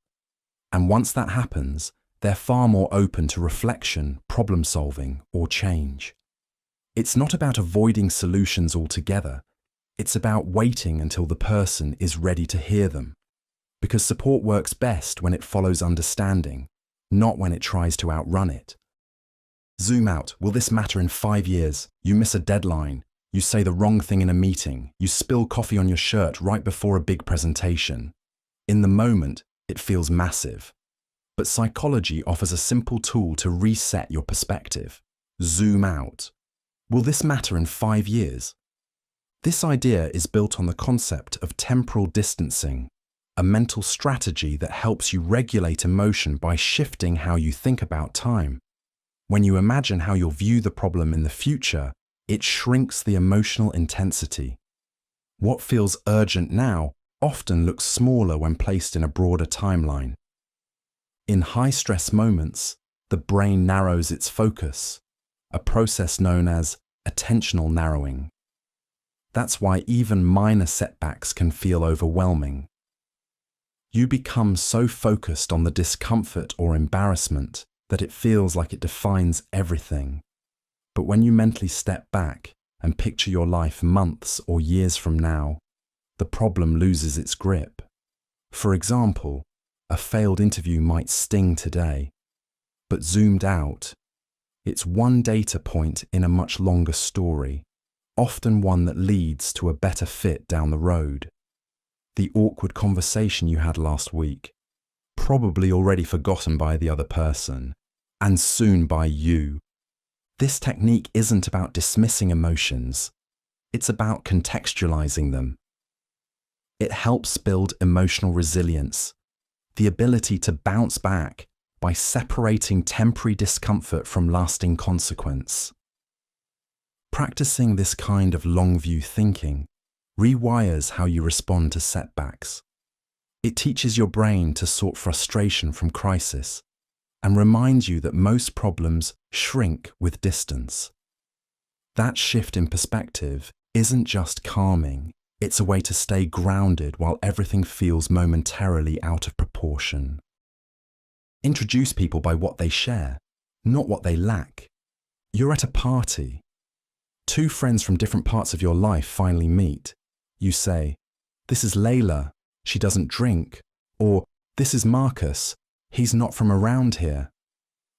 And once that happens, they're far more open to reflection, problem-solving, or change. It's not about avoiding solutions altogether. It's about waiting until the person is ready to hear them. Because support works best when it follows understanding, not when it tries to outrun it. Zoom out. Will this matter in 5 years? You miss a deadline. You say the wrong thing in a meeting. You spill coffee on your shirt right before a big presentation. In the moment, it feels massive. But psychology offers a simple tool to reset your perspective. Zoom out. Will this matter in 5 years? This idea is built on the concept of temporal distancing, a mental strategy that helps you regulate emotion by shifting how you think about time. When you imagine how you'll view the problem in the future, it shrinks the emotional intensity. What feels urgent now often looks smaller when placed in a broader timeline. In high-stress moments, the brain narrows its focus, a process known as attentional narrowing. That's why even minor setbacks can feel overwhelming. You become so focused on the discomfort or embarrassment that it feels like it defines everything. But when you mentally step back and picture your life months or years from now, the problem loses its grip. For example, a failed interview might sting today, but zoomed out, it's one data point in a much longer story, often one that leads to a better fit down the road. The awkward conversation you had last week, probably already forgotten by the other person, and soon by you. This technique isn't about dismissing emotions, it's about contextualizing them. It helps build emotional resilience, the ability to bounce back by separating temporary discomfort from lasting consequence. Practicing this kind of long-view thinking rewires how you respond to setbacks. It teaches your brain to sort frustration from crisis and reminds you that most problems shrink with distance. That shift in perspective isn't just calming, it's a way to stay grounded while everything feels momentarily out of proportion. Introduce people by what they share, not what they lack. You're at a party. 2 friends from different parts of your life finally meet. You say, "This is Layla, she doesn't drink," or "This is Marcus, he's not from around here."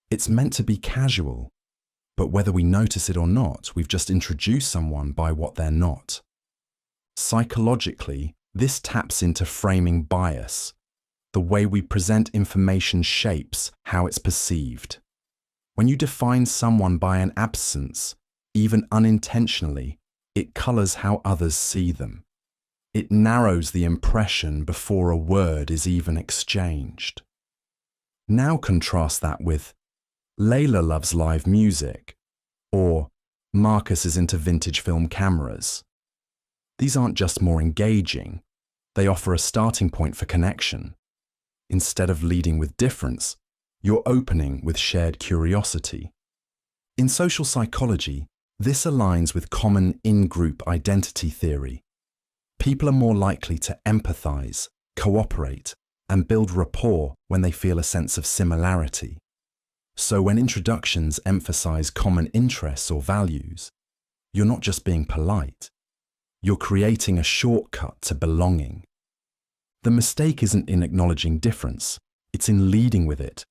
It's meant to be casual, but whether we notice it or not, we've just introduced someone by what they're not. Psychologically, This taps into framing bias. The way we present information shapes how it's perceived. When you define someone by an absence, even unintentionally, it colors how others see them. It narrows the impression before a word is even exchanged. Now contrast that with Layla loves live music, or Marcus is into vintage film cameras. These aren't just more engaging, they offer a starting point for connection. Instead of leading with difference, you're opening with shared curiosity. In social psychology, this aligns with common in-group identity theory. People are more likely to empathize, cooperate, and build rapport when they feel a sense of similarity. So when introductions emphasize common interests or values, you're not just being polite, you're creating a shortcut to belonging. The mistake isn't in acknowledging difference, it's in leading with it.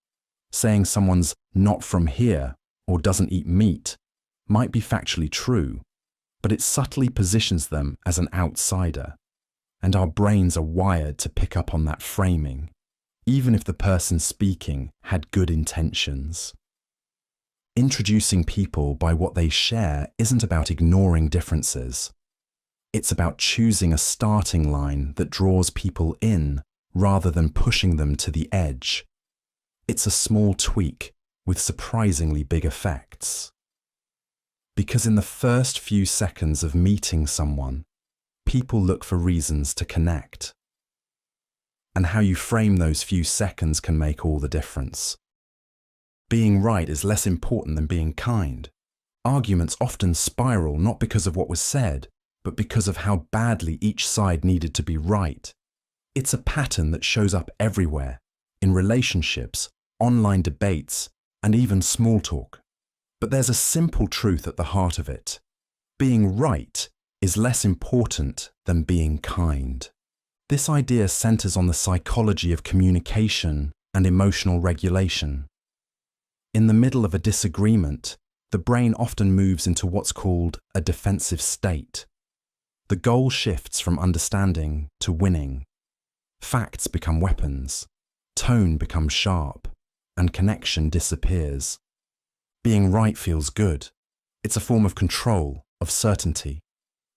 Saying someone's not from here or doesn't eat meat might be factually true, but it subtly positions them as an outsider, and our brains are wired to pick up on that framing, even if the person speaking had good intentions. Introducing people by what they share isn't about ignoring differences. It's about choosing a starting line that draws people in rather than pushing them to the edge. It's a small tweak with surprisingly big effects. Because in the first few seconds of meeting someone, people look for reasons to connect. And how you frame those few seconds can make all the difference. Being right is less important than being kind. Arguments often spiral not because of what was said, but because of how badly each side needed to be right. It's a pattern that shows up everywhere, in relationships, online debates, and even small talk. But there's a simple truth at the heart of it. Being right is less important than being kind. This idea centers on the psychology of communication and emotional regulation. In the middle of a disagreement, the brain often moves into what's called a defensive state. The goal shifts from understanding to winning. Facts become weapons, tone becomes sharp, and connection disappears. Being right feels good. It's a form of control, of certainty.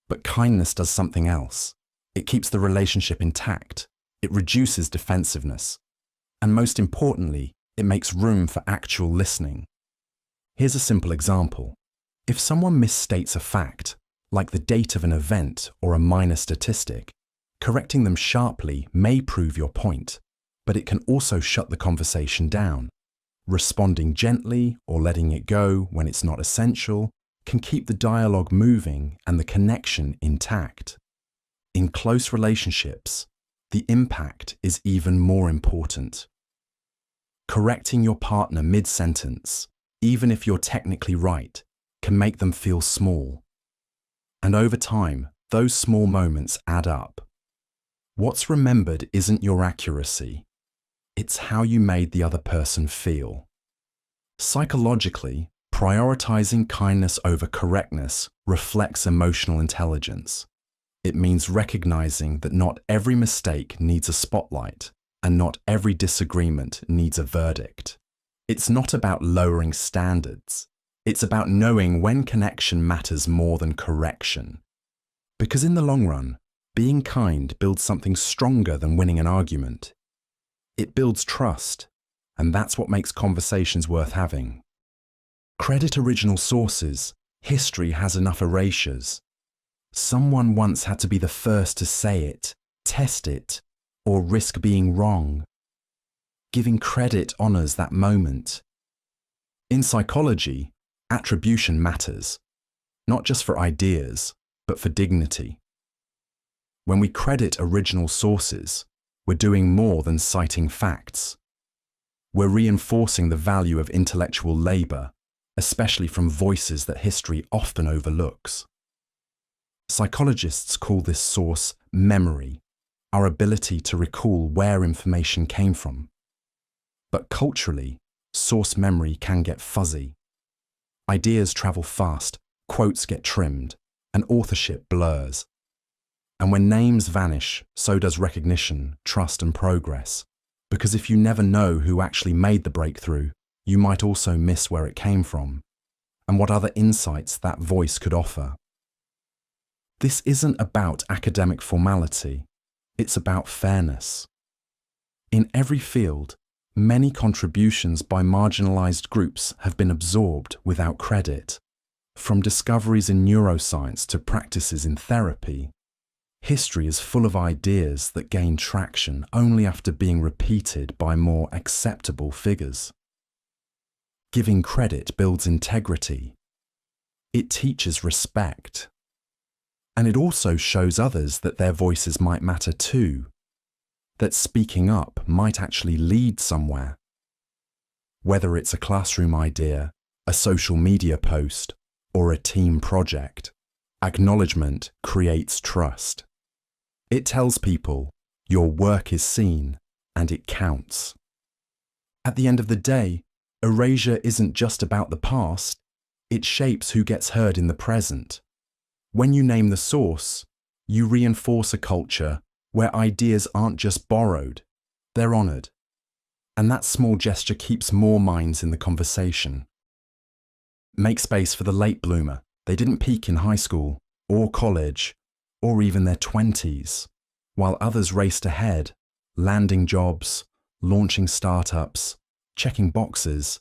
But kindness does something else. It keeps the relationship intact. It reduces defensiveness. And most importantly, it makes room for actual listening. Here's a simple example. If someone misstates a fact, like the date of an event or a minor statistic, correcting them sharply may prove your point, but it can also shut the conversation down. Responding gently or letting it go when it's not essential can keep the dialogue moving and the connection intact. In close relationships, the impact is even more important. Correcting your partner mid-sentence, even if you're technically right, can make them feel small. And over time, those small moments add up. What's remembered isn't your accuracy. It's how you made the other person feel. Psychologically, prioritizing kindness over correctness reflects emotional intelligence. It means recognizing that not every mistake needs a spotlight, and not every disagreement needs a verdict. It's not about lowering standards. It's about knowing when connection matters more than correction. Because in the long run, being kind builds something stronger than winning an argument. It builds trust, and that's what makes conversations worth having. Credit original sources. History has enough erasures. Someone once had to be the first to say it, test it, or risk being wrong. Giving credit honors that moment. In psychology, attribution matters, not just for ideas, but for dignity. When we credit original sources, we're doing more than citing facts. We're reinforcing the value of intellectual labor, especially from voices that history often overlooks. Psychologists call this source memory, our ability to recall where information came from. But culturally, source memory can get fuzzy. Ideas travel fast, quotes get trimmed, and authorship blurs. And when names vanish, so does recognition, trust, and progress. Because if you never know who actually made the breakthrough, you might also miss where it came from and what other insights that voice could offer. This isn't about academic formality, it's about fairness. In every field, many contributions by marginalized groups have been absorbed without credit. From discoveries in neuroscience to practices in therapy, history is full of ideas that gain traction only after being repeated by more acceptable figures. Giving credit builds integrity. It teaches respect. And it also shows others that their voices might matter too, that speaking up might actually lead somewhere. Whether it's a classroom idea, a social media post, or a team project, acknowledgement creates trust. It tells people your work is seen and it counts. At the end of the day, erasure isn't just about the past, it shapes who gets heard in the present. When you name the source, you reinforce a culture where ideas aren't just borrowed, they're honored. And that small gesture keeps more minds in the conversation. Make space for the late bloomer. They didn't peak in high school or college or even their 20s, while others raced ahead, landing jobs, launching startups, checking boxes.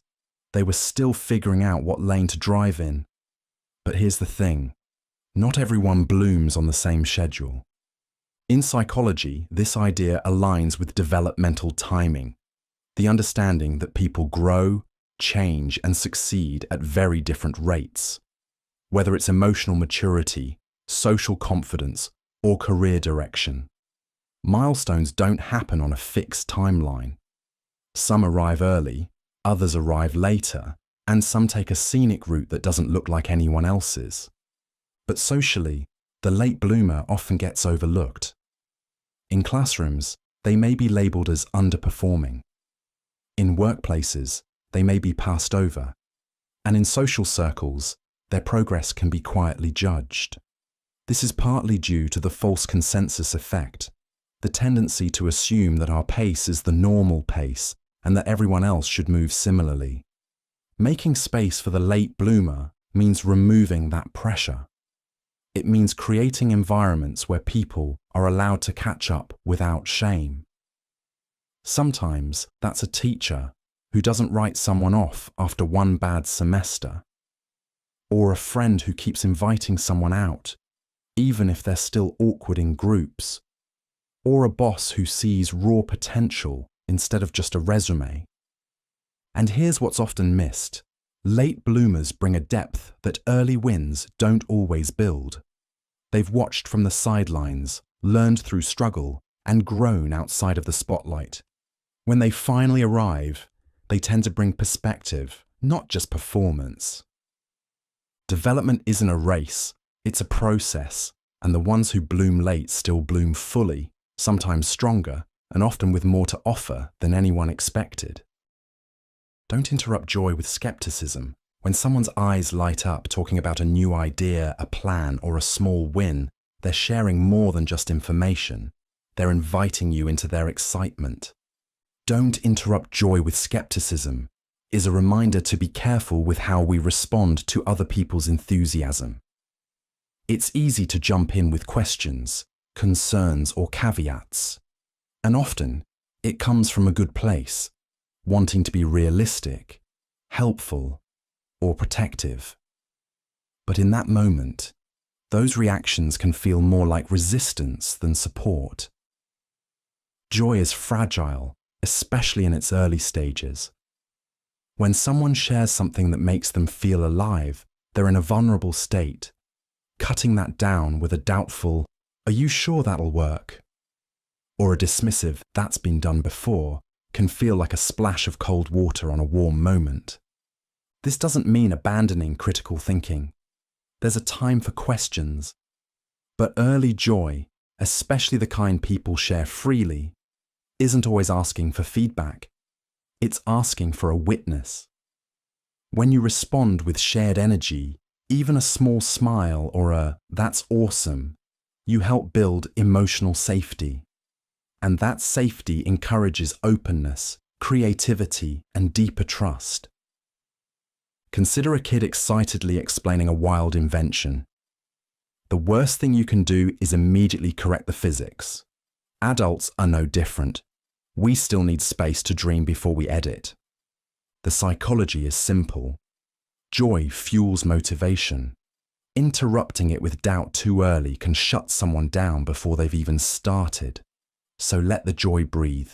They were still figuring out what lane to drive in. But here's the thing. Not everyone blooms on the same schedule. In psychology, this idea aligns with developmental timing, the understanding that people grow, change, and succeed at very different rates. Whether it's emotional maturity, social confidence, or career direction. Milestones don't happen on a fixed timeline. Some arrive early, others arrive later, and some take a scenic route that doesn't look like anyone else's. But socially, the late bloomer often gets overlooked. In classrooms, they may be labelled as underperforming. In workplaces, they may be passed over. And in social circles, their progress can be quietly judged. This is partly due to the false consensus effect, the tendency to assume that our pace is the normal pace and that everyone else should move similarly. Making space for the late bloomer means removing that pressure. It means creating environments where people are allowed to catch up without shame. Sometimes that's a teacher who doesn't write someone off after one bad semester, or a friend who keeps inviting someone out, even if they're still awkward in groups, or a boss who sees raw potential instead of just a resume. And here's what's often missed. Late bloomers bring a depth that early wins don't always build. They've watched from the sidelines, learned through struggle, and grown outside of the spotlight. When they finally arrive, they tend to bring perspective, not just performance. Development isn't a race, it's a process, and the ones who bloom late still bloom fully, sometimes stronger, and often with more to offer than anyone expected. Don't interrupt joy with skepticism. When someone's eyes light up talking about a new idea, a plan, or a small win, they're sharing more than just information. They're inviting you into their excitement. Don't interrupt joy with skepticism is a reminder to be careful with how we respond to other people's enthusiasm. It's easy to jump in with questions, concerns, or caveats. And often, it comes from a good place, wanting to be realistic, helpful, or protective. But in that moment, those reactions can feel more like resistance than support. Joy is fragile, especially in its early stages. When someone shares something that makes them feel alive, they're in a vulnerable state. Cutting that down with a doubtful, "Are you sure that'll work?" or a dismissive, "That's been done before," can feel like a splash of cold water on a warm moment. This doesn't mean abandoning critical thinking. There's a time for questions. But early joy, especially the kind people share freely, isn't always asking for feedback. It's asking for a witness. When you respond with shared energy, even a small smile or a "that's awesome," You help build emotional safety. And that safety encourages openness, creativity, and deeper trust. Consider a kid excitedly explaining a wild invention. The worst thing you can do is immediately correct the physics. Adults are no different. We still need space to dream before we edit. The psychology is simple. Joy fuels motivation. Interrupting it with doubt too early can shut someone down before they've even started. So let the joy breathe.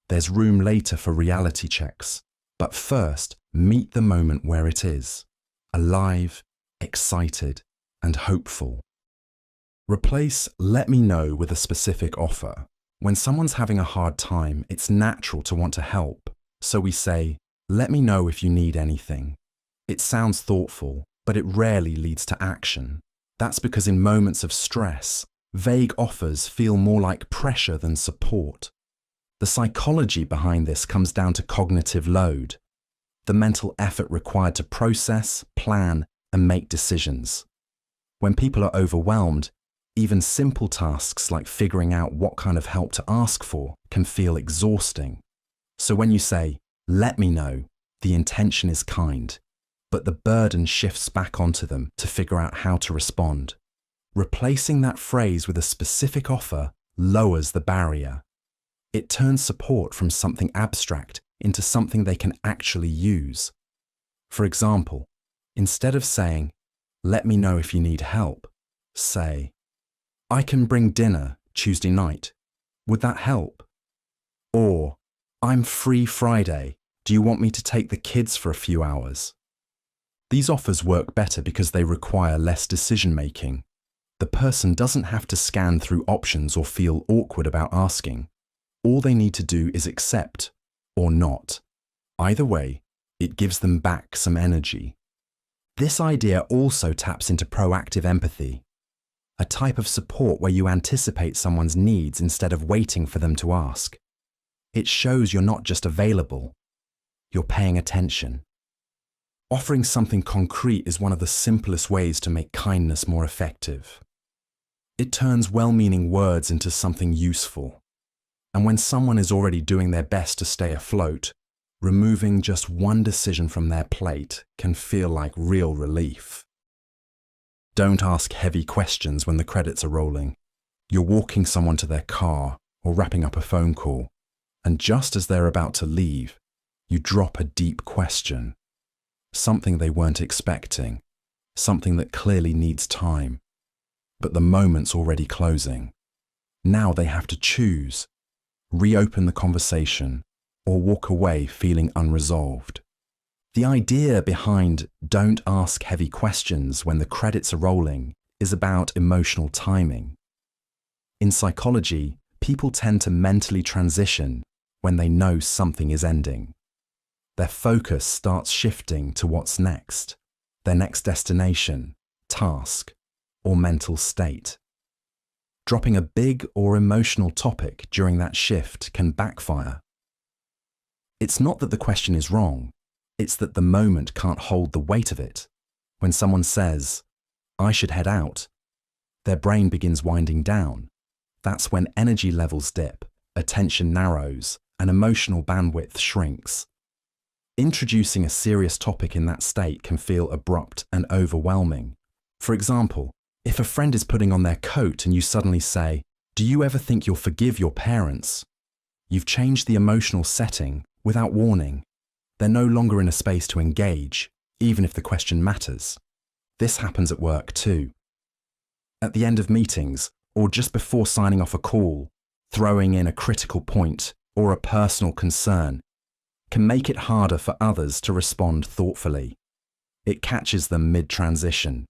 There's room later for reality checks. But first, meet the moment where it is. Alive, excited, and hopeful. Replace "let me know" with a specific offer. When someone's having a hard time, it's natural to want to help. So we say, "Let me know if you need anything." It sounds thoughtful, but it rarely leads to action. That's because in moments of stress, vague offers feel more like pressure than support. The psychology behind this comes down to cognitive load, the mental effort required to process, plan, and make decisions. When people are overwhelmed, even simple tasks like figuring out what kind of help to ask for can feel exhausting. So when you say, "Let me know," the intention is kind, but the burden shifts back onto them to figure out how to respond. Replacing that phrase with a specific offer lowers the barrier. It turns support from something abstract into something they can actually use. For example, instead of saying, "Let me know if you need help," say, "I can bring dinner Tuesday night. Would that help?" Or, "I'm free Friday. Do you want me to take the kids for a few hours?" These offers work better because they require less decision-making. The person doesn't have to scan through options or feel awkward about asking. All they need to do is accept or not. Either way, it gives them back some energy. This idea also taps into proactive empathy, a type of support where you anticipate someone's needs instead of waiting for them to ask. It shows you're not just available, you're paying attention. Offering something concrete is one of the simplest ways to make kindness more effective. It turns well-meaning words into something useful. And when someone is already doing their best to stay afloat, removing just one decision from their plate can feel like real relief. Don't ask heavy questions when the credits are rolling. You're walking someone to their car or wrapping up a phone call, and just as they're about to leave, you drop a deep question. Something they weren't expecting, something that clearly needs time. But the moment's already closing. Now they have to choose, reopen the conversation, or walk away feeling unresolved. The idea behind "don't ask heavy questions when the credits are rolling" is about emotional timing. In psychology, people tend to mentally transition when they know something is ending. Their focus starts shifting to what's next, their next destination, task, or mental state. Dropping a big or emotional topic during that shift can backfire. It's not that the question is wrong, it's that the moment can't hold the weight of it. When someone says, "I should head out," their brain begins winding down. That's when energy levels dip, attention narrows, and emotional bandwidth shrinks. Introducing a serious topic in that state can feel abrupt and overwhelming. For example, if a friend is putting on their coat and you suddenly say, "Do you ever think you'll forgive your parents?" You've changed the emotional setting without warning. They're no longer in a space to engage, even if the question matters. This happens at work too. At the end of meetings, or just before signing off a call, throwing in a critical point or a personal concern can make it harder for others to respond thoughtfully. It catches them mid-transition.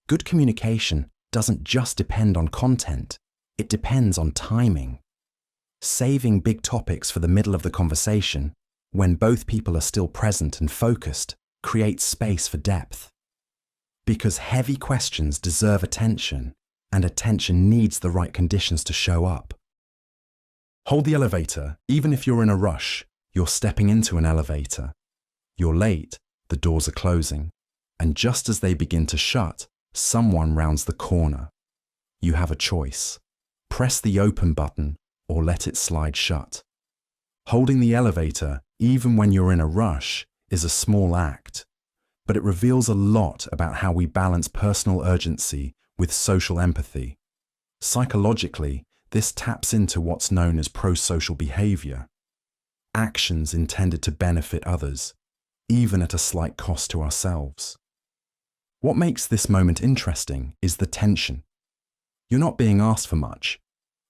Good communication doesn't just depend on content, it depends on timing. Saving big topics for the middle of the conversation, when both people are still present and focused, creates space for depth. Because heavy questions deserve attention, and attention needs the right conditions to show up. Hold the elevator, even if you're in a rush. You're stepping into an elevator. You're late, the doors are closing, and just as they begin to shut, someone rounds the corner. you have a choice. Press the open button or let it slide shut. Holding the elevator, even when you're in a rush, is a small act, but it reveals a lot about how we balance personal urgency with social empathy. Psychologically, this taps into what's known as pro-social behavior, actions intended to benefit others, even at a slight cost to ourselves. What makes this moment interesting is the tension. You're not being asked for much,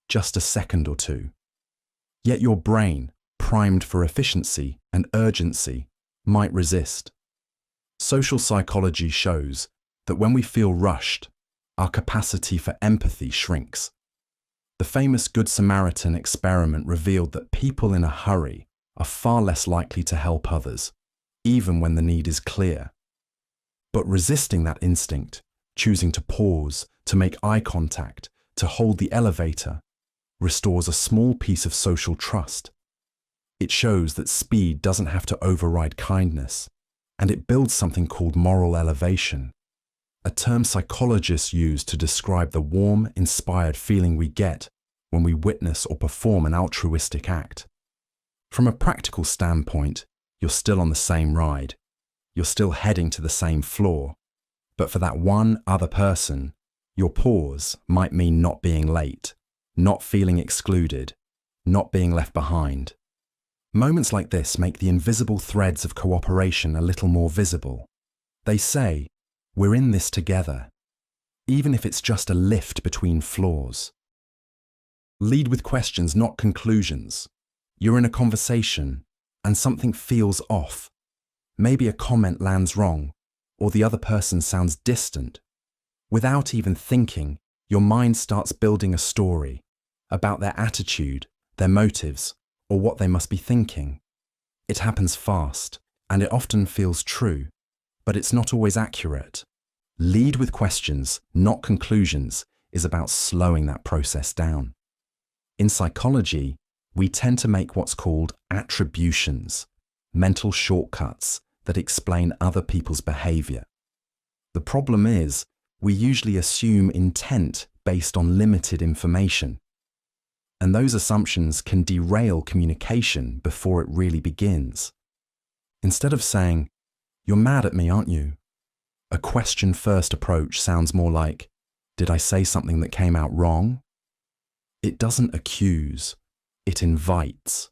just a second or two. Yet your brain, primed for efficiency and urgency, might resist. Social psychology shows that when we feel rushed, our capacity for empathy shrinks. The famous Good Samaritan experiment revealed that people in a hurry are far less likely to help others, even when the need is clear. But resisting that instinct, choosing to pause, to make eye contact, to hold the elevator, restores a small piece of social trust. It shows that speed doesn't have to override kindness, and it builds something called moral elevation, a term psychologists use to describe the warm, inspired feeling we get when we witness or perform an altruistic act. From a practical standpoint, you're still on the same ride. You're still heading to the same floor. But for that one other person, your pause might mean not being late, not feeling excluded, not being left behind. Moments like this make the invisible threads of cooperation a little more visible. They say, we're in this together, even if it's just a lift between floors. Lead with questions, not conclusions. You're in a conversation, and something feels off. Maybe a comment lands wrong, or the other person sounds distant. Without even thinking, your mind starts building a story about their attitude, their motives, or what they must be thinking. It happens fast, and it often feels true, but it's not always accurate. Lead with questions, not conclusions, is about slowing that process down. In psychology, we tend to make what's called attributions, mental shortcuts that explain other people's behavior. The problem is, we usually assume intent based on limited information. And those assumptions can derail communication before it really begins. Instead of saying, "You're mad at me, aren't you?" a question-first approach sounds more like, "Did I say something that came out wrong?" It doesn't accuse, it invites.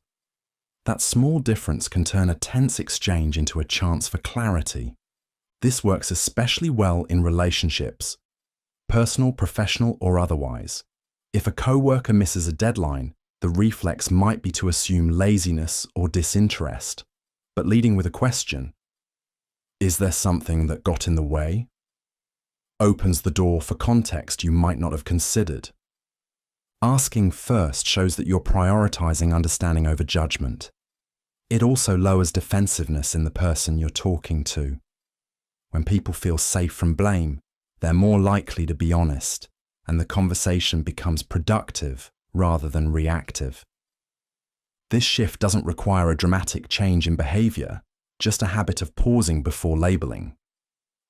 That small difference can turn a tense exchange into a chance for clarity. This works especially well in relationships, personal, professional, or otherwise. If a coworker misses a deadline, the reflex might be to assume laziness or disinterest, but leading with a question, "Is there something that got in the way?" opens the door for context you might not have considered. Asking first shows that you're prioritizing understanding over judgment. It also lowers defensiveness in the person you're talking to. When people feel safe from blame, they're more likely to be honest, and the conversation becomes productive rather than reactive. This shift doesn't require a dramatic change in behavior, just a habit of pausing before labeling.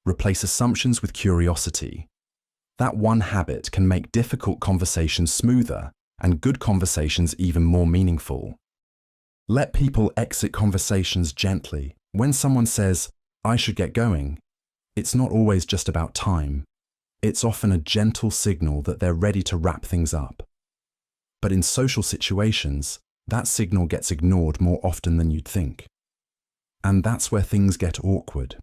Replace assumptions with curiosity. That one habit can make difficult conversations smoother and good conversations even more meaningful. Let people exit conversations gently. When someone says, "I should get going," it's not always just about time. It's often a gentle signal that they're ready to wrap things up. But in social situations, that signal gets ignored more often than you'd think. And that's where things get awkward.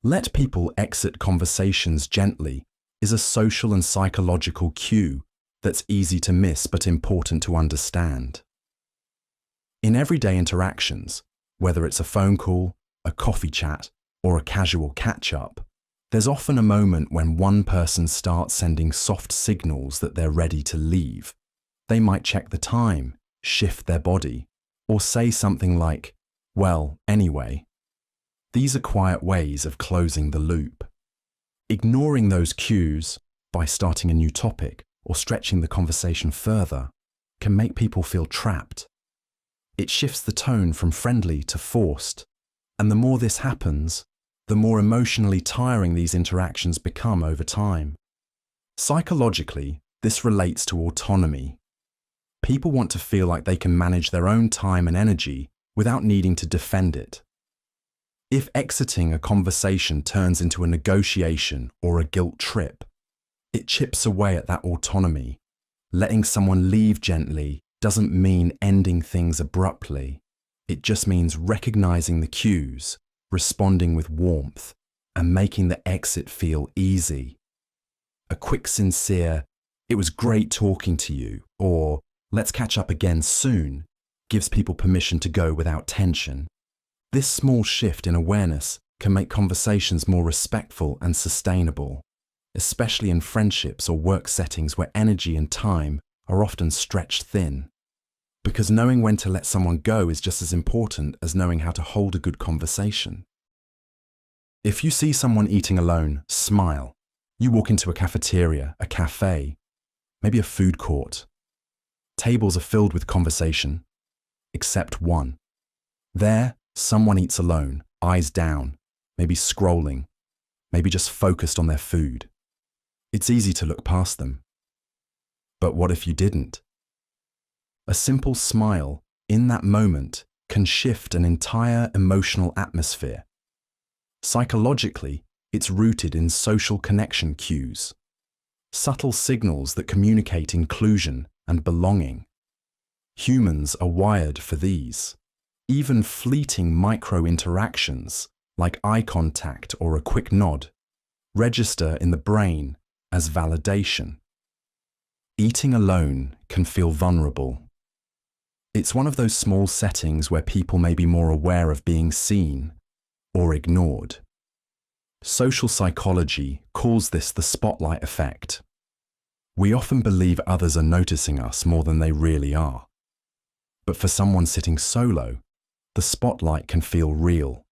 Let people exit conversations gently is a social and psychological cue that's easy to miss but important to understand. In everyday interactions, whether it's a phone call, a coffee chat, or a casual catch-up, there's often a moment when one person starts sending soft signals that they're ready to leave. They might check the time, shift their body, or say something like, "Well, anyway." These are quiet ways of closing the loop. Ignoring those cues by starting a new topic or stretching the conversation further can make people feel trapped. It shifts the tone from friendly to forced, and the more this happens, the more emotionally tiring these interactions become over time. Psychologically, this relates to autonomy. People want to feel like they can manage their own time and energy without needing to defend it. If exiting a conversation turns into a negotiation or a guilt trip, it chips away at that autonomy. Letting someone leave gently doesn't mean ending things abruptly. It just means recognizing the cues, responding with warmth, and making the exit feel easy. A quick, sincere, "It was great talking to you," or "Let's catch up again soon," gives people permission to go without tension. This small shift in awareness can make conversations more respectful and sustainable, especially in friendships or work settings where energy and time are often stretched thin. Because knowing when to let someone go is just as important as knowing how to hold a good conversation. If you see someone eating alone, smile. You walk into a cafeteria, a cafe, maybe a food court. Tables are filled with conversation, except one. There, someone eats alone, eyes down, maybe scrolling, maybe just focused on their food. It's easy to look past them. But what if you didn't? A simple smile in that moment can shift an entire emotional atmosphere. Psychologically, it's rooted in social connection cues, subtle signals that communicate inclusion and belonging. Humans are wired for these. Even fleeting micro-interactions, like eye contact or a quick nod, register in the brain as validation. Eating alone can feel vulnerable. It's one of those small settings where people may be more aware of being seen or ignored. Social psychology calls this the spotlight effect. We often believe others are noticing us more than they really are. But for someone sitting solo, the spotlight can feel real.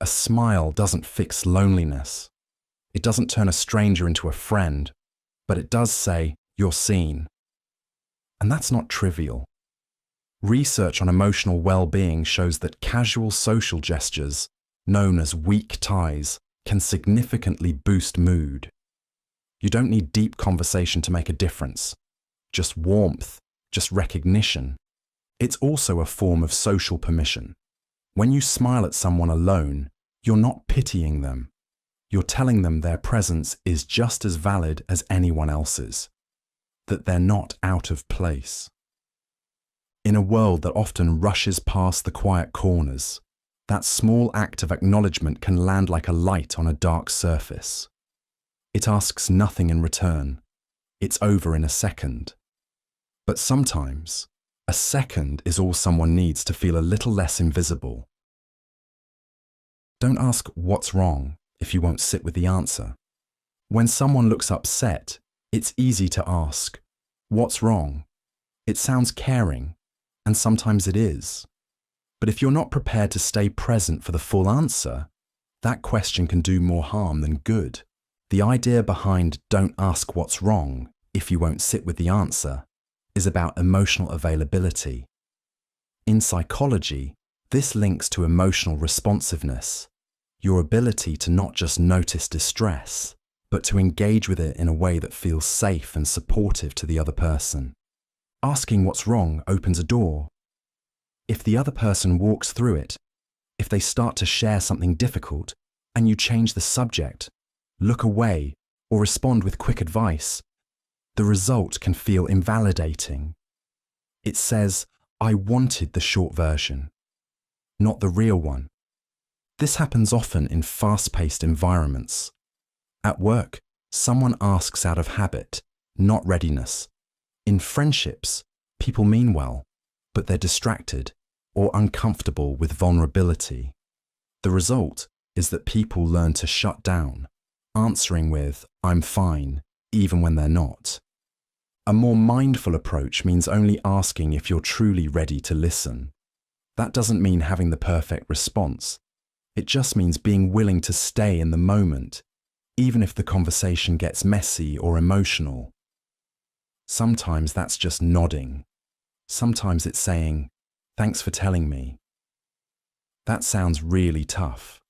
A smile doesn't fix loneliness. It doesn't turn a stranger into a friend, but it does say, "You're seen." And that's not trivial. Research on emotional well-being shows that casual social gestures, known as weak ties, can significantly boost mood. You don't need deep conversation to make a difference. Just warmth, just recognition. It's also a form of social permission. When you smile at someone alone, you're not pitying them. You're telling them their presence is just as valid as anyone else's, that they're not out of place. In a world that often rushes past the quiet corners, that small act of acknowledgement can land like a light on a dark surface. It asks nothing in return. It's over in a second. But sometimes, a second is all someone needs to feel a little less invisible. Don't ask what's wrong if you won't sit with the answer. When someone looks upset, it's easy to ask, "What's wrong?" It sounds caring, and sometimes it is. But if you're not prepared to stay present for the full answer, that question can do more harm than good. The idea behind "don't ask what's wrong if you won't sit with the answer" is about emotional availability. In psychology, this links to emotional responsiveness, your ability to not just notice distress, but to engage with it in a way that feels safe and supportive to the other person. Asking what's wrong opens a door. If the other person walks through it, if they start to share something difficult, and you change the subject, look away, or respond with quick advice, the result can feel invalidating. It says, "I wanted the short version, not the real one." This happens often in fast-paced environments. At work, someone asks out of habit, not readiness. In friendships, people mean well, but they're distracted or uncomfortable with vulnerability. The result is that people learn to shut down, answering with, "I'm fine," even when they're not. A more mindful approach means only asking if you're truly ready to listen. That doesn't mean having the perfect response. It just means being willing to stay in the moment, even if the conversation gets messy or emotional. Sometimes that's just nodding. Sometimes it's saying, "Thanks for telling me." That sounds really tough.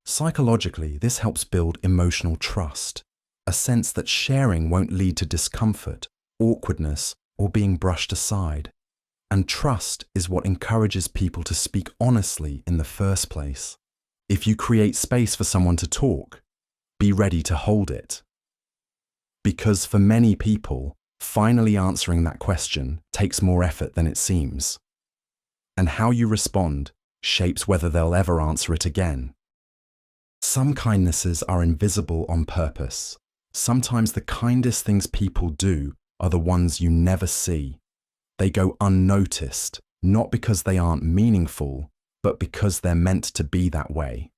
Psychologically, this helps build emotional trust. A a sense that sharing won't lead to discomfort, awkwardness, or being brushed aside. And trust is what encourages people to speak honestly in the first place. If you create space for someone to talk, be ready to hold it. Because for many people, finally answering that question takes more effort than it seems. And how you respond shapes whether they'll ever answer it again. Some kindnesses are invisible on purpose. Sometimes the kindest things people do are the ones you never see. They go unnoticed, not because they aren't meaningful, but because they're meant to be that way.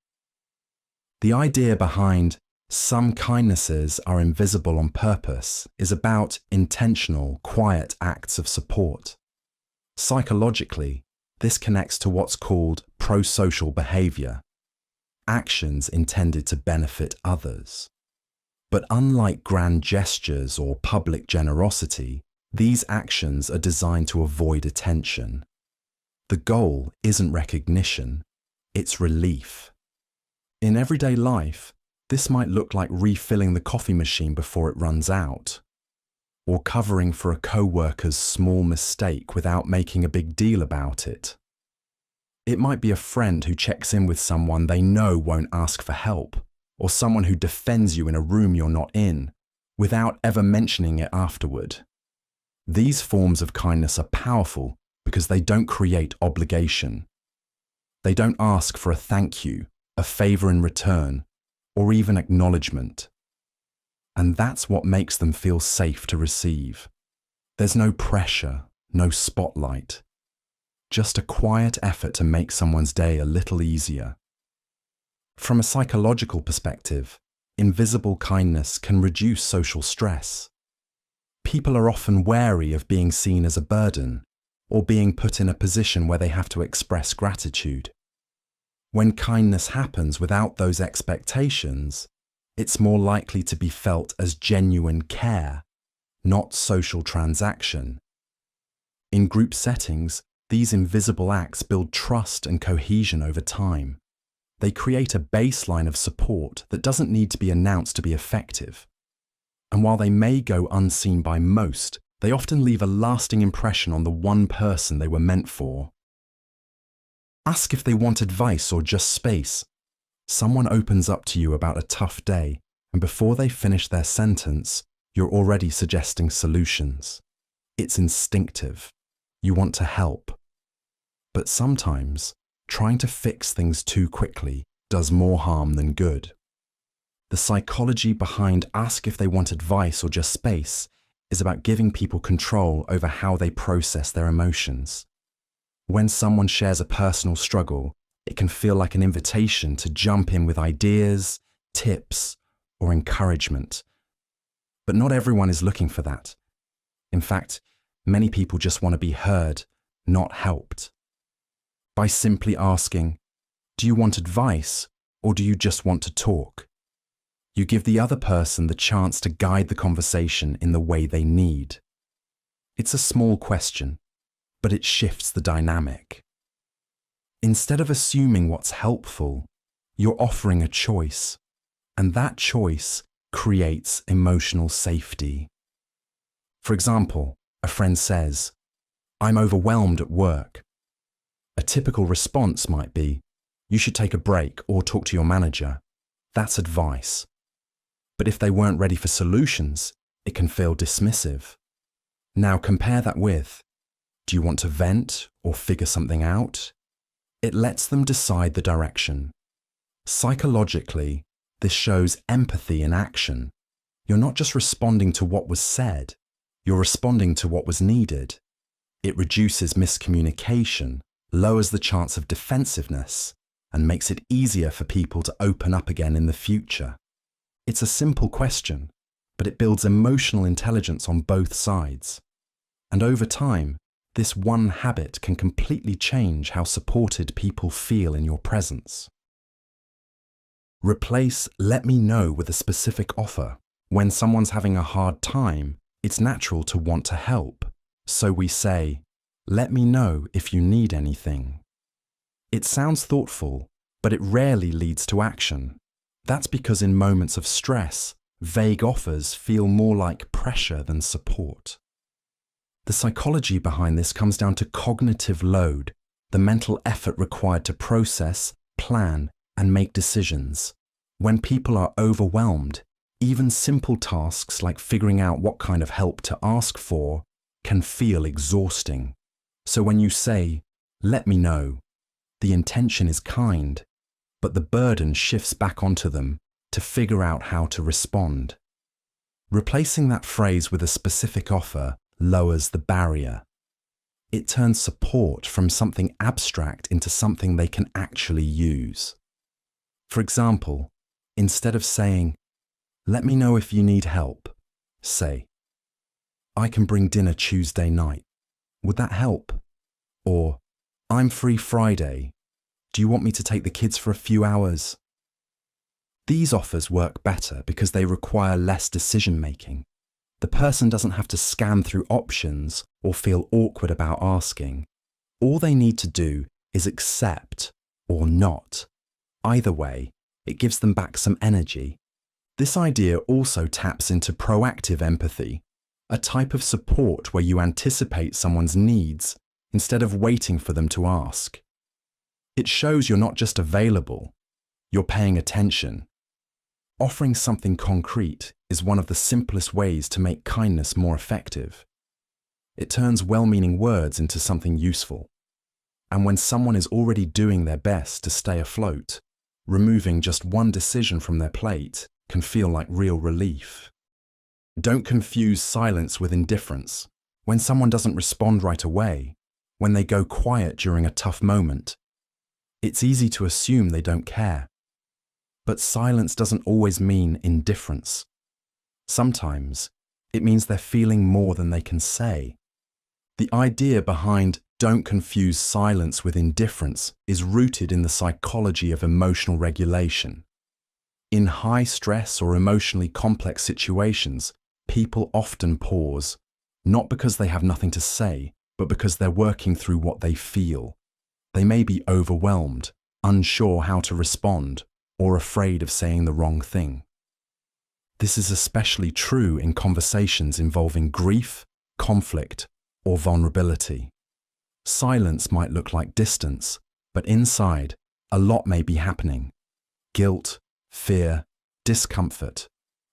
The idea behind some kindnesses are invisible on purpose is about intentional, quiet acts of support. Psychologically, this connects to what's called pro-social behavior, actions intended to benefit others. But unlike grand gestures or public generosity, these actions are designed to avoid attention. The goal isn't recognition, it's relief. In everyday life, this might look like refilling the coffee machine before it runs out, or covering for a co-worker's small mistake without making a big deal about it. It might be a friend who checks in with someone they know won't ask for help, or someone who defends you in a room you're not in, without ever mentioning it afterward. These forms of kindness are powerful because they don't create obligation. They don't ask for a thank you, a favor in return, or even acknowledgement. And that's what makes them feel safe to receive. There's no pressure, no spotlight. Just a quiet effort to make someone's day a little easier. From a psychological perspective, invisible kindness can reduce social stress. People are often wary of being seen as a burden, or being put in a position where they have to express gratitude. When kindness happens without those expectations, it's more likely to be felt as genuine care, not social transaction. In group settings, these invisible acts build trust and cohesion over time. They create a baseline of support that doesn't need to be announced to be effective. And while they may go unseen by most, they often leave a lasting impression on the one person they were meant for. Ask if they want advice or just space. Someone opens up to you about a tough day, and before they finish their sentence, you're already suggesting solutions. It's instinctive. You want to help. But sometimes, trying to fix things too quickly does more harm than good. The psychology behind ask if they want advice or just space is about giving people control over how they process their emotions. When someone shares a personal struggle, it can feel like an invitation to jump in with ideas, tips, or encouragement. But not everyone is looking for that. In fact, many people just want to be heard, not helped. By simply asking, "Do you want advice, or do you just want to talk?" you give the other person the chance to guide the conversation in the way they need. It's a small question, but it shifts the dynamic. Instead of assuming what's helpful, you're offering a choice, and that choice creates emotional safety. For example, a friend says, "I'm overwhelmed at work." A typical response might be, "You should take a break or talk to your manager." That's advice. But if they weren't ready for solutions, it can feel dismissive. Now compare that with, "Do you want to vent or figure something out?" It lets them decide the direction. Psychologically, this shows empathy in action. You're not just responding to what was said, you're responding to what was needed. It reduces miscommunication, lowers the chance of defensiveness, and makes it easier for people to open up again in the future. It's a simple question, but it builds emotional intelligence on both sides. And over time, this one habit can completely change how supported people feel in your presence. Replace "let me know" with a specific offer. When someone's having a hard time, it's natural to want to help. So we say, "Let me know if you need anything." It sounds thoughtful, but it rarely leads to action. That's because in moments of stress, vague offers feel more like pressure than support. The psychology behind this comes down to cognitive load, the mental effort required to process, plan, and make decisions. When people are overwhelmed, even simple tasks like figuring out what kind of help to ask for can feel exhausting. So when you say, "Let me know," the intention is kind, but the burden shifts back onto them to figure out how to respond. Replacing that phrase with a specific offer lowers the barrier. It turns support from something abstract into something they can actually use. For example, instead of saying, "Let me know if you need help," say, "I can bring dinner Tuesday night. Would that help?" Or, "I'm free Friday. Do you want me to take the kids for a few hours?" These offers work better because they require less decision-making. The person doesn't have to scan through options or feel awkward about asking. All they need to do is accept or not. Either way, it gives them back some energy. This idea also taps into proactive empathy, a type of support where you anticipate someone's needs instead of waiting for them to ask. It shows you're not just available, you're paying attention. Offering something concrete is one of the simplest ways to make kindness more effective. It turns well-meaning words into something useful. And when someone is already doing their best to stay afloat, removing just one decision from their plate can feel like real relief. Don't confuse silence with indifference. When someone doesn't respond right away, when they go quiet during a tough moment, it's easy to assume they don't care. But silence doesn't always mean indifference. Sometimes it means they're feeling more than they can say. The idea behind "don't confuse silence with indifference" is rooted in the psychology of emotional regulation. In high stress or emotionally complex situations, people often pause, not because they have nothing to say, but because they're working through what they feel. They may be overwhelmed, unsure how to respond, or afraid of saying the wrong thing. This is especially true in conversations involving grief, conflict, or vulnerability. Silence might look like distance, but inside, a lot may be happening. Guilt, fear, discomfort,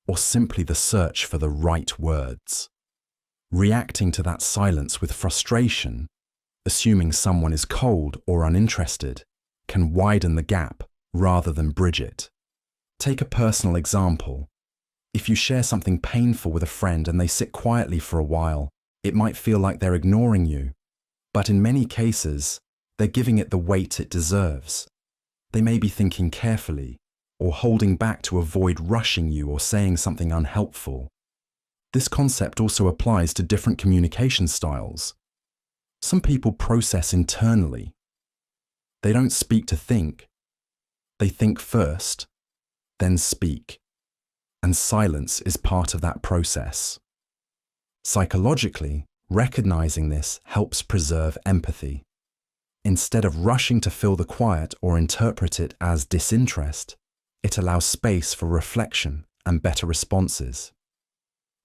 or simply the search for the right words. Reacting to that silence with frustration, assuming someone is cold or uninterested, can widen the gap rather than bridge it. Take a personal example. If you share something painful with a friend and they sit quietly for a while, it might feel like they're ignoring you. But in many cases, they're giving it the weight it deserves. They may be thinking carefully, or holding back to avoid rushing you or saying something unhelpful. This concept also applies to different communication styles. Some people process internally. They don't speak to think. They think first, then speak. And silence is part of that process. Psychologically, recognizing this helps preserve empathy. Instead of rushing to fill the quiet or interpret it as disinterest, it allows space for reflection and better responses.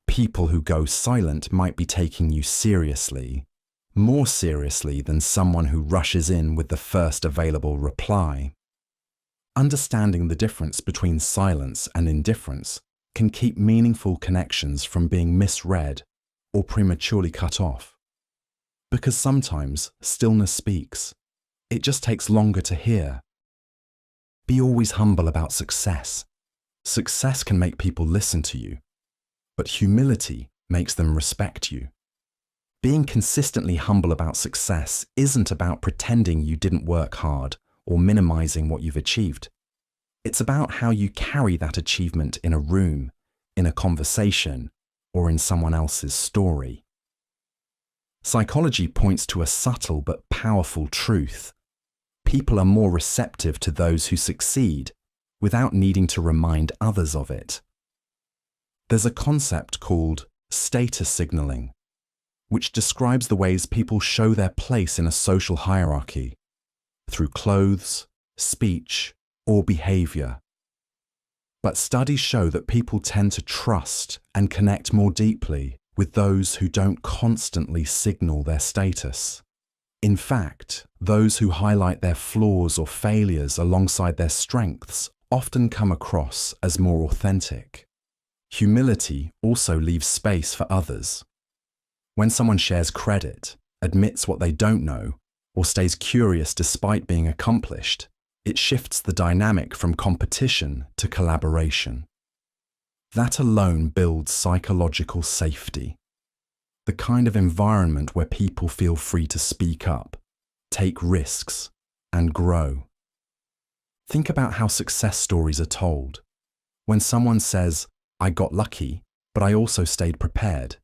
People who go silent might be taking you seriously, more seriously than someone who rushes in with the first available reply. Understanding the difference between silence and indifference can keep meaningful connections from being misread or prematurely cut off. Because sometimes stillness speaks. It just takes longer to hear. Be always humble about success. Success can make people listen to you, but humility makes them respect you. Being consistently humble about success isn't about pretending you didn't work hard or minimizing what you've achieved. It's about how you carry that achievement in a room, in a conversation, or in someone else's story. Psychology points to a subtle but powerful truth. People are more receptive to those who succeed without needing to remind others of it. There's a concept called status signaling, which describes the ways people show their place in a social hierarchy through clothes, speech, or behavior. But studies show that people tend to trust and connect more deeply with those who don't constantly signal their status. In fact, those who highlight their flaws or failures alongside their strengths often come across as more authentic. Humility also leaves space for others. When someone shares credit, admits what they don't know, or stays curious despite being accomplished, it shifts the dynamic from competition to collaboration. That alone builds psychological safety, the kind of environment where people feel free to speak up, take risks, and grow. Think about how success stories are told. When someone says, "I got lucky, but I also stayed prepared,"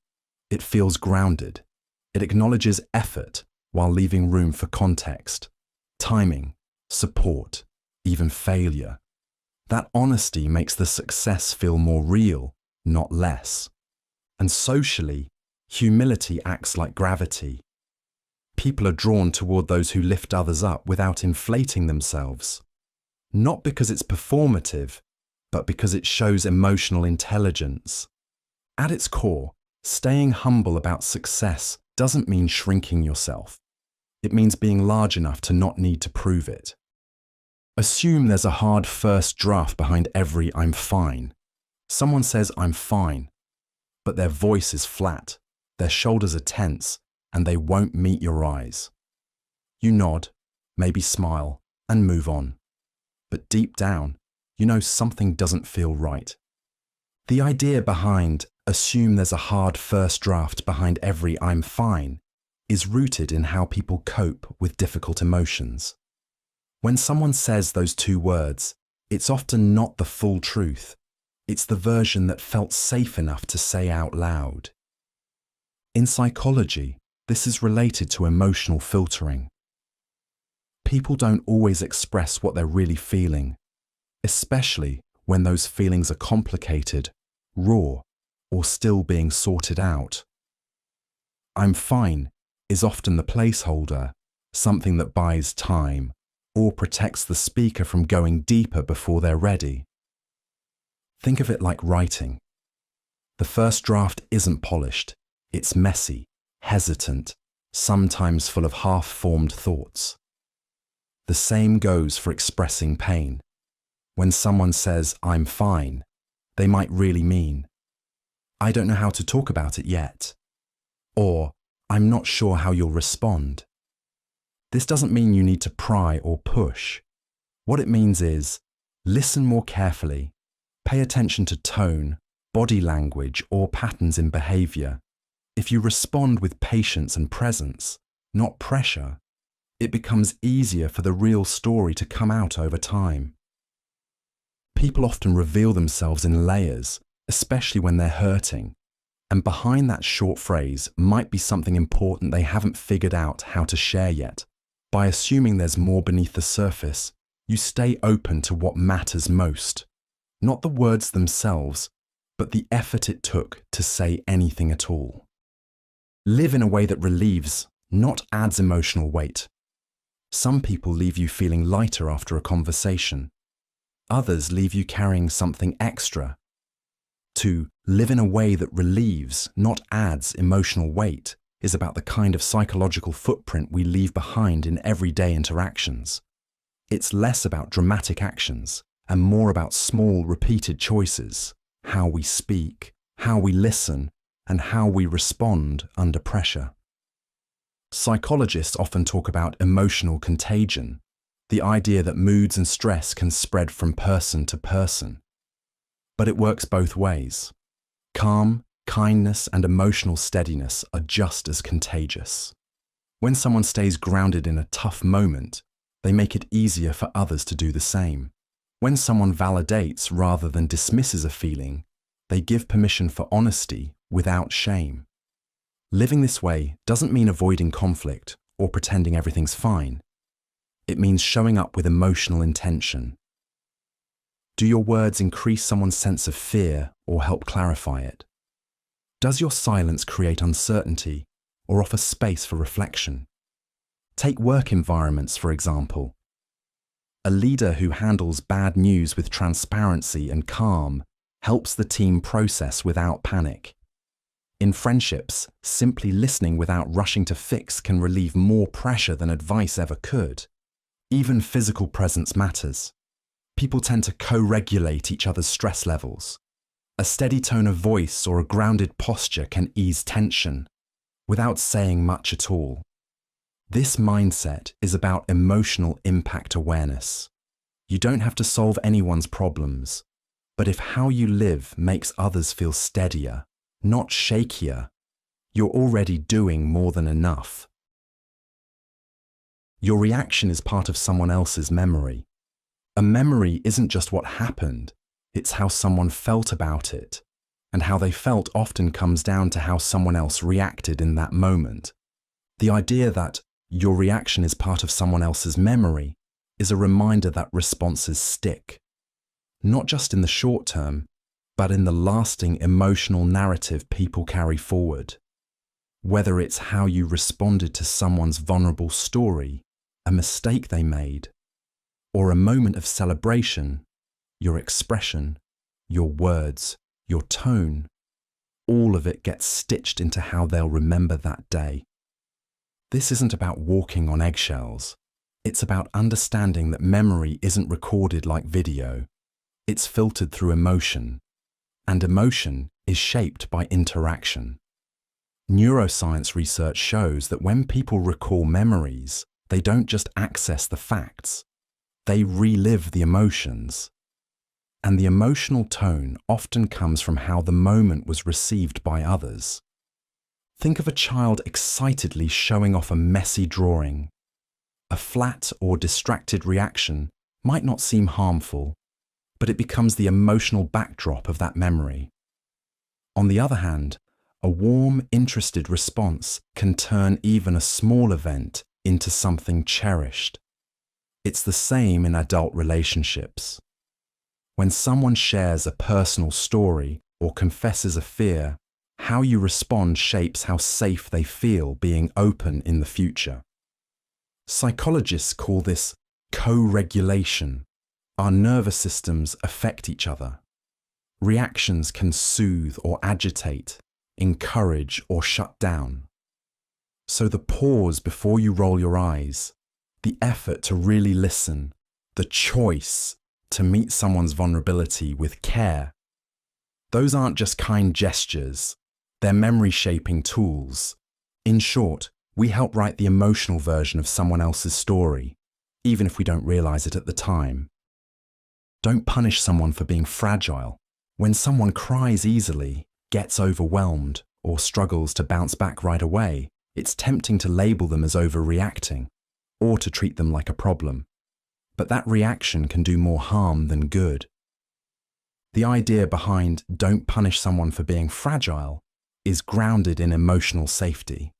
it feels grounded. It acknowledges effort while leaving room for context, timing, support, even failure. That honesty makes the success feel more real, not less. And socially, humility acts like gravity. People are drawn toward those who lift others up without inflating themselves. Not because it's performative, but because it shows emotional intelligence. At its core, staying humble about success doesn't mean shrinking yourself. It means being large enough to not need to prove it. Assume there's a hard first draft behind every "I'm fine." Someone says "I'm fine," but their voice is flat, their shoulders are tense, and they won't meet your eyes. You nod, maybe smile, and move on. But deep down, you know something doesn't feel right. The idea behind "assume there's a hard first draft behind every "I'm fine" is rooted in how people cope with difficult emotions. When someone says those two words, it's often not the full truth. It's the version that felt safe enough to say out loud. In psychology, this is related to emotional filtering. People don't always express what they're really feeling, especially when those feelings are complicated, raw, or still being sorted out. "I'm fine" is often the placeholder, something that buys time, or protects the speaker from going deeper before they're ready. Think of it like writing. The first draft isn't polished. It's messy, hesitant, sometimes full of half-formed thoughts. The same goes for expressing pain. When someone says, "I'm fine," they might really mean, "I don't know how to talk about it yet," or "I'm not sure how you'll respond." This doesn't mean you need to pry or push. What it means is, listen more carefully, pay attention to tone, body language, or patterns in behavior. If you respond with patience and presence, not pressure, it becomes easier for the real story to come out over time. People often reveal themselves in layers, especially when they're hurting, and behind that short phrase might be something important they haven't figured out how to share yet. By assuming there's more beneath the surface, you stay open to what matters most. Not the words themselves, but the effort it took to say anything at all. Live in a way that relieves, not adds emotional weight. Some people leave you feeling lighter after a conversation. Others leave you carrying something extra. To live in a way that relieves, not adds emotional weight, is about the kind of psychological footprint we leave behind in everyday interactions. It's less about dramatic actions and more about small, repeated choices, how we speak, how we listen, and how we respond under pressure. Psychologists often talk about emotional contagion, the idea that moods and stress can spread from person to person. But it works both ways. Calm, kindness, and emotional steadiness are just as contagious. When someone stays grounded in a tough moment, they make it easier for others to do the same. When someone validates rather than dismisses a feeling, they give permission for honesty without shame. Living this way doesn't mean avoiding conflict or pretending everything's fine. It means showing up with emotional intention. Do your words increase someone's sense of fear or help clarify it? Does your silence create uncertainty or offer space for reflection? Take work environments, for example. A leader who handles bad news with transparency and calm helps the team process without panic. In friendships, simply listening without rushing to fix can relieve more pressure than advice ever could. Even physical presence matters. People tend to co-regulate each other's stress levels. A steady tone of voice or a grounded posture can ease tension without saying much at all. This mindset is about emotional impact awareness. You don't have to solve anyone's problems, but if how you live makes others feel steadier, not shakier, you're already doing more than enough. Your reaction is part of someone else's memory. A memory isn't just what happened, it's how someone felt about it, and how they felt often comes down to how someone else reacted in that moment. The idea that your reaction is part of someone else's memory is a reminder that responses stick, not just in the short term, but in the lasting emotional narrative people carry forward. Whether it's how you responded to someone's vulnerable story, a mistake they made, or a moment of celebration, your expression, your words, your tone, all of it gets stitched into how they'll remember that day. This isn't about walking on eggshells. It's about understanding that memory isn't recorded like video. It's filtered through emotion, and emotion is shaped by interaction. Neuroscience research shows that when people recall memories, they don't just access the facts, they relive the emotions. And the emotional tone often comes from how the moment was received by others. Think of a child excitedly showing off a messy drawing. A flat or distracted reaction might not seem harmful, but it becomes the emotional backdrop of that memory. On the other hand, a warm, interested response can turn even a small event into something cherished. It's the same in adult relationships. When someone shares a personal story or confesses a fear, how you respond shapes how safe they feel being open in the future. Psychologists call this co-regulation. Our nervous systems affect each other. Reactions can soothe or agitate, encourage or shut down. So the pause before you roll your eyes, the effort to really listen, the choice to meet someone's vulnerability with care, those aren't just kind gestures, they're memory-shaping tools. In short, we help write the emotional version of someone else's story, even if we don't realize it at the time. Don't punish someone for being fragile. When someone cries easily, gets overwhelmed, or struggles to bounce back right away, it's tempting to label them as overreacting, or to treat them like a problem. But that reaction can do more harm than good. The idea behind "don't punish someone for being fragile" is grounded in emotional safety.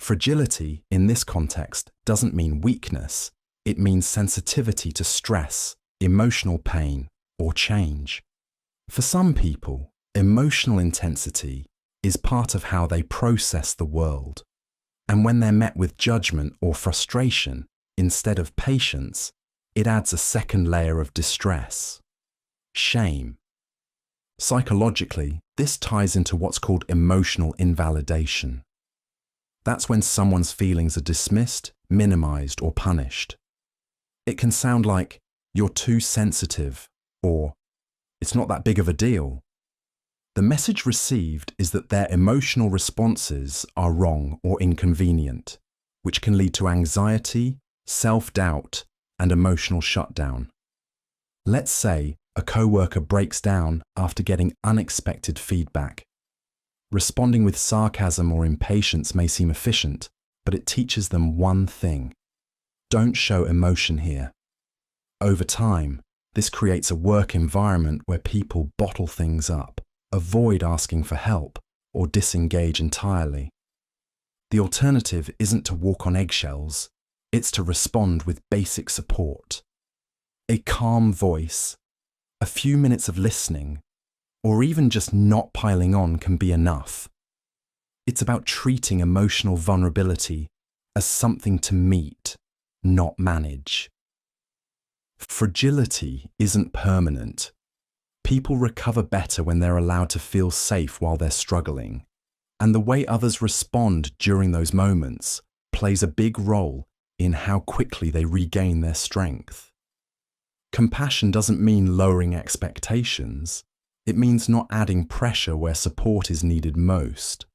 Fragility, in this context, doesn't mean weakness. It means sensitivity to stress, emotional pain, or change. For some people, emotional intensity is part of how they process the world. And when they're met with judgment or frustration, instead of patience, it adds a second layer of distress. Shame. Psychologically, this ties into what's called emotional invalidation. That's when someone's feelings are dismissed, minimized, or punished. It can sound like, "you're too sensitive," or "it's not that big of a deal." The message received is that their emotional responses are wrong or inconvenient, which can lead to anxiety, self-doubt, and emotional shutdown. Let's say a coworker breaks down after getting unexpected feedback. Responding with sarcasm or impatience may seem efficient, but it teaches them one thing: don't show emotion here. Over time, this creates a work environment where people bottle things up, avoid asking for help, or disengage entirely. The alternative isn't to walk on eggshells, it's to respond with basic support. A calm voice, a few minutes of listening, or even just not piling on can be enough. It's about treating emotional vulnerability as something to meet, not manage. Fragility isn't permanent. People recover better when they're allowed to feel safe while they're struggling. And the way others respond during those moments plays a big role in how quickly they regain their strength. Compassion doesn't mean lowering expectations. It means not adding pressure where support is needed most.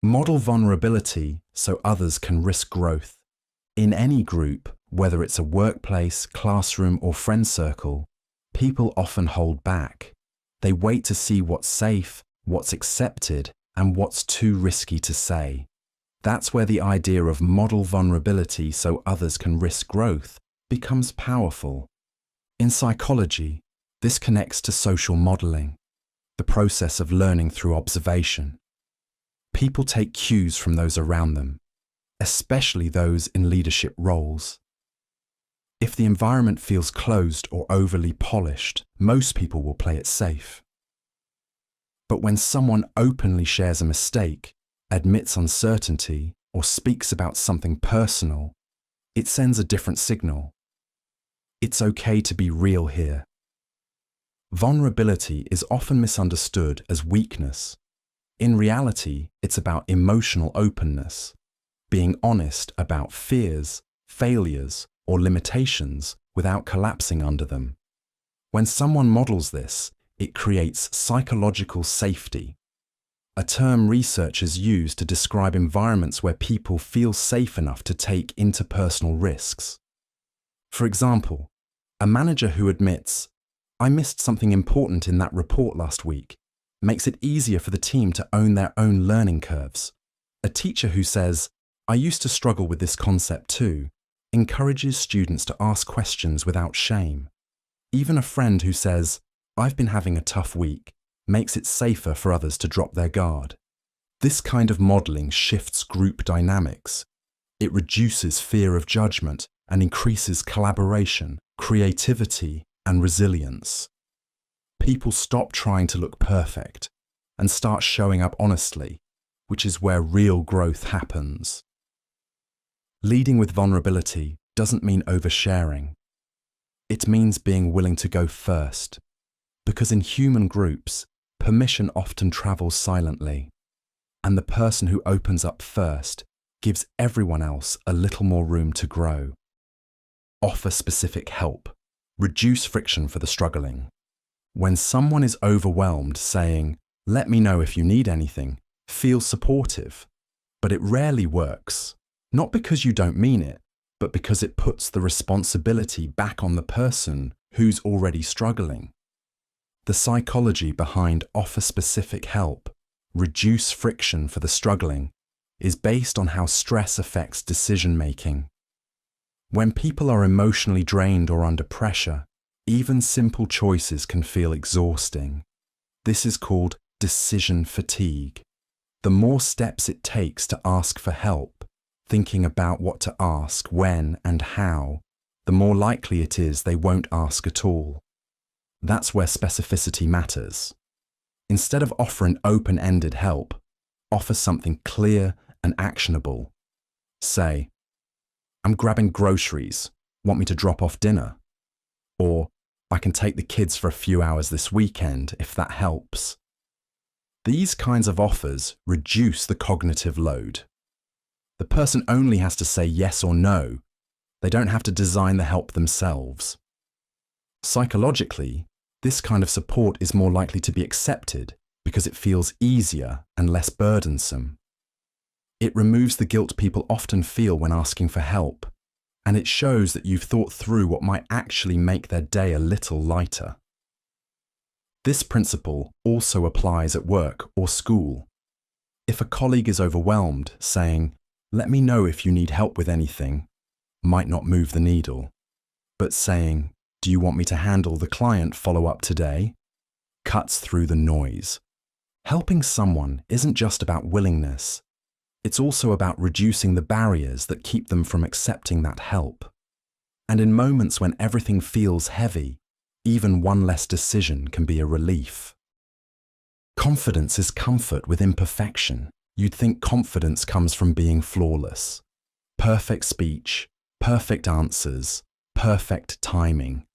Model vulnerability so others can risk growth. In any group, whether it's a workplace, classroom, or friend circle, people often hold back. They wait to see what's safe, what's accepted, and what's too risky to say. That's where the idea of model vulnerability so others can risk growth becomes powerful. In psychology, this connects to social modeling, the process of learning through observation. People take cues from those around them, especially those in leadership roles. If the environment feels closed or overly polished, most people will play it safe. But when someone openly shares a mistake, admits uncertainty, or speaks about something personal, it sends a different signal. It's okay to be real here. Vulnerability is often misunderstood as weakness. In reality, it's about emotional openness, being honest about fears, failures, or limitations without collapsing under them. When someone models this, it creates psychological safety, a term researchers use to describe environments where people feel safe enough to take interpersonal risks. For example, a manager who admits, "I missed something important in that report last week," makes it easier for the team to own their own learning curves. A teacher who says, "I used to struggle with this concept too," encourages students to ask questions without shame. Even a friend who says, "I've been having a tough week," makes it safer for others to drop their guard. This kind of modeling shifts group dynamics. It reduces fear of judgment and increases collaboration, creativity, and resilience. People stop trying to look perfect and start showing up honestly, which is where real growth happens. Leading with vulnerability doesn't mean oversharing. It means being willing to go first, because in human groups, permission often travels silently, and the person who opens up first gives everyone else a little more room to grow. Offer specific help. Reduce friction for the struggling. When someone is overwhelmed, saying, "Let me know if you need anything," feels supportive, but it rarely works. Not because you don't mean it, but because it puts the responsibility back on the person who's already struggling. The psychology behind offer specific help, reduce friction for the struggling, is based on how stress affects decision making. When people are emotionally drained or under pressure, even simple choices can feel exhausting. This is called decision fatigue. The more steps it takes to ask for help, thinking about what to ask, when and how, the more likely it is they won't ask at all. That's where specificity matters. Instead of offering open-ended help, offer something clear and actionable. Say, "I'm grabbing groceries. Want me to drop off dinner?" Or, "I can take the kids for a few hours this weekend if that helps." These kinds of offers reduce the cognitive load. The person only has to say yes or no. They don't have to design the help themselves. Psychologically, this kind of support is more likely to be accepted because it feels easier and less burdensome. It removes the guilt people often feel when asking for help, and it shows that you've thought through what might actually make their day a little lighter. This principle also applies at work or school. If a colleague is overwhelmed, saying, "Let me know if you need help with anything," might not move the needle. But saying, "Do you want me to handle the client follow-up today?" cuts through the noise. Helping someone isn't just about willingness. It's also about reducing the barriers that keep them from accepting that help. And in moments when everything feels heavy, even one less decision can be a relief. Confidence is comfort with imperfection. You'd think confidence comes from being flawless. Perfect speech, perfect answers, perfect timing.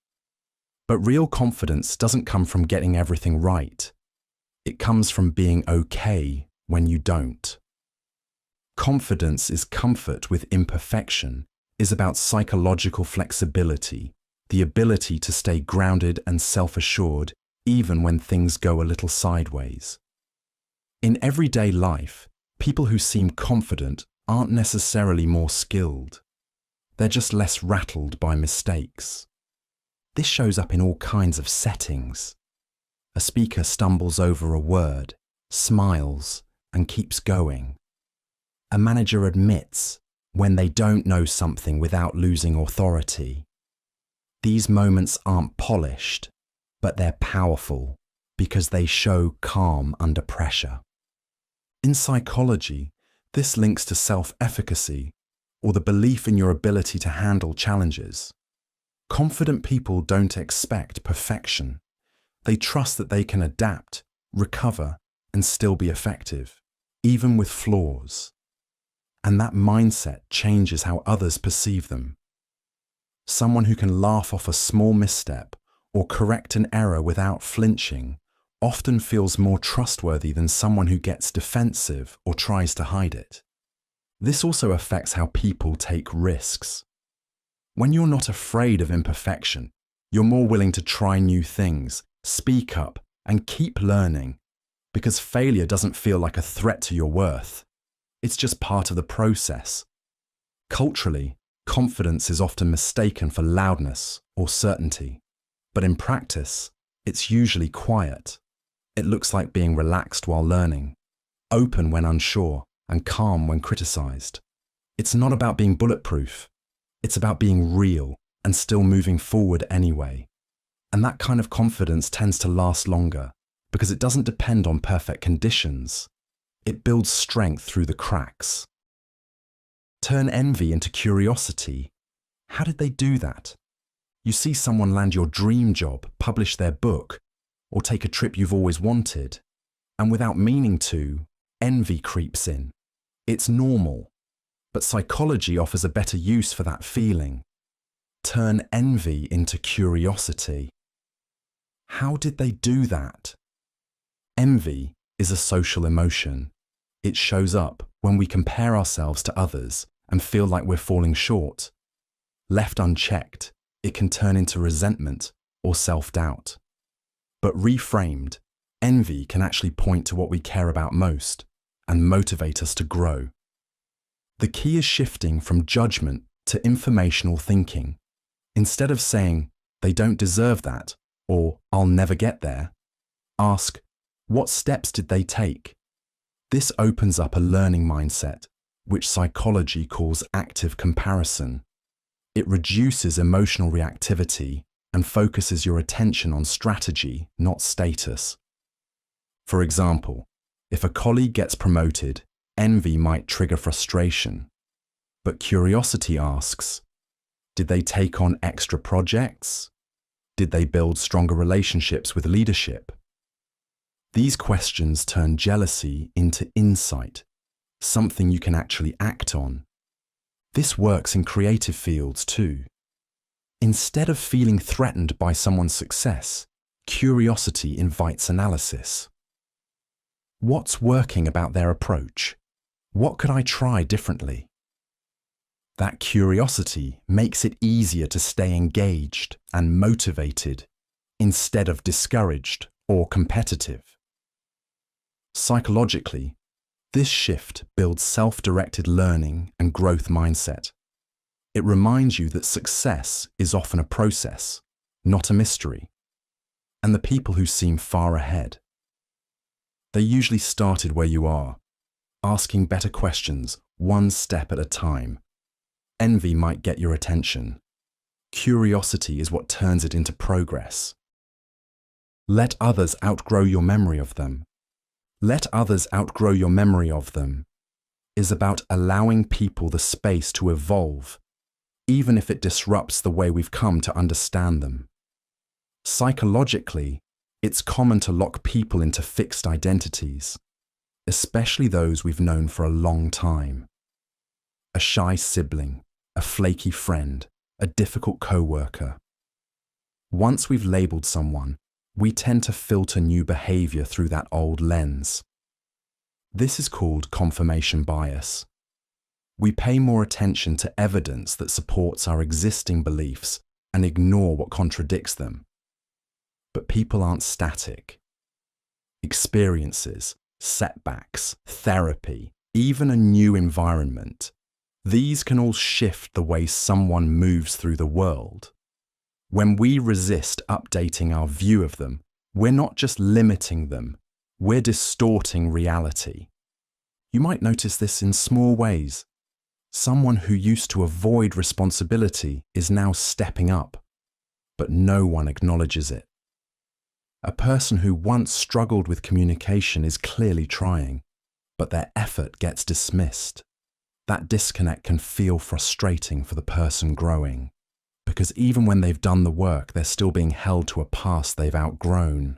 But real confidence doesn't come from getting everything right. It comes from being okay when you don't. Confidence is comfort with imperfection, is about psychological flexibility, the ability to stay grounded and self-assured even when things go a little sideways. In everyday life, people who seem confident aren't necessarily more skilled. They're just less rattled by mistakes. This shows up in all kinds of settings. A speaker stumbles over a word, smiles, and keeps going. A manager admits when they don't know something without losing authority. These moments aren't polished, but they're powerful because they show calm under pressure. In psychology, this links to self-efficacy, or the belief in your ability to handle challenges. Confident people don't expect perfection. They trust that they can adapt, recover, and still be effective, even with flaws. And that mindset changes how others perceive them. Someone who can laugh off a small misstep or correct an error without flinching often feels more trustworthy than someone who gets defensive or tries to hide it. This also affects how people take risks. When you're not afraid of imperfection, you're more willing to try new things, speak up, and keep learning, because failure doesn't feel like a threat to your worth. It's just part of the process. Culturally, confidence is often mistaken for loudness or certainty, but in practice, it's usually quiet. It looks like being relaxed while learning, open when unsure, and calm when criticized. It's not about being bulletproof. It's about being real and still moving forward anyway. And that kind of confidence tends to last longer because it doesn't depend on perfect conditions. It builds strength through the cracks. Turn envy into curiosity. How did they do that? You see someone land your dream job, publish their book, or take a trip you've always wanted, and without meaning to, envy creeps in. It's normal, but psychology offers a better use for that feeling. Turn envy into curiosity. How did they do that? Envy is a social emotion. It shows up when we compare ourselves to others and feel like we're falling short. Left unchecked, it can turn into resentment or self-doubt. But reframed, envy can actually point to what we care about most and motivate us to grow. The key is shifting from judgment to informational thinking. Instead of saying, "They don't deserve that," or "I'll never get there," ask, "What steps did they take?" This opens up a learning mindset, which psychology calls active comparison. It reduces emotional reactivity and focuses your attention on strategy, not status. For example, if a colleague gets promoted, envy might trigger frustration. But curiosity asks, did they take on extra projects? Did they build stronger relationships with leadership? These questions turn jealousy into insight, something you can actually act on. This works in creative fields too. Instead of feeling threatened by someone's success, curiosity invites analysis. What's working about their approach? What could I try differently? That curiosity makes it easier to stay engaged and motivated instead of discouraged or competitive. Psychologically, this shift builds self-directed learning and growth mindset. It reminds you that success is often a process, not a mystery, and the people who seem far ahead. They usually started where you are, asking better questions one step at a time. Envy might get your attention. Curiosity is what turns it into progress. Let others outgrow your memory of them. Let others outgrow your memory of them is about allowing people the space to evolve, even if it disrupts the way we've come to understand them. Psychologically, it's common to lock people into fixed identities, especially those we've known for a long time. A shy sibling, a flaky friend, a difficult coworker. Once we've labeled someone, we tend to filter new behavior through that old lens. This is called confirmation bias. We pay more attention to evidence that supports our existing beliefs and ignore what contradicts them. But people aren't static. Experiences, setbacks, therapy, even a new environment, these can all shift the way someone moves through the world. When we resist updating our view of them, we're not just limiting them, we're distorting reality. You might notice this in small ways. Someone who used to avoid responsibility is now stepping up, but no one acknowledges it. A person who once struggled with communication is clearly trying, but their effort gets dismissed. That disconnect can feel frustrating for the person growing, because even when they've done the work, they're still being held to a past they've outgrown.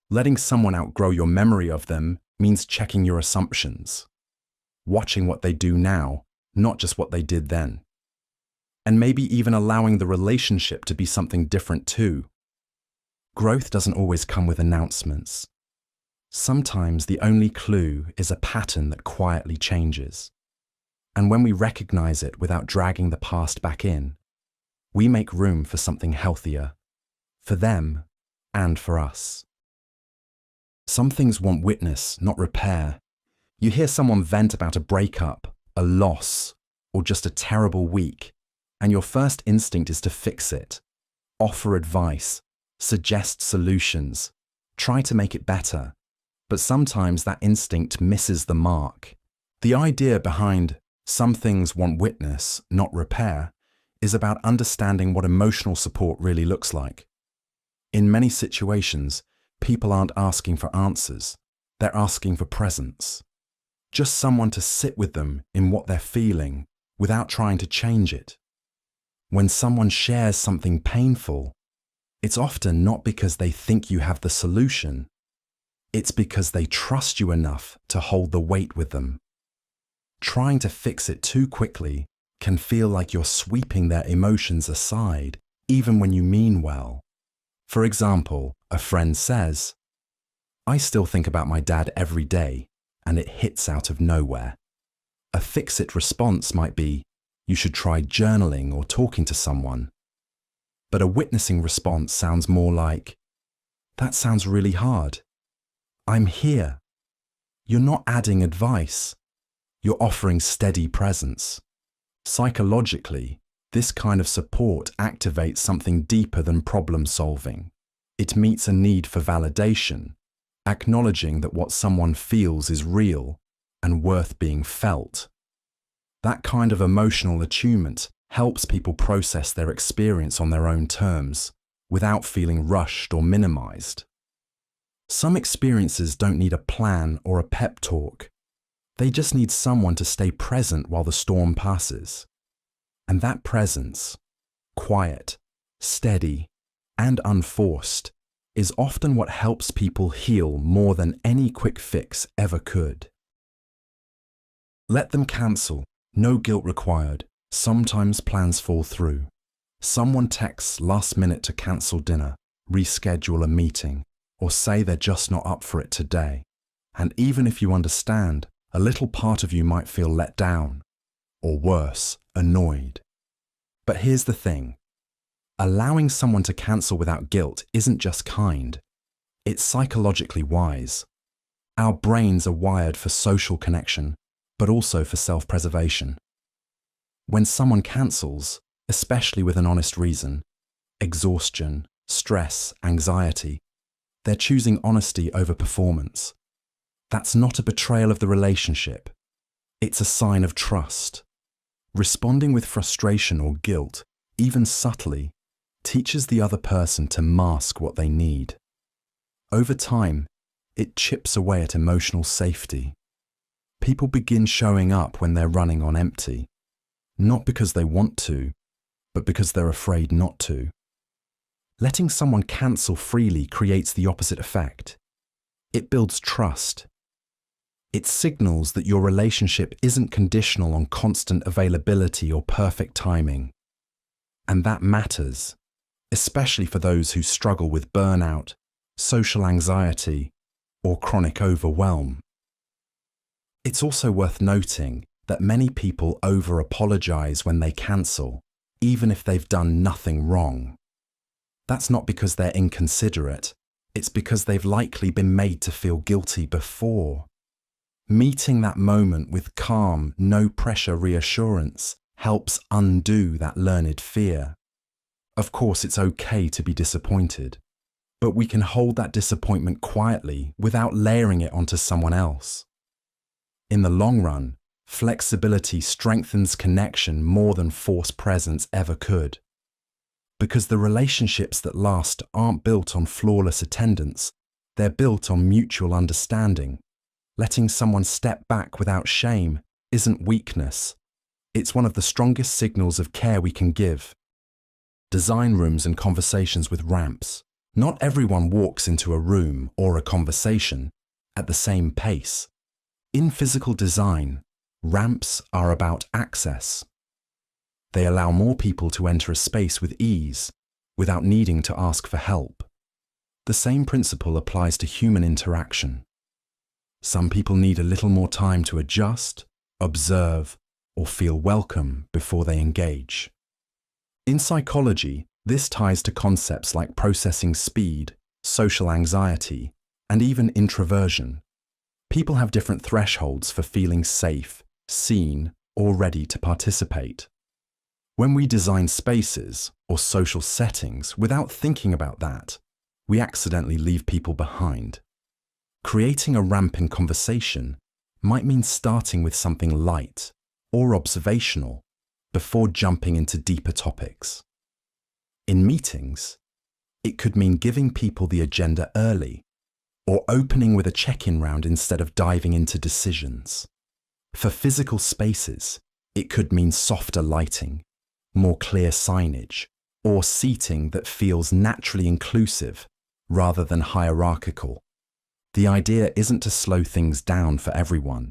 Letting someone outgrow your memory of them means checking your assumptions, watching what they do now, not just what they did then. And maybe even allowing the relationship to be something different too. Growth doesn't always come with announcements. Sometimes the only clue is a pattern that quietly changes. And when we recognize it without dragging the past back in, we make room for something healthier, for them and for us. Some things want witness, not repair. You hear someone vent about a breakup, a loss, or just a terrible week, and your first instinct is to fix it, offer advice, suggest solutions, try to make it better. But sometimes that instinct misses the mark. The idea behind some things want witness, not repair, is about understanding what emotional support really looks like. In many situations, people aren't asking for answers, they're asking for presence. Just someone to sit with them in what they're feeling without trying to change it. When someone shares something painful, it's often not because they think you have the solution. It's because they trust you enough to hold the weight with them. Trying to fix it too quickly can feel like you're sweeping their emotions aside, even when you mean well. For example, a friend says, "I still think about my dad every day," and it hits out of nowhere. A fix-it response might be, "You should try journaling or talking to someone." But a witnessing response sounds more like, "That sounds really hard. I'm here." You're not adding advice. You're offering steady presence. Psychologically, this kind of support activates something deeper than problem solving. It meets a need for validation, acknowledging that what someone feels is real and worth being felt. That kind of emotional attunement helps people process their experience on their own terms, without feeling rushed or minimized. Some experiences don't need a plan or a pep talk. They just need someone to stay present while the storm passes. And that presence, quiet, steady, and unforced, is often what helps people heal more than any quick fix ever could. Let them cancel, no guilt required. Sometimes plans fall through. Someone texts last minute to cancel dinner, reschedule a meeting, or say they're just not up for it today. And even if you understand, a little part of you might feel let down, or worse, annoyed. But here's the thing. Allowing someone to cancel without guilt isn't just kind. It's psychologically wise. Our brains are wired for social connection, but also for self-preservation. When someone cancels, especially with an honest reason, exhaustion, stress, anxiety, they're choosing honesty over performance. That's not a betrayal of the relationship. It's a sign of trust. Responding with frustration or guilt, even subtly, teaches the other person to mask what they need. Over time, it chips away at emotional safety. People begin showing up when they're running on empty, not because they want to, but because they're afraid not to. Letting someone cancel freely creates the opposite effect. It builds trust. It signals that your relationship isn't conditional on constant availability or perfect timing. And that matters, especially for those who struggle with burnout, social anxiety, or chronic overwhelm. It's also worth noting that many people over-apologize when they cancel, even if they've done nothing wrong. That's not because they're inconsiderate, it's because they've likely been made to feel guilty before. Meeting that moment with calm, no-pressure reassurance helps undo that learned fear. Of course, it's okay to be disappointed, but we can hold that disappointment quietly without layering it onto someone else. In the long run, flexibility strengthens connection more than forced presence ever could. Because the relationships that last aren't built on flawless attendance, they're built on mutual understanding. Letting someone step back without shame isn't weakness. It's one of the strongest signals of care we can give. Design rooms and conversations with ramps. Not everyone walks into a room or a conversation at the same pace. In physical design, ramps are about access. They allow more people to enter a space with ease, without needing to ask for help. The same principle applies to human interaction. Some people need a little more time to adjust, observe, or feel welcome before they engage. In psychology, this ties to concepts like processing speed, social anxiety, and even introversion. People have different thresholds for feeling safe, seen, or ready to participate. When we design spaces or social settings without thinking about that, we accidentally leave people behind. Creating a ramp in conversation might mean starting with something light or observational before jumping into deeper topics. In meetings, it could mean giving people the agenda early or opening with a check-in round instead of diving into decisions. For physical spaces, it could mean softer lighting, more clear signage, or seating that feels naturally inclusive rather than hierarchical. The idea isn't to slow things down for everyone.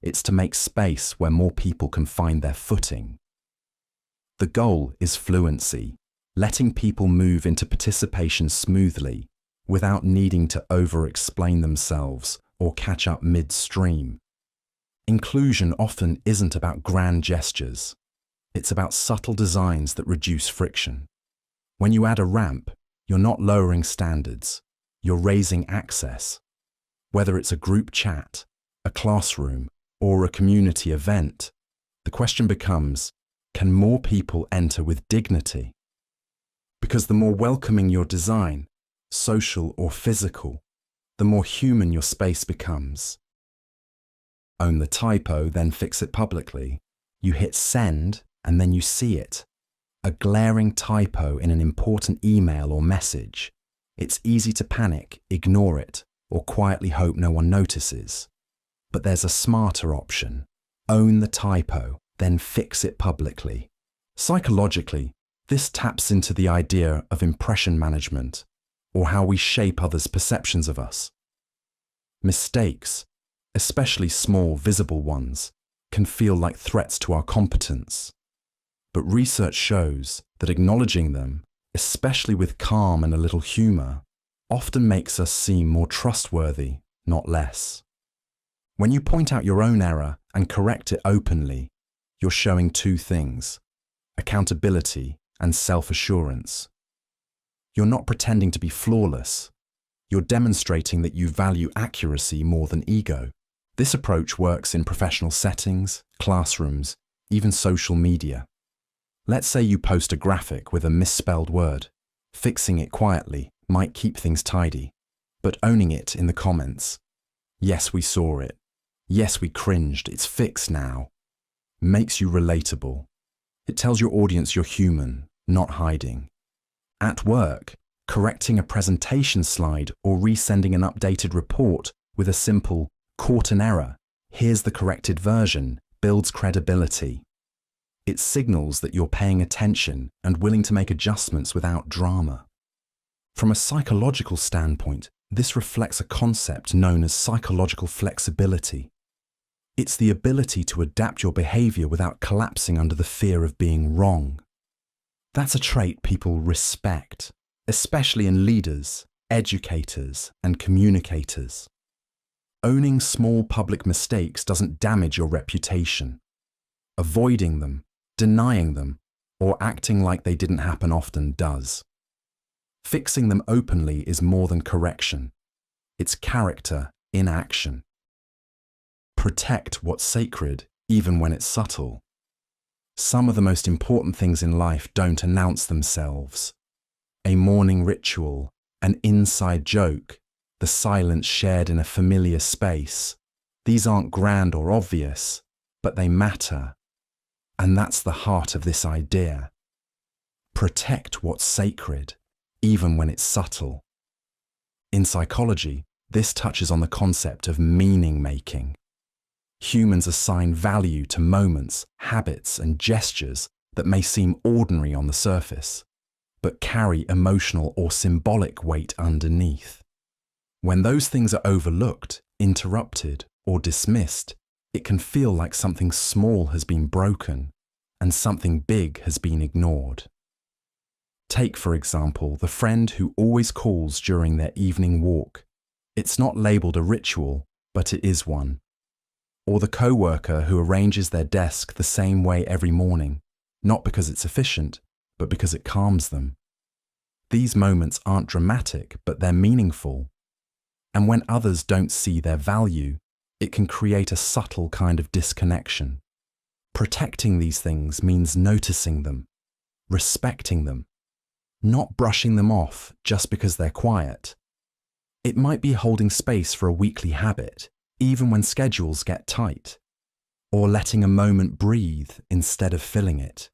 It's to make space where more people can find their footing. The goal is fluency, letting people move into participation smoothly without needing to over-explain themselves or catch up midstream. Inclusion often isn't about grand gestures. It's about subtle designs that reduce friction. When you add a ramp, you're not lowering standards, you're raising access. Whether it's a group chat, a classroom, or a community event, the question becomes, can more people enter with dignity? Because the more welcoming your design, social or physical, the more human your space becomes. Own the typo, then fix it publicly. You hit send, and then you see it. A glaring typo in an important email or message. It's easy to panic, ignore it, or quietly hope no one notices. But there's a smarter option. Own the typo, then fix it publicly. Psychologically, this taps into the idea of impression management, or how we shape others' perceptions of us. Mistakes, especially small, visible ones, can feel like threats to our competence. But research shows that acknowledging them, especially with calm and a little humor, often makes us seem more trustworthy, not less. When you point out your own error and correct it openly, you're showing two things: accountability and self-assurance. You're not pretending to be flawless. You're demonstrating that you value accuracy more than ego. This approach works in professional settings, classrooms, even social media. Let's say you post a graphic with a misspelled word. Fixing it quietly might keep things tidy, but owning it in the comments, "Yes, we saw it. Yes, we cringed. It's fixed now," makes you relatable. It tells your audience you're human, not hiding. At work, correcting a presentation slide or resending an updated report with a simple "caught an error, here's the corrected version" builds credibility. It signals that you're paying attention and willing to make adjustments without drama. From a psychological standpoint, this reflects a concept known as psychological flexibility. It's the ability to adapt your behavior without collapsing under the fear of being wrong. That's a trait people respect, especially in leaders, educators, and communicators. Owning small public mistakes doesn't damage your reputation. Avoiding them, denying them, or acting like they didn't happen often does. Fixing them openly is more than correction. It's character in action. Protect what's sacred, even when it's subtle. Some of the most important things in life don't announce themselves. A morning ritual, an inside joke, the silence shared in a familiar space. These aren't grand or obvious, but they matter. And that's the heart of this idea. Protect what's sacred, even when it's subtle. In psychology, this touches on the concept of meaning making. Humans assign value to moments, habits, and gestures that may seem ordinary on the surface, but carry emotional or symbolic weight underneath. When those things are overlooked, interrupted, or dismissed, it can feel like something small has been broken and something big has been ignored. Take, for example, the friend who always calls during their evening walk. It's not labelled a ritual, but it is one. Or the co-worker who arranges their desk the same way every morning, not because it's efficient, but because it calms them. These moments aren't dramatic, but they're meaningful. And when others don't see their value, it can create a subtle kind of disconnection. Protecting these things means noticing them, respecting them, not brushing them off just because they're quiet. It might be holding space for a weekly habit, even when schedules get tight, or letting a moment breathe instead of filling it.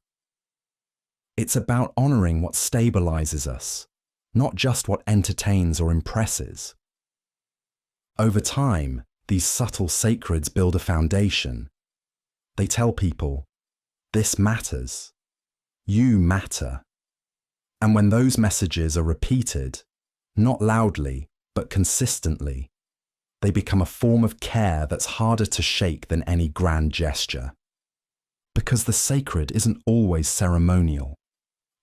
It's about honoring what stabilizes us, not just what entertains or impresses. Over time, these subtle sacreds build a foundation. They tell people, this matters. You matter. And when those messages are repeated, not loudly, but consistently, they become a form of care that's harder to shake than any grand gesture. Because the sacred isn't always ceremonial.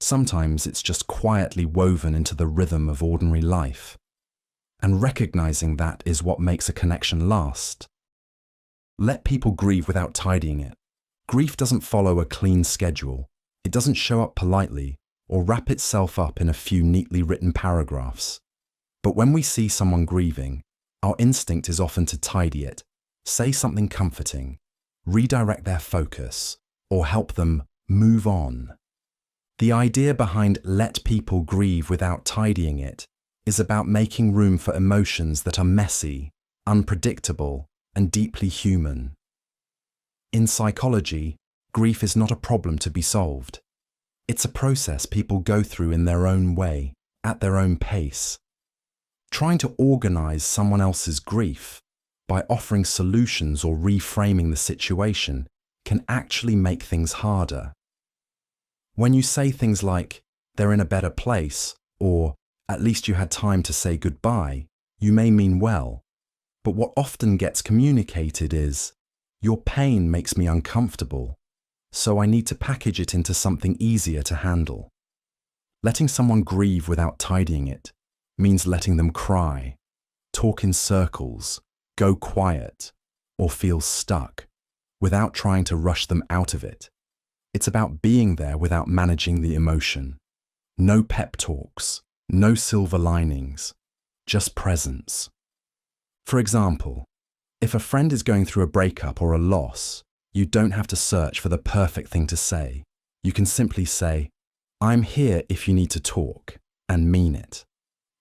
Sometimes it's just quietly woven into the rhythm of ordinary life. And recognizing that is what makes a connection last. Let people grieve without tidying it. Grief doesn't follow a clean schedule. It doesn't show up politely or wrap itself up in a few neatly written paragraphs. But when we see someone grieving, our instinct is often to tidy it, say something comforting, redirect their focus, or help them move on. The idea behind let people grieve without tidying it is about making room for emotions that are messy, unpredictable, and deeply human. In psychology, grief is not a problem to be solved. It's a process people go through in their own way, at their own pace. Trying to organize someone else's grief by offering solutions or reframing the situation can actually make things harder. When you say things like, they're in a better place, or at least you had time to say goodbye, you may mean well. But what often gets communicated is, your pain makes me uncomfortable, so I need to package it into something easier to handle. Letting someone grieve without tidying it means letting them cry, talk in circles, go quiet, or feel stuck, without trying to rush them out of it. It's about being there without managing the emotion. No pep talks, no silver linings, just presence. For example, if a friend is going through a breakup or a loss, you don't have to search for the perfect thing to say. You can simply say, I'm here if you need to talk, and mean it.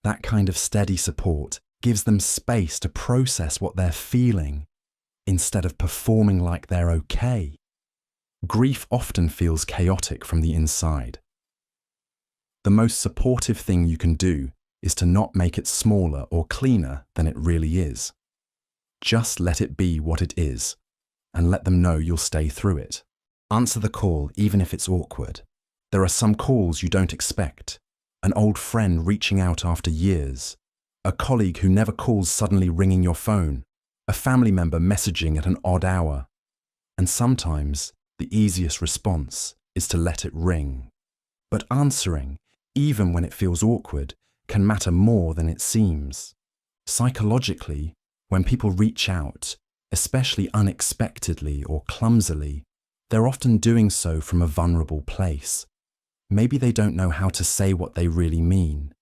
That kind of steady support gives them space to process what they're feeling, instead of performing like they're okay. Grief often feels chaotic from the inside. The most supportive thing you can do is to not make it smaller or cleaner than it really is. Just let it be what it is, and let them know you'll stay through it. Answer the call even if it's awkward. There are some calls you don't expect. An old friend reaching out after years. A colleague who never calls suddenly ringing your phone. A family member messaging at an odd hour. And sometimes the easiest response is to let it ring. But answering, even when it feels awkward, can matter more than it seems. Psychologically, when people reach out, especially unexpectedly or clumsily, they're often doing so from a vulnerable place. Maybe they don't know how to say what they really mean.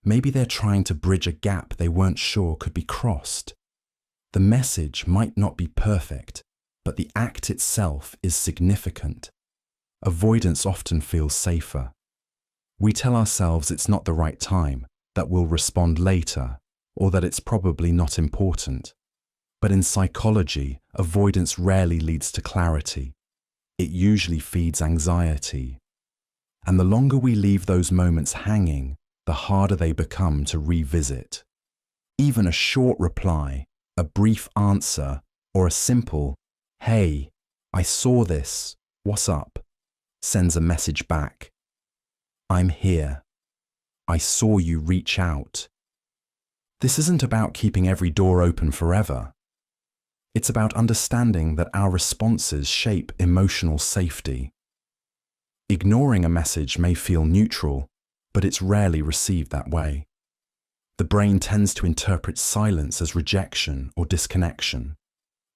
Maybe they're trying to bridge a gap they weren't sure could be crossed. The message might not be perfect, but the act itself is significant. Avoidance often feels safer. We tell ourselves it's not the right time, that we'll respond later, or that it's probably not important. But in psychology, avoidance rarely leads to clarity. It usually feeds anxiety. And the longer we leave those moments hanging, the harder they become to revisit. Even a short reply, a brief answer, or a simple, "Hey, I saw this, what's up?" sends a message back. I'm here. I saw you reach out. This isn't about keeping every door open forever. It's about understanding that our responses shape emotional safety. Ignoring a message may feel neutral, but it's rarely received that way. The brain tends to interpret silence as rejection or disconnection,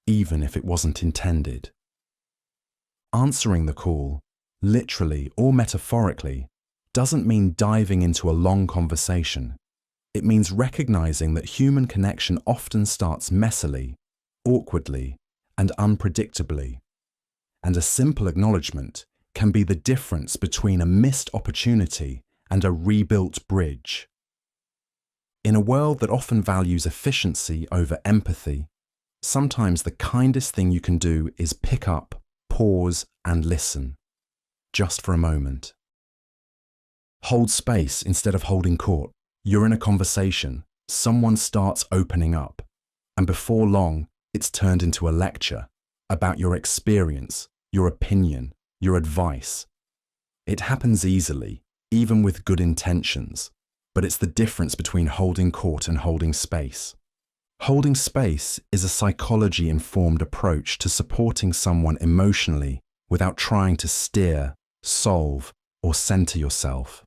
even if it wasn't intended. Answering the call, literally or metaphorically, doesn't mean diving into a long conversation. It means recognizing that human connection often starts messily, awkwardly, and unpredictably. And a simple acknowledgement can be the difference between a missed opportunity and a rebuilt bridge. In a world that often values efficiency over empathy, sometimes the kindest thing you can do is pick up, pause, and listen, just for a moment. Hold space instead of holding court. You're in a conversation, someone starts opening up, and before long, it's turned into a lecture about your experience, your opinion, your advice. It happens easily, even with good intentions, but it's the difference between holding court and holding space. Holding space is a psychology-informed approach to supporting someone emotionally without trying to steer, solve, or center yourself.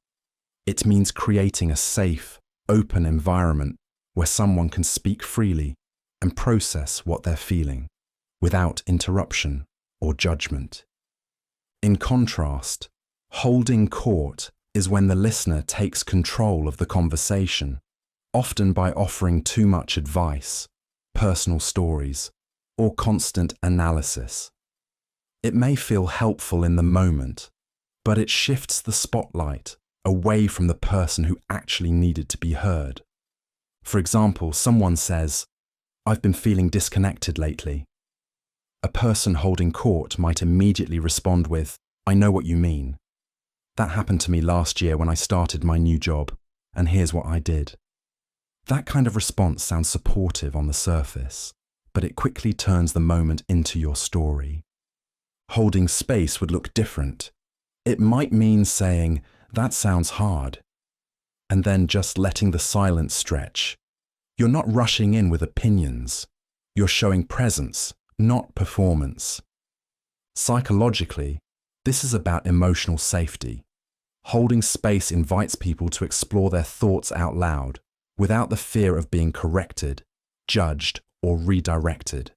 It means creating a safe, open environment where someone can speak freely and process what they're feeling, without interruption or judgment. In contrast, holding court is when the listener takes control of the conversation, often by offering too much advice, personal stories, or constant analysis. It may feel helpful in the moment, but it shifts the spotlight away from the person who actually needed to be heard. For example, someone says, "I've been feeling disconnected lately." A person holding court might immediately respond with, "I know what you mean. That happened to me last year when I started my new job, and here's what I did." That kind of response sounds supportive on the surface, but it quickly turns the moment into your story. Holding space would look different. It might mean saying, "That sounds hard," and then just letting the silence stretch. You're not rushing in with opinions. You're showing presence, not performance. Psychologically, this is about emotional safety. Holding space invites people to explore their thoughts out loud, without the fear of being corrected, judged, or redirected.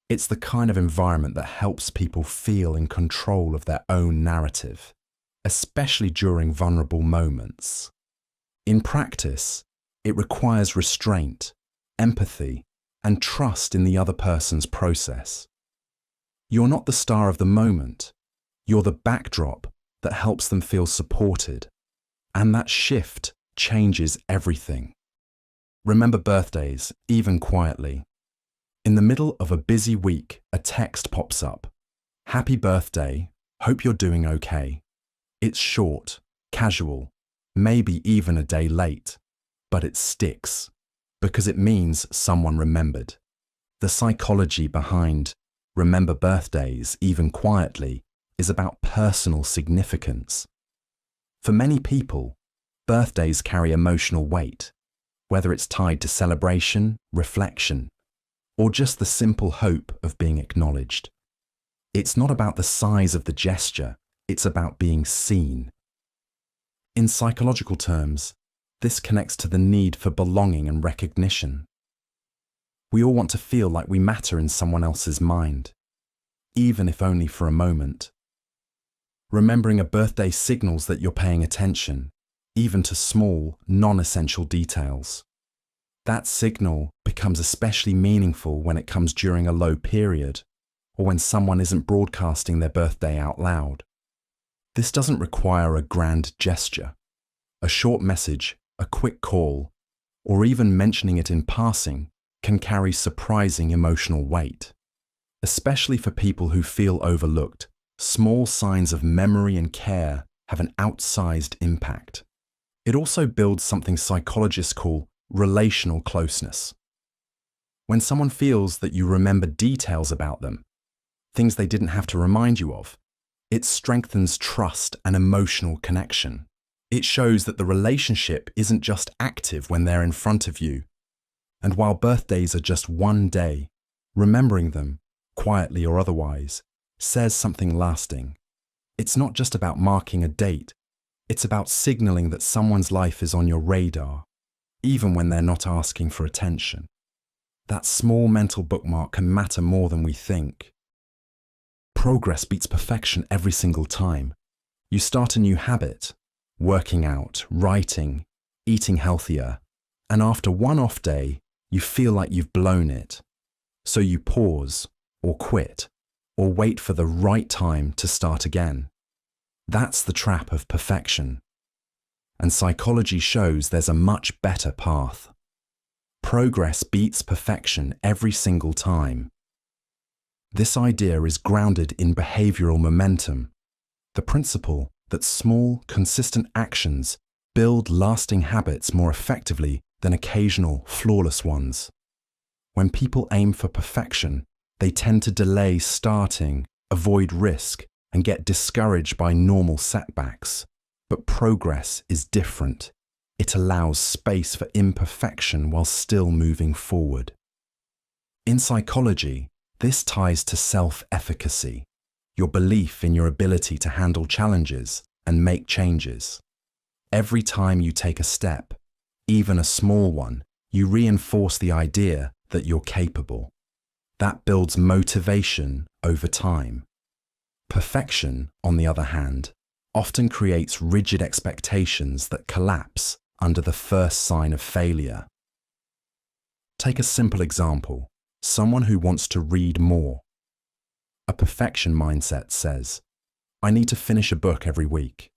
It's the kind of environment that helps people feel in control of their own narrative, especially during vulnerable moments. In practice, it requires restraint, empathy, and trust in the other person's process. You're not the star of the moment. You're the backdrop that helps them feel supported. And that shift changes everything. Remember birthdays, even quietly. In the middle of a busy week, a text pops up. "Happy birthday, hope you're doing okay." It's short, casual, maybe even a day late, but it sticks because it means someone remembered. The psychology behind "remember birthdays, even quietly" is about personal significance. For many people, birthdays carry emotional weight, whether it's tied to celebration, reflection, or just the simple hope of being acknowledged. It's not about the size of the gesture, it's about being seen. In psychological terms, this connects to the need for belonging and recognition. We all want to feel like we matter in someone else's mind, even if only for a moment. Remembering a birthday signals that you're paying attention, even to small, non-essential details. That signal becomes especially meaningful when it comes during a low period, or when someone isn't broadcasting their birthday out loud. This doesn't require a grand gesture. A short message, a quick call, or even mentioning it in passing can carry surprising emotional weight. Especially for people who feel overlooked, small signs of memory and care have an outsized impact. It also builds something psychologists call relational closeness. When someone feels that you remember details about them, things they didn't have to remind you of, it strengthens trust and emotional connection. It shows that the relationship isn't just active when they're in front of you. And while birthdays are just one day, remembering them, quietly or otherwise, says something lasting. It's not just about marking a date, it's about signaling that someone's life is on your radar, even when they're not asking for attention. That small mental bookmark can matter more than we think. Progress beats perfection every single time. You start a new habit, working out, writing, eating healthier, and after one off day, you feel like you've blown it. So you pause, or quit, or wait for the right time to start again. That's the trap of perfection. And psychology shows there's a much better path. Progress beats perfection every single time. This idea is grounded in behavioral momentum, the principle that small, consistent actions build lasting habits more effectively than occasional, flawless ones. When people aim for perfection, they tend to delay starting, avoid risk, and get discouraged by normal setbacks. But progress is different. It allows space for imperfection while still moving forward. In psychology, this ties to self-efficacy, your belief in your ability to handle challenges and make changes. Every time you take a step, even a small one, you reinforce the idea that you're capable. That builds motivation over time. Perfection, on the other hand, often creates rigid expectations that collapse under the first sign of failure. Take a simple example, someone who wants to read more. A perfection mindset says, I need to finish a book every week.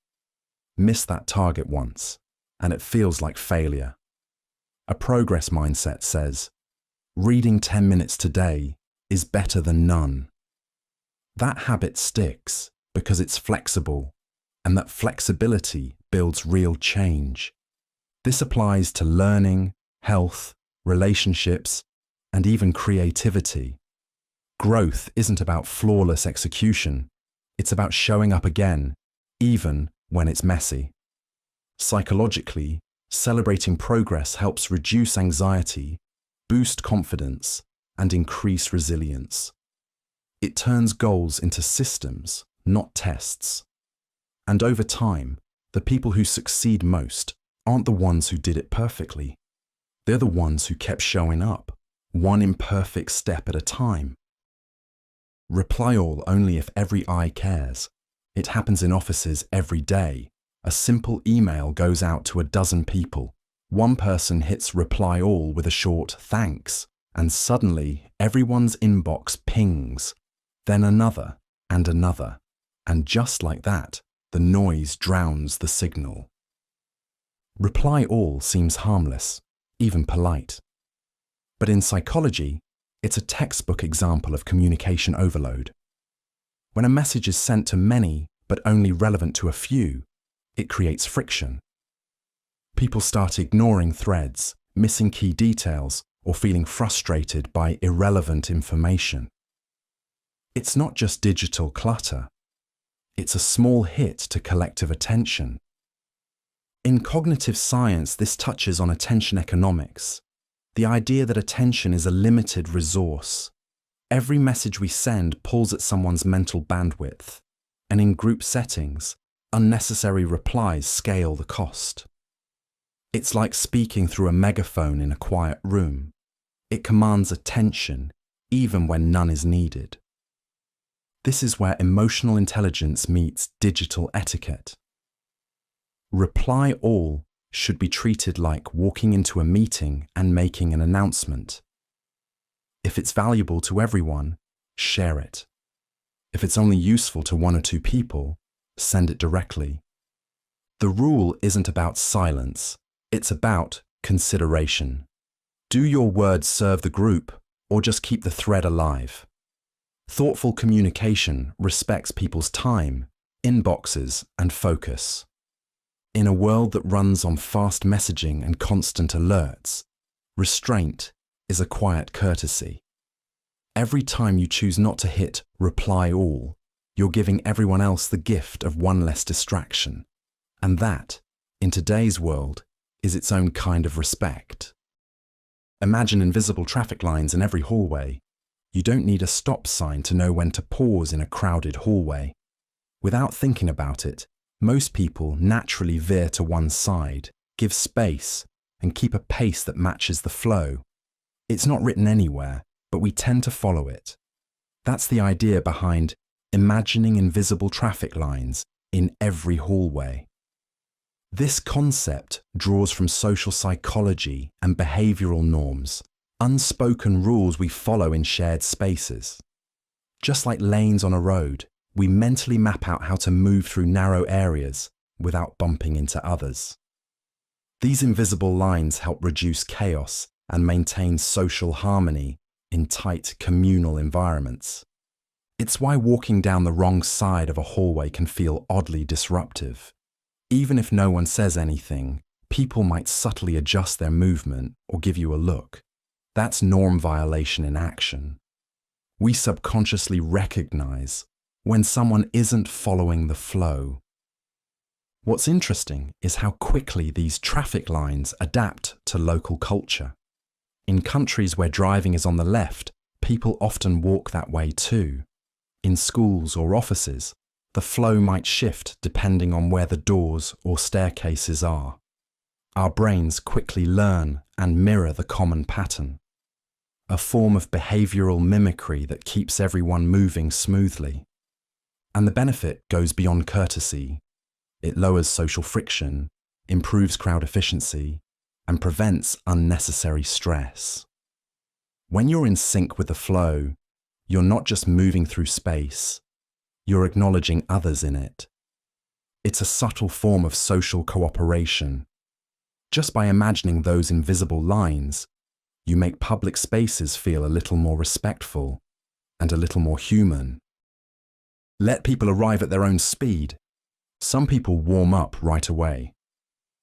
Miss that target once, and it feels like failure. A progress mindset says, reading 10 minutes today is better than none. That habit sticks because it's flexible, and that flexibility builds real change. This applies to learning, health, relationships, and even creativity. Growth isn't about flawless execution. It's about showing up again, even when it's messy. Psychologically, celebrating progress helps reduce anxiety, boost confidence, and increase resilience. It turns goals into systems, not tests. And over time, the people who succeed most aren't the ones who did it perfectly. They're the ones who kept showing up, one imperfect step at a time. Reply all only if every eye cares. It happens in offices every day. A simple email goes out to a dozen people. One person hits reply all with a short thanks, and suddenly everyone's inbox pings. Then another, and just like that, the noise drowns the signal. Reply all seems harmless, even polite. But in psychology, it's a textbook example of communication overload. When a message is sent to many, but only relevant to a few, it creates friction. People start ignoring threads, missing key details, or feeling frustrated by irrelevant information. It's not just digital clutter. It's a small hit to collective attention. In cognitive science, this touches on attention economics, the idea that attention is a limited resource. Every message we send pulls at someone's mental bandwidth, and in group settings, Unnecessary replies scale the cost. It's like speaking through a megaphone in a quiet room. It commands attention, even when none is needed. This is where emotional intelligence meets digital etiquette. Reply all should be treated like walking into a meeting and making an announcement. If it's valuable to everyone, share it. If it's only useful to one or two people, send it directly. The rule isn't about silence, it's about consideration. Do your words serve the group, or just keep the thread alive? Thoughtful communication respects people's time, inboxes, and focus. In a world that runs on fast messaging and constant alerts, restraint is a quiet courtesy. Every time you choose not to hit reply all, you're giving everyone else the gift of one less distraction. And that, in today's world, is its own kind of respect. Imagine invisible traffic lines in every hallway. You don't need a stop sign to know when to pause in a crowded hallway. Without thinking about it, most people naturally veer to one side, give space, and keep a pace that matches the flow. It's not written anywhere, but we tend to follow it. That's the idea behind imagining invisible traffic lines in every hallway. This concept draws from social psychology and behavioral norms, unspoken rules we follow in shared spaces. Just like lanes on a road, we mentally map out how to move through narrow areas without bumping into others. These invisible lines help reduce chaos and maintain social harmony in tight communal environments. It's why walking down the wrong side of a hallway can feel oddly disruptive. Even if no one says anything, people might subtly adjust their movement or give you a look. That's norm violation in action. We subconsciously recognize when someone isn't following the flow. What's interesting is how quickly these traffic lines adapt to local culture. In countries where driving is on the left, people often walk that way too. In schools or offices, the flow might shift depending on where the doors or staircases are. Our brains quickly learn and mirror the common pattern, a form of behavioral mimicry that keeps everyone moving smoothly. And the benefit goes beyond courtesy. It lowers social friction, improves crowd efficiency, and prevents unnecessary stress. When you're in sync with the flow, you're not just moving through space, you're acknowledging others in it. It's a subtle form of social cooperation. Just by imagining those invisible lines, you make public spaces feel a little more respectful and a little more human. Let people arrive at their own speed. Some people warm up right away.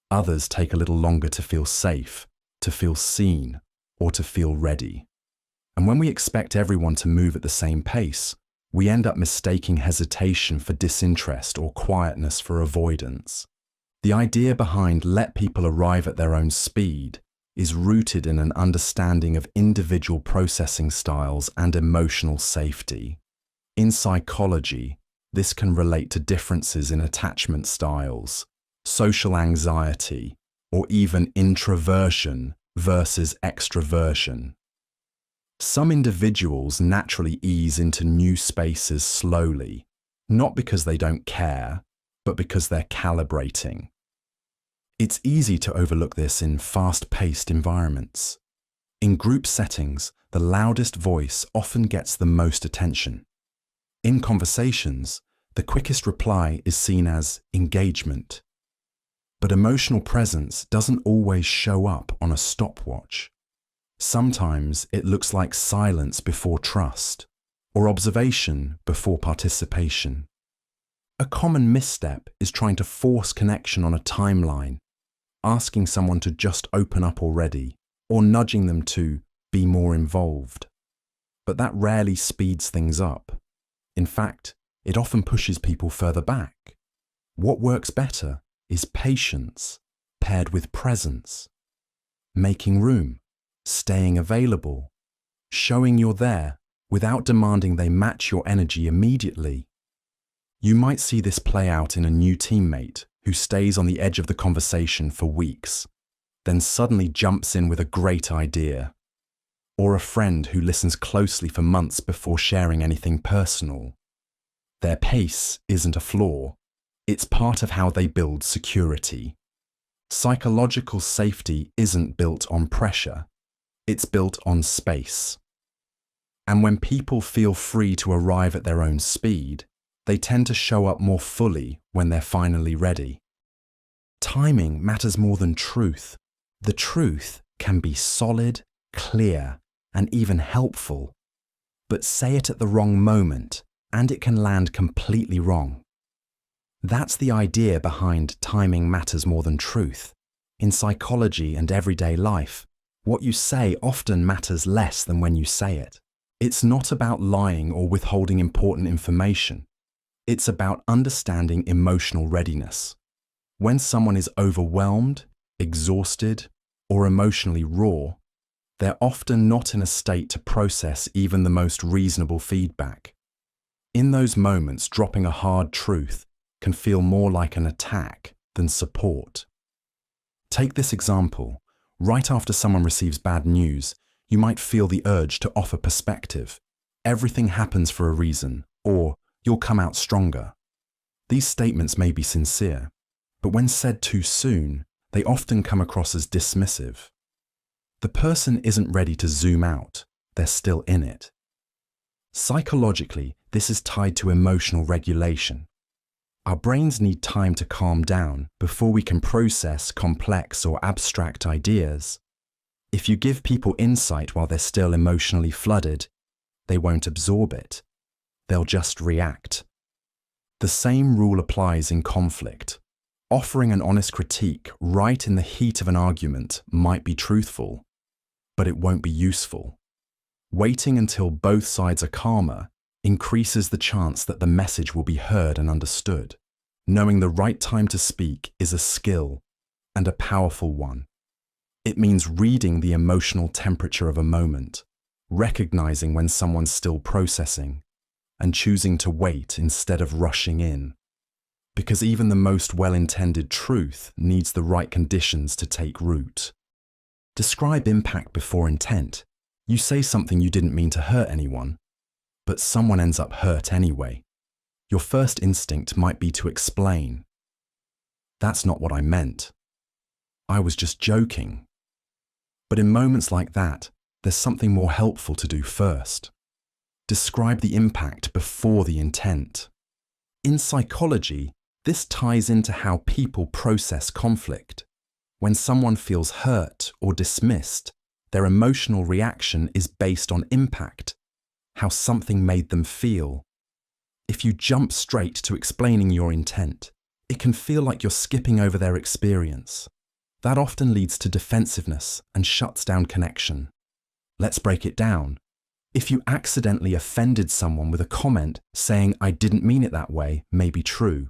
Others take a little longer to feel safe, to feel seen, or to feel ready. And when we expect everyone to move at the same pace, we end up mistaking hesitation for disinterest or quietness for avoidance. The idea behind let people arrive at their own speed is rooted in an understanding of individual processing styles and emotional safety. In psychology, this can relate to differences in attachment styles, social anxiety, or even introversion versus extroversion. Some individuals naturally ease into new spaces slowly, not because they don't care, but because they're calibrating. It's easy to overlook this in fast-paced environments. In group settings, the loudest voice often gets the most attention. In conversations, the quickest reply is seen as engagement. But emotional presence doesn't always show up on a stopwatch. Sometimes it looks like silence before trust, or observation before participation. A common misstep is trying to force connection on a timeline, asking someone to just open up already, or nudging them to be more involved. But that rarely speeds things up. In fact, it often pushes people further back. What works better is patience paired with presence, making room, staying available, showing you're there without demanding they match your energy immediately. You might see this play out in a new teammate who stays on the edge of the conversation for weeks, then suddenly jumps in with a great idea. Or a friend who listens closely for months before sharing anything personal. Their pace isn't a flaw, it's part of how they build security. Psychological safety isn't built on pressure, it's built on space. And when people feel free to arrive at their own speed, they tend to show up more fully when they're finally ready. Timing matters more than truth. The truth can be solid, clear, and even helpful, but say it at the wrong moment, and it can land completely wrong. That's the idea behind timing matters more than truth. In psychology and everyday life, what you say often matters less than when you say it. It's not about lying or withholding important information. It's about understanding emotional readiness. When someone is overwhelmed, exhausted, or emotionally raw, they're often not in a state to process even the most reasonable feedback. In those moments, dropping a hard truth can feel more like an attack than support. Take this example. Right after someone receives bad news, you might feel the urge to offer perspective. Everything happens for a reason, or you'll come out stronger. These statements may be sincere, but when said too soon, they often come across as dismissive. The person isn't ready to zoom out, they're still in it. Psychologically, this is tied to emotional regulation. Our brains need time to calm down before we can process complex or abstract ideas. If you give people insight while they're still emotionally flooded, they won't absorb it. They'll just react. The same rule applies in conflict. Offering an honest critique right in the heat of an argument might be truthful, but it won't be useful. Waiting until both sides are calmer increases the chance that the message will be heard and understood. Knowing the right time to speak is a skill, and a powerful one. It means reading the emotional temperature of a moment, recognizing when someone's still processing, and choosing to wait instead of rushing in. Because even the most well-intended truth needs the right conditions to take root. Describe impact before intent. You say something you didn't mean to hurt anyone, but someone ends up hurt anyway. Your first instinct might be to explain. That's not what I meant. I was just joking. But in moments like that, there's something more helpful to do first. Describe the impact before the intent. In psychology, this ties into how people process conflict. When someone feels hurt or dismissed, their emotional reaction is based on impact, how something made them feel. If you jump straight to explaining your intent, it can feel like you're skipping over their experience. That often leads to defensiveness and shuts down connection. Let's break it down. If you accidentally offended someone with a comment saying "I didn't mean it that way" may be true,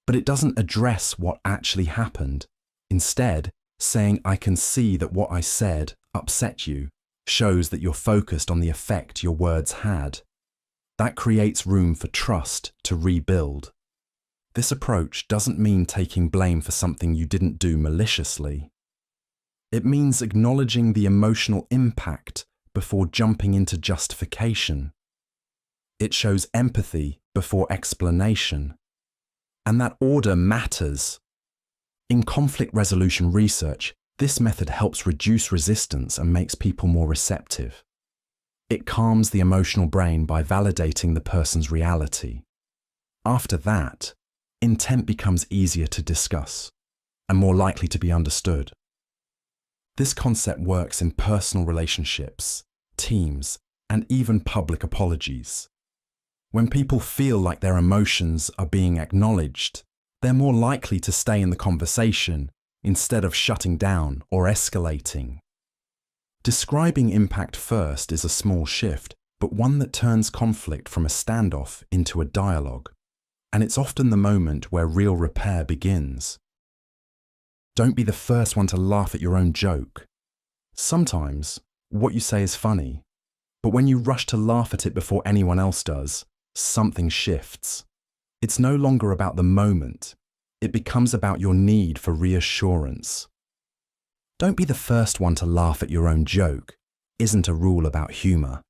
but it doesn't address what actually happened. Instead, saying "I can see that what I said upset you" shows that you're focused on the effect your words had. That creates room for trust to rebuild. This approach doesn't mean taking blame for something you didn't do maliciously. It means acknowledging the emotional impact before jumping into justification. It shows empathy before explanation. And that order matters. In conflict resolution research, this method helps reduce resistance and makes people more receptive. It calms the emotional brain by validating the person's reality. After that, intent becomes easier to discuss and more likely to be understood. This concept works in personal relationships, teams, and even public apologies. When people feel like their emotions are being acknowledged, they're more likely to stay in the conversation instead of shutting down or escalating. Describing impact first is a small shift, but one that turns conflict from a standoff into a dialogue. And it's often the moment where real repair begins. Don't be the first one to laugh at your own joke. Sometimes, what you say is funny, but when you rush to laugh at it before anyone else does, something shifts. It's no longer about the moment. It becomes about your need for reassurance. Don't be the first one to laugh at your own joke isn't a rule about humor.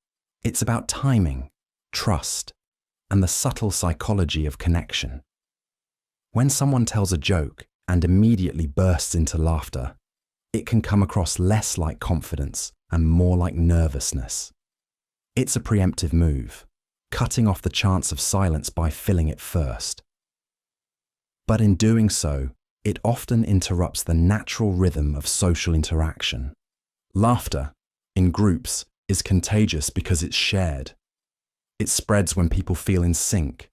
It's about timing, trust, and the subtle psychology of connection. When someone tells a joke and immediately bursts into laughter, it can come across less like confidence and more like nervousness. It's a preemptive move, cutting off the chance of silence by filling it first. But in doing so, it often interrupts the natural rhythm of social interaction. Laughter, in groups, is contagious because it's shared. It spreads when people feel in sync.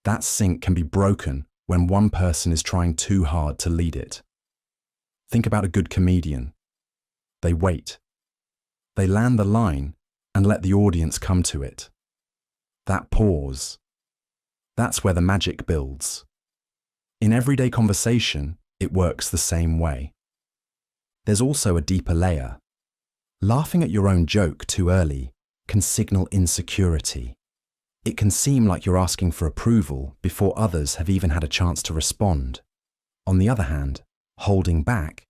That sync can be broken when one person is trying too hard to lead it. Think about a good comedian. They wait. They land the line and let the audience come to it. That pause. That's where the magic builds. In everyday conversation, it works the same way. There's also a deeper layer. Laughing at your own joke too early can signal insecurity. It can seem like you're asking for approval before others have even had a chance to respond. On the other hand, holding back,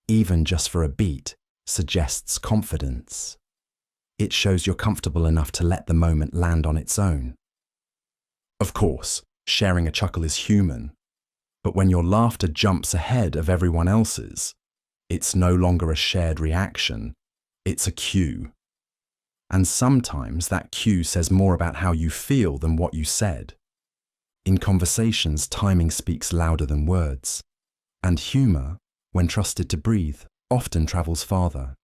even just for a beat, suggests confidence. It shows you're comfortable enough to let the moment land on its own. Of course, sharing a chuckle is human, but when your laughter jumps ahead of everyone else's, it's no longer a shared reaction, it's a cue. And sometimes that cue says more about how you feel than what you said. In conversations, timing speaks louder than words, and humor, when trusted to breathe, often travels farther.